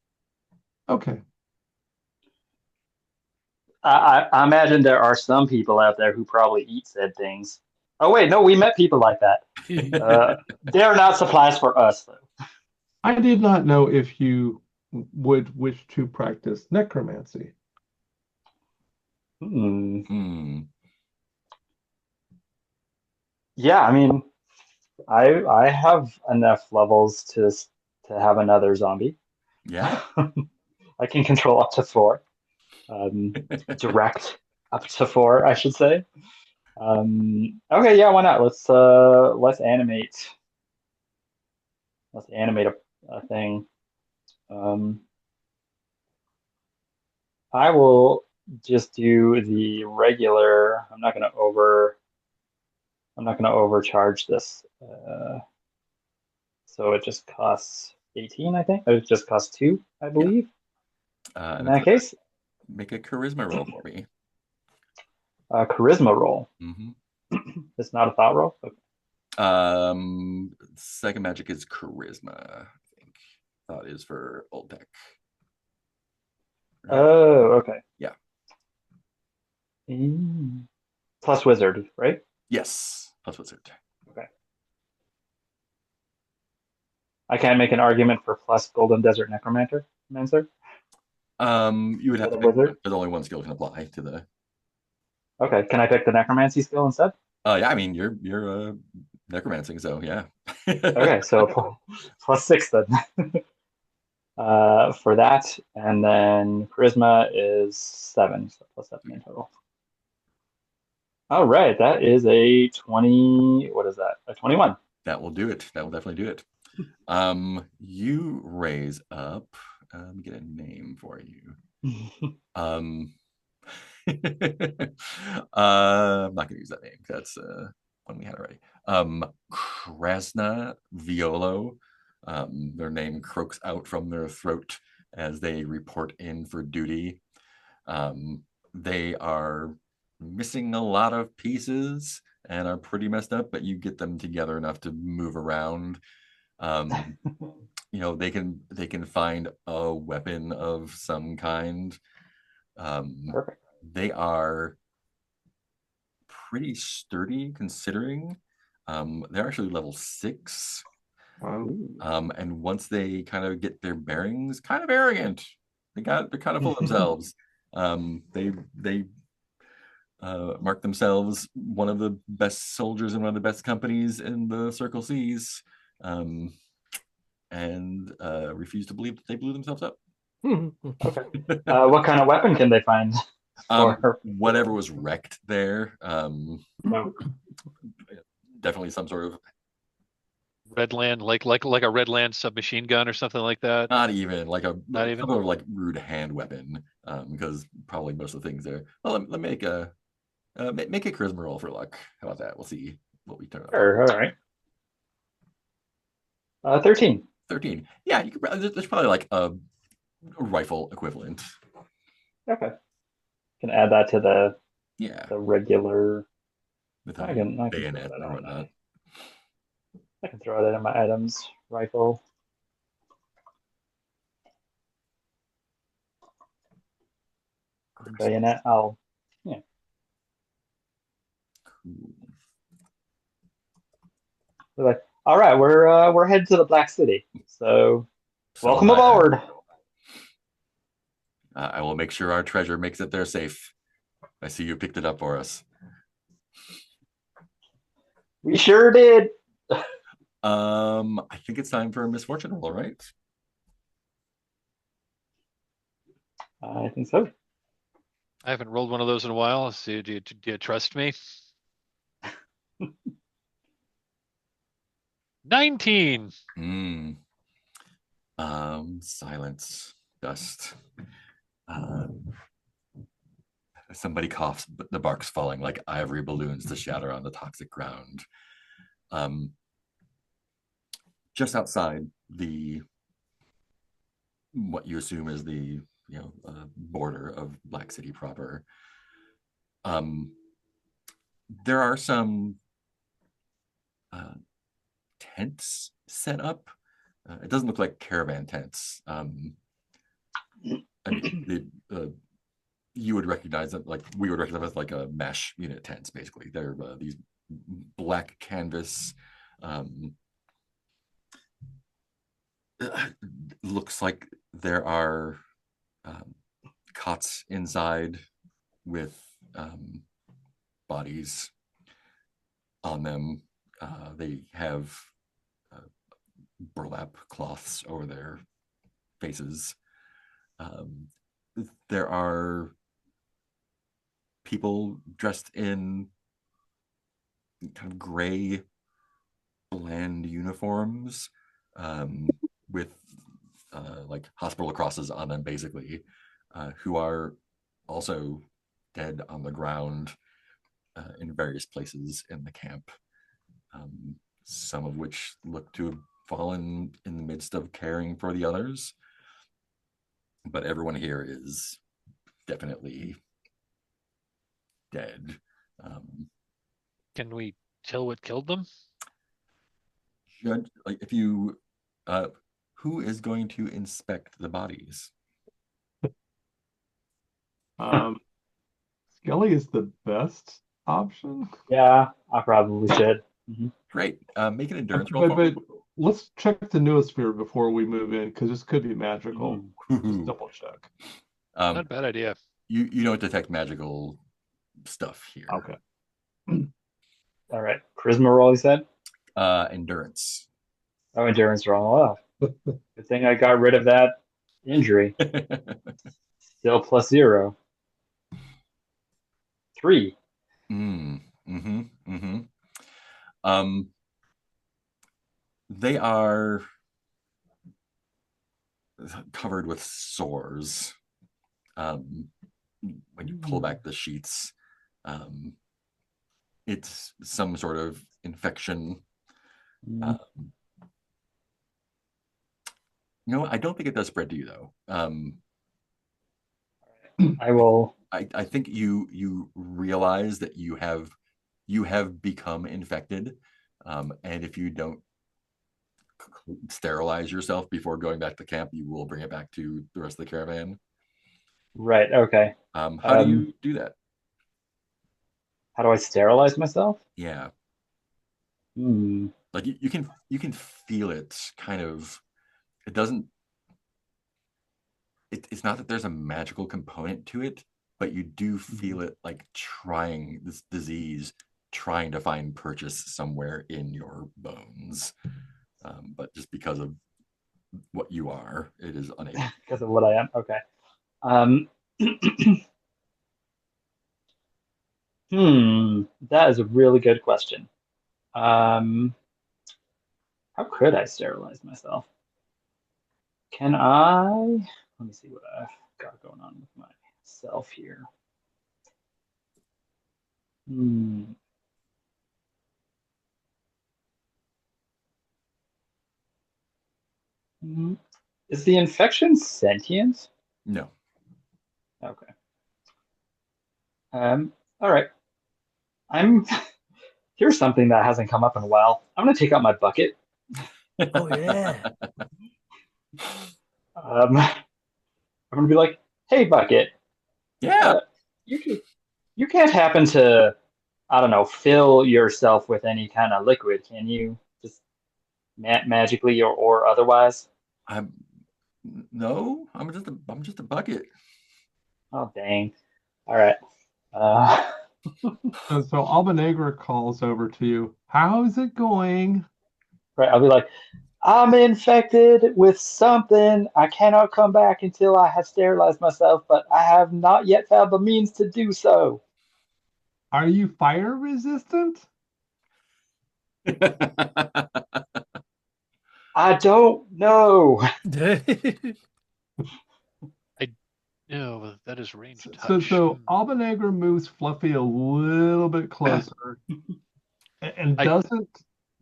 okay. I imagine there are some people out there who probably eat said things. Oh wait, no, we met people like that. They're not supplies for us though. I did not know if you would wish to practice necromancy. Hmm. Hmm. Yeah, I mean, I have enough levels to have another zombie. Yeah. I can control up to 4. Direct up to 4, I should say. Okay, yeah, why not? Let's animate. Let's animate a thing. Um, I will just do the regular. I'm not gonna overcharge this. So it just costs 18, I think. It just costs 2, I believe. And In then that case, make a charisma roll for me. charisma roll. Mm-hmm. It's not a thought roll. Okay. Second magic is charisma, I think. thought is for old tech. Oh, okay. Yeah. Plus wizard, right? Yes, plus wizard. Okay. I can't make an argument for plus golden desert necromancer. Mancer. You would have With to a pick one, wizard. but only one skill can apply to the. Okay, can I pick the necromancy skill instead? Yeah, I mean you're necromancing, so yeah. Okay, so plus 6 then. For that, and then charisma is 7, so plus 7 in total. All right, that is a 20. What is that? A 21. That will do it. That will definitely do it. You raise up. Let me get a name for you. I'm not gonna use that name. That's one we had already. Krasna Violo. Their name croaks out from their throat as they report in for duty. They are missing a lot of pieces and are pretty messed up, but you get them together enough to move around. They can find a weapon of some kind. Perfect. They are pretty sturdy considering they're actually level 6. Wow. And once they kind of get their bearings, kind of arrogant. They're kind of full of themselves. They mark themselves one of the best soldiers in one of the best companies in the Circle Seas, and refuse to believe that they blew themselves up. Okay. What kind of weapon can they find? Whatever was wrecked there. No. Definitely some sort of Redland, like a Redland submachine gun or something like that. not even like Not even? some sort of like rude hand weapon. Because probably most of the things there. Well, let me make a charisma roll for luck. How about that? We'll see what we turn up. Sure. All right. 13. 13. Yeah, you could. There's probably like a rifle equivalent. Okay. Can add that to the Yeah, regular. with I a can throw bayonet that or on whatnot. I can throw that in my items. Rifle. Bayonet. Yeah. Cool. We're like, all right, we're headed to the Black City. So welcome am I. aboard. I will make sure our treasure makes it there safe. I see you picked it up for us. We sure did. I think it's time for a misfortune roll, right? I think so. I haven't rolled one of those in a while. So do you trust me? 19. Silence, dust. Somebody coughs, but the bark's falling like ivory balloons to shatter on the toxic ground. Just outside what you assume is the border of Black City proper, there are some tents set up. It doesn't look like caravan tents. I mean, you would recognize them, like we would recognize them as like a mesh unit tents. Basically, they're these black canvas. Looks like there are cots inside with bodies on them. They have burlap cloths over their faces. There are people dressed in kind of gray, bland uniforms with like hospital crosses on them, basically, who are also dead on the ground in various places in the camp, some of which look to have fallen in the midst of caring for the others. But everyone here is definitely dead. Can we tell what killed them? Like if you Who is going to inspect the bodies? Skelly is the best option. Yeah, I probably should. Great. Make an endurance roll But, for me. but let's check the noosphere before we move in because this could be magical. Just double check. Not a bad idea. You don't detect magical stuff here. Okay. All right. Charisma roll, you said? Endurance. Oh, endurance roll. Oh, good thing I got rid of that injury. Still +0. 3. Um, they are covered with sores. When you pull back the sheets, it's some sort of infection. No, I don't think it does spread to you though. I will. I think you realize that you have become infected, and if you don't sterilize yourself before going back to camp, you will bring it back to the rest of the caravan. Right. Okay. How do you do that? How do I sterilize myself? Yeah, Hmm. like you can feel it kind of. It doesn't. It's not that there's a magical component to it, but you do feel it like trying this disease, trying to find purchase somewhere in your bones. But just because of what you are, it is unable. Because of what I am. Okay. That is a really good question. How could I sterilize myself? Can I? Let me see what I've got going on with myself here. Hmm. Is the infection sentient? No. Okay. All right. I'm Here's something that hasn't come up in a while. I'm gonna take out my bucket. Oh yeah. I'm gonna be like, "Hey, bucket, Yeah. you can't happen to, I don't know, fill yourself with any kind of liquid, can you? Just magically or otherwise?" I'm no. I'm just a bucket. Oh, dang. All right. Uh, So Albanegra calls over to you. How's it going? right. I'll be like, "I'm infected with something. I cannot come back until I have sterilized myself, but I have not yet found the means to do so." Are you fire resistant? I don't know. No, that is range So, touch. so Albanegra moves Fluffy a little bit closer and I doesn't,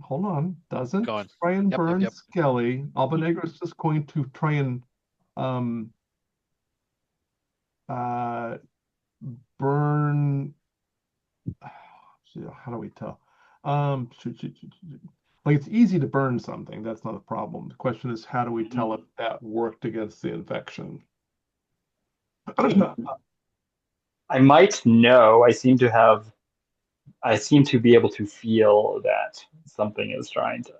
hold on, doesn't Go on. try and Yep, burn yep. Skelly. Albanegra is just going to try and um, uh, burn. How do we tell? Like it's easy to burn something. That's not a problem. The question is, how do we tell if that worked against the infection? I might know. I seem to be able to feel that something is trying to.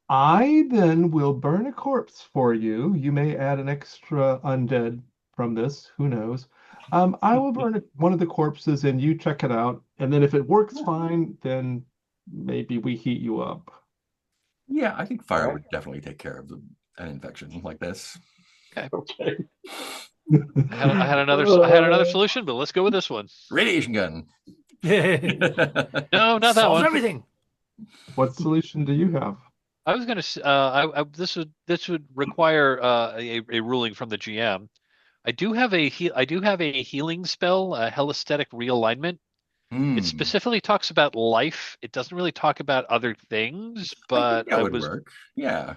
I then will burn a corpse for you. You may add an extra undead from this. Who knows? I will burn one of the corpses and you check it out. And then if it works fine, then maybe we heat you up. Yeah, I think fire Right. would definitely take care of an infection like this. Okay. I had another solution, but let's go with this one. Radiation gun. No, not that Solves one. everything. What solution do you have? I was gonna. This would require a ruling from the GM. I do have a healing spell, Helesthetic Realignment. It Hmm. specifically talks about life. It doesn't really talk about other things, I think but that would work. Yeah.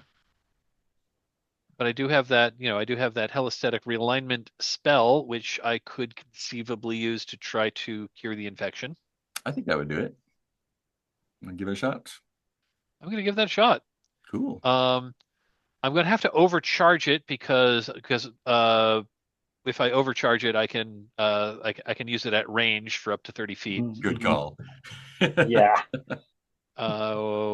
I do have that, I do have that Helesthetic Realignment spell, which I could conceivably use to try to cure the infection. I think that would do it. Give it a shot. I'm gonna give that a shot. Cool. I'm going to have to overcharge it because if I overcharge it, I can use it at range for up to 30 feet. Good Mhm. call. Yeah.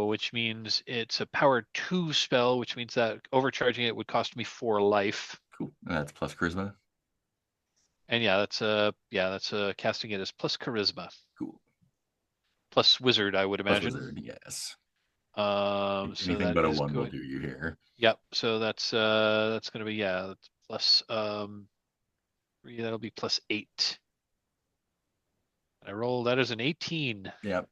Which means it's a power 2 spell, which means that overcharging it would cost me 4 life. Cool. And that's plus charisma. And that's casting it as plus charisma, Cool. plus wizard, I would Plus imagine. wizard, yes. So Anything that but a is one will good. do you here. Yep. So that's going to be that's plus 3. That'll be plus 8. I roll that as an 18. Yep.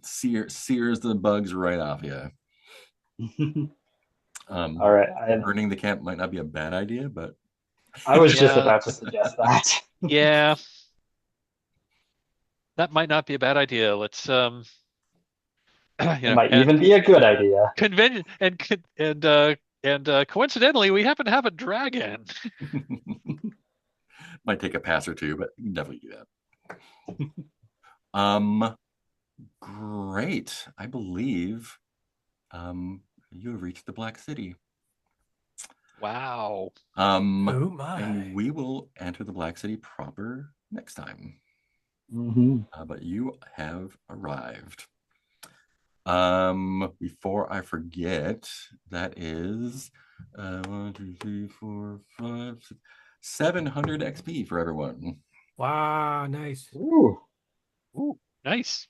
Sears the bugs right off you. All right. Burning the camp might not be a bad idea, but I was just Yeah, about to suggest that. yeah, that might not be a bad idea. Let's It might and even be a good idea. convention and coincidentally, we happen to have a dragon. might take a pass or two, but you can definitely do that. Um, great. I believe you have reached the Black City. Wow. Oh And my. we will enter the Black City proper next time. Mhm. But you have arrived. Before I forget, that is 1, 2, 3, 4, 5, 6, 700 XP for everyone. Wow, nice. Ooh. Ooh, nice.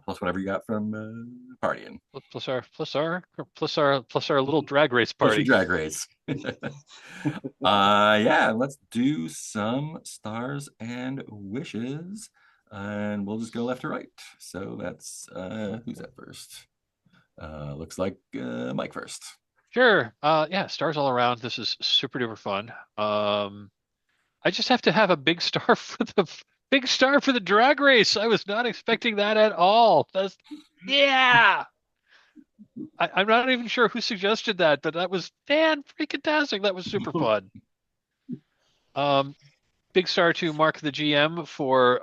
Plus whatever you got from partying. Plus our little drag race Plus your party. drag race. Yeah, let's do some stars and wishes. And we'll just go left to right. So that's who's that first? Looks like Mike first. Sure. Yeah, stars all around. This is super duper fun. I just have to have a big star for the drag race. I was not expecting that at all. Yeah. I'm not even sure who suggested that, but that was fan freaking tastic. That was super fun. Um, Big star to Mark the GM for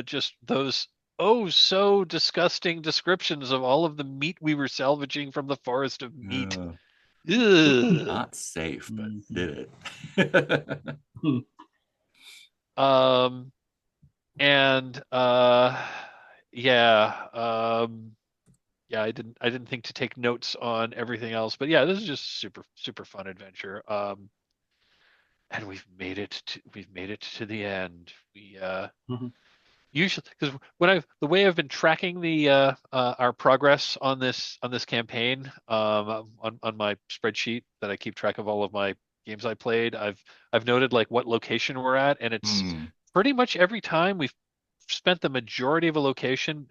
just those oh so disgusting descriptions of all of the meat we were salvaging from the forest of meat. Ugh. Not safe, but Mhm. did it. Um, and yeah, yeah, I didn't think to take notes on everything else, but yeah, this is just super fun adventure. And we've made it to the end. We Mhm. usually because the way I've been tracking the our progress on this campaign on my spreadsheet that I keep track of all of my games I played, I've noted like what location we're at, and it's Hmm. pretty much every time we've spent the majority of a location,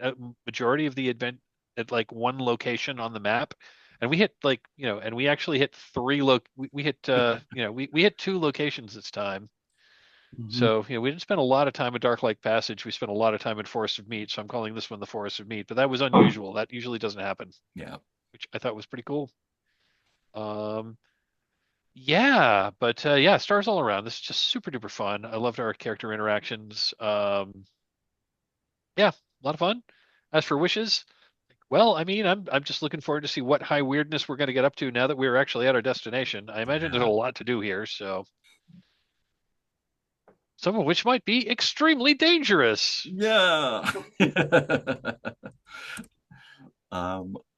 majority of the event at like one location on the map. And we hit and we actually hit we hit we hit 2 locations this time. Mhm. So, we didn't spend a lot of time at Dark Lake Passage. We spent a lot of time in Forest of Meat. So I'm calling this one the Forest of Meat, but that was unusual. That usually doesn't happen, Yeah. which I thought was pretty cool. Um, yeah, but yeah, stars all around. This is just super duper fun. I loved our character interactions. Yeah, a lot of fun. As for wishes, well, I mean, I'm just looking forward to see what high weirdness we're going to get up to now that we're actually at our destination. I imagine there's a Yeah. lot to do here, so some of which might be extremely dangerous. Yeah.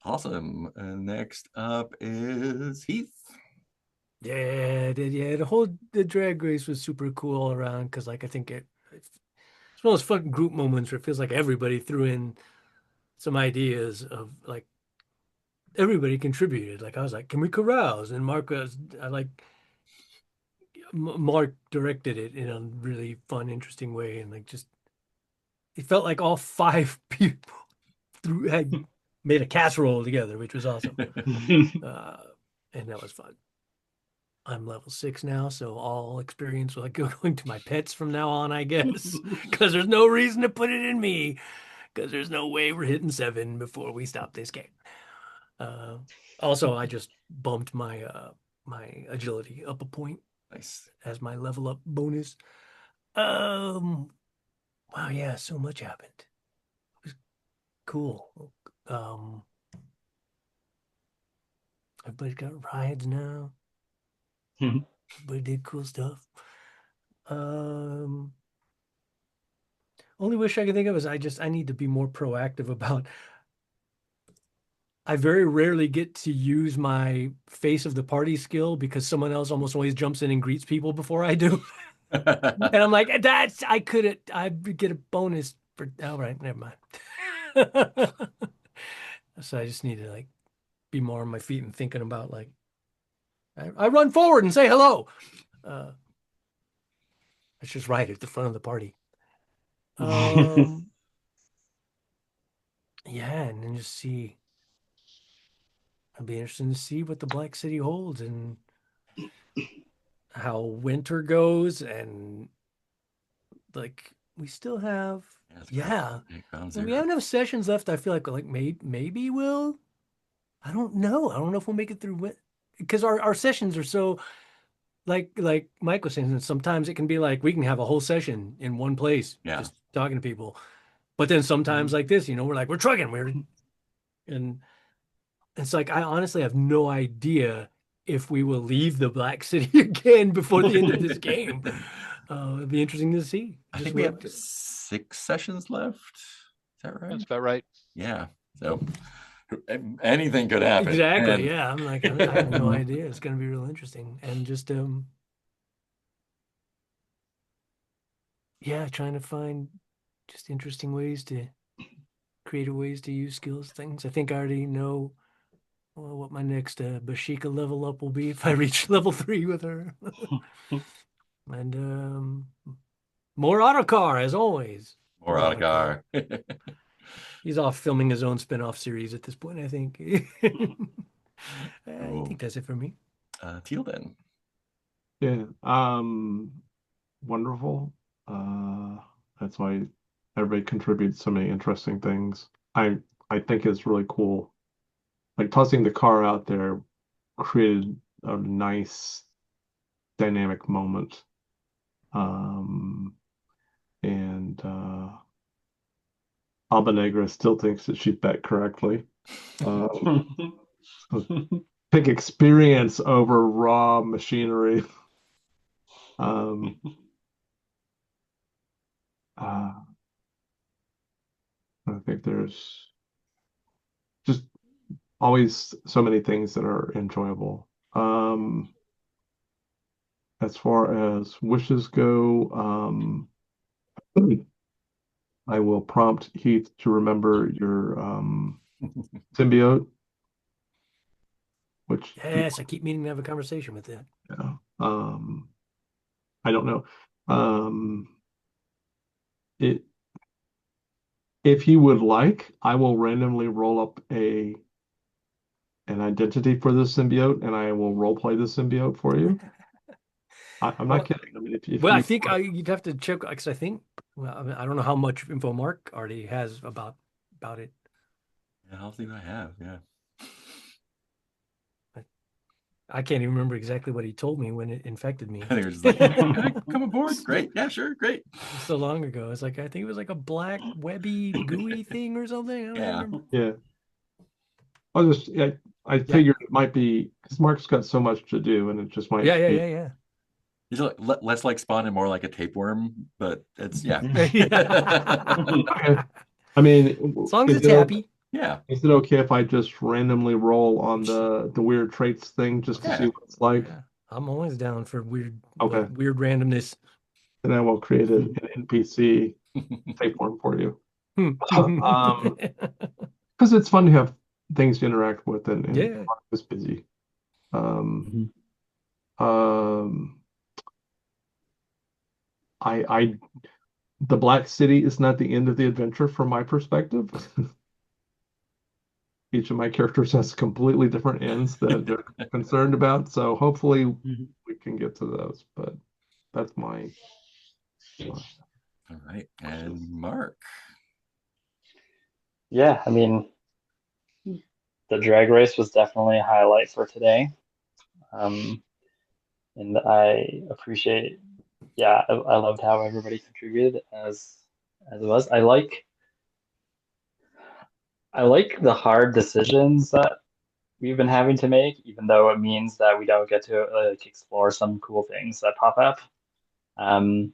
Awesome. Next up is Heath. Yeah, the drag race was super cool all around because like I think it's one of those fun group moments where it feels like everybody threw in some ideas of like everybody contributed. Like I was like, can we carouse? And Mark was I like Mark directed it in a really fun, interesting way, and like just it felt like all 5 people had made a casserole together, which was awesome. Uh, and that was fun. I'm level 6 now, so all experience will like going to my pets from now on, I guess. Because there's no reason to put it in me. Because there's no way we're hitting 7 before we stop this game. Uh, Also, I just bumped my agility up a point Nice. as my level up bonus. Um, wow, yeah, so much happened. It was cool. Um, Everybody's got rides now. Mhm. Everybody did cool stuff. Only wish I could think of is I need to be more proactive about. I very rarely get to use my face of the party skill because someone else almost always jumps in and greets people before I do. And I'm like, I'd get a bonus for, all right, never mind. So I just need to like be more on my feet and thinking about like, I run forward and say hello. That's just right at the front of the party. Yeah, and then just see. It'll be interesting to see what the Black City holds and how winter goes, and like we still have, yeah, and we have enough sessions left. I feel like maybe we'll. I don't know. I don't know if we'll make it through because our sessions are so like Mike was saying. Sometimes it can be like we can have a whole session in one place, just talking to people. But then sometimes like this, we're like we're trucking, and it's like I honestly have no idea if we will leave the Black City again before the end of this game. It'd be interesting to see. I think we have 6 sessions left. Is that right? That's about right. Yeah. So anything could happen. Exactly. Yeah. I'm like, I have no idea. It's going to be real interesting. And just, yeah, trying to find just interesting ways creative ways to use skills, things. I think I already know what my next Bashika level up will be if I reach level 3 with her. And more autocar as always. More autocar. He's off filming his own spin-off series at this point, I think. I think that's it for me. Teal then. Yeah. Wonderful. That's why everybody contributes so many interesting things. I think it's really cool. Like tossing the car out there created a nice dynamic moment. And Alba Negra still thinks that she bet correctly. Pick experience over raw machinery. I think there's just always so many things that are enjoyable. As far as wishes go, I will prompt Heath to remember your symbiote. Which yes, I keep meaning to have a conversation with that. Yeah. I don't know. If you would like, I will randomly roll up an identity for the symbiote, and I will role play the symbiote for you. I'm not kidding. I mean, if well, you I think you'd have to check because I think I mean, I don't know how much info Mark already has about it. Yeah, I'll see what I have. Yeah. I can't even remember exactly what he told me when it infected me. I think we're just like, hey, come aboard. Great. Yeah, sure. Great. So long ago. It's like, I think it was like a black webby gooey thing or something. I don't remember. Yeah. I figured it might be because Mark's got so much to do and it just might Yeah. He's less like Spawn and more like a tapeworm, but it's I mean, as long as it's happy. Yeah. Is it okay if I just randomly roll on the weird traits thing just to see what it's like? Yeah. I'm always down for weird randomness. Then I will create an NPC tapeworm for you. Because it's fun to have things to interact with and Mark is busy. The Black City is not the end of the adventure from my perspective. Each of my characters has completely different ends that they're concerned about. So hopefully we can get to those. But that's my. All right. And Mark. Yeah, I mean, the drag race was definitely a highlight for today. And I appreciate, I loved how everybody contributed as it was. I like the hard decisions that we've been having to make, even though it means that we don't get to like explore some cool things that pop up. Um,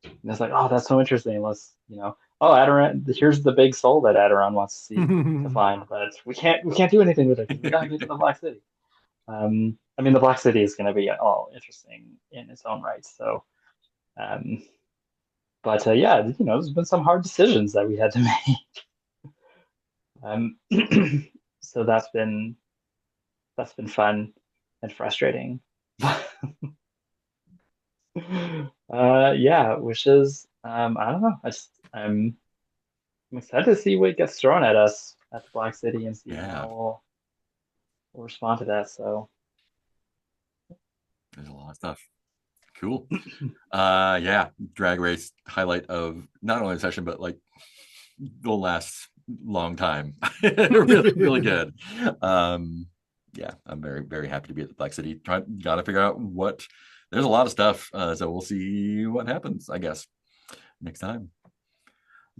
and it's like, oh, that's so interesting. Let's, oh, Adoran, here's the big soul that Adoran wants to see to find, but we can't do anything with it because we gotta get to the Black City. I mean, the Black City is going to be all interesting in its own right. So, um, but yeah, there's been some hard decisions that we had to make. Um, so that's been fun and frustrating. Yeah, which is I don't know. I'm excited to see what gets thrown at us at the Black City and see Yeah, how we'll respond to that. So there's a lot of stuff. Cool. Yeah, drag race highlight of not only the session but like the last long time. Really, really good. Yeah, I'm very, very happy to be at the Black City. Gotta figure out what. There's a lot of stuff, so we'll see what happens, I guess, next time.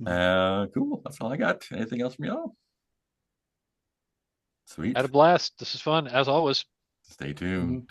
Cool. That's all I got. Anything else from y'all? Sweet. Had a blast. This is fun as always. Stay tuned.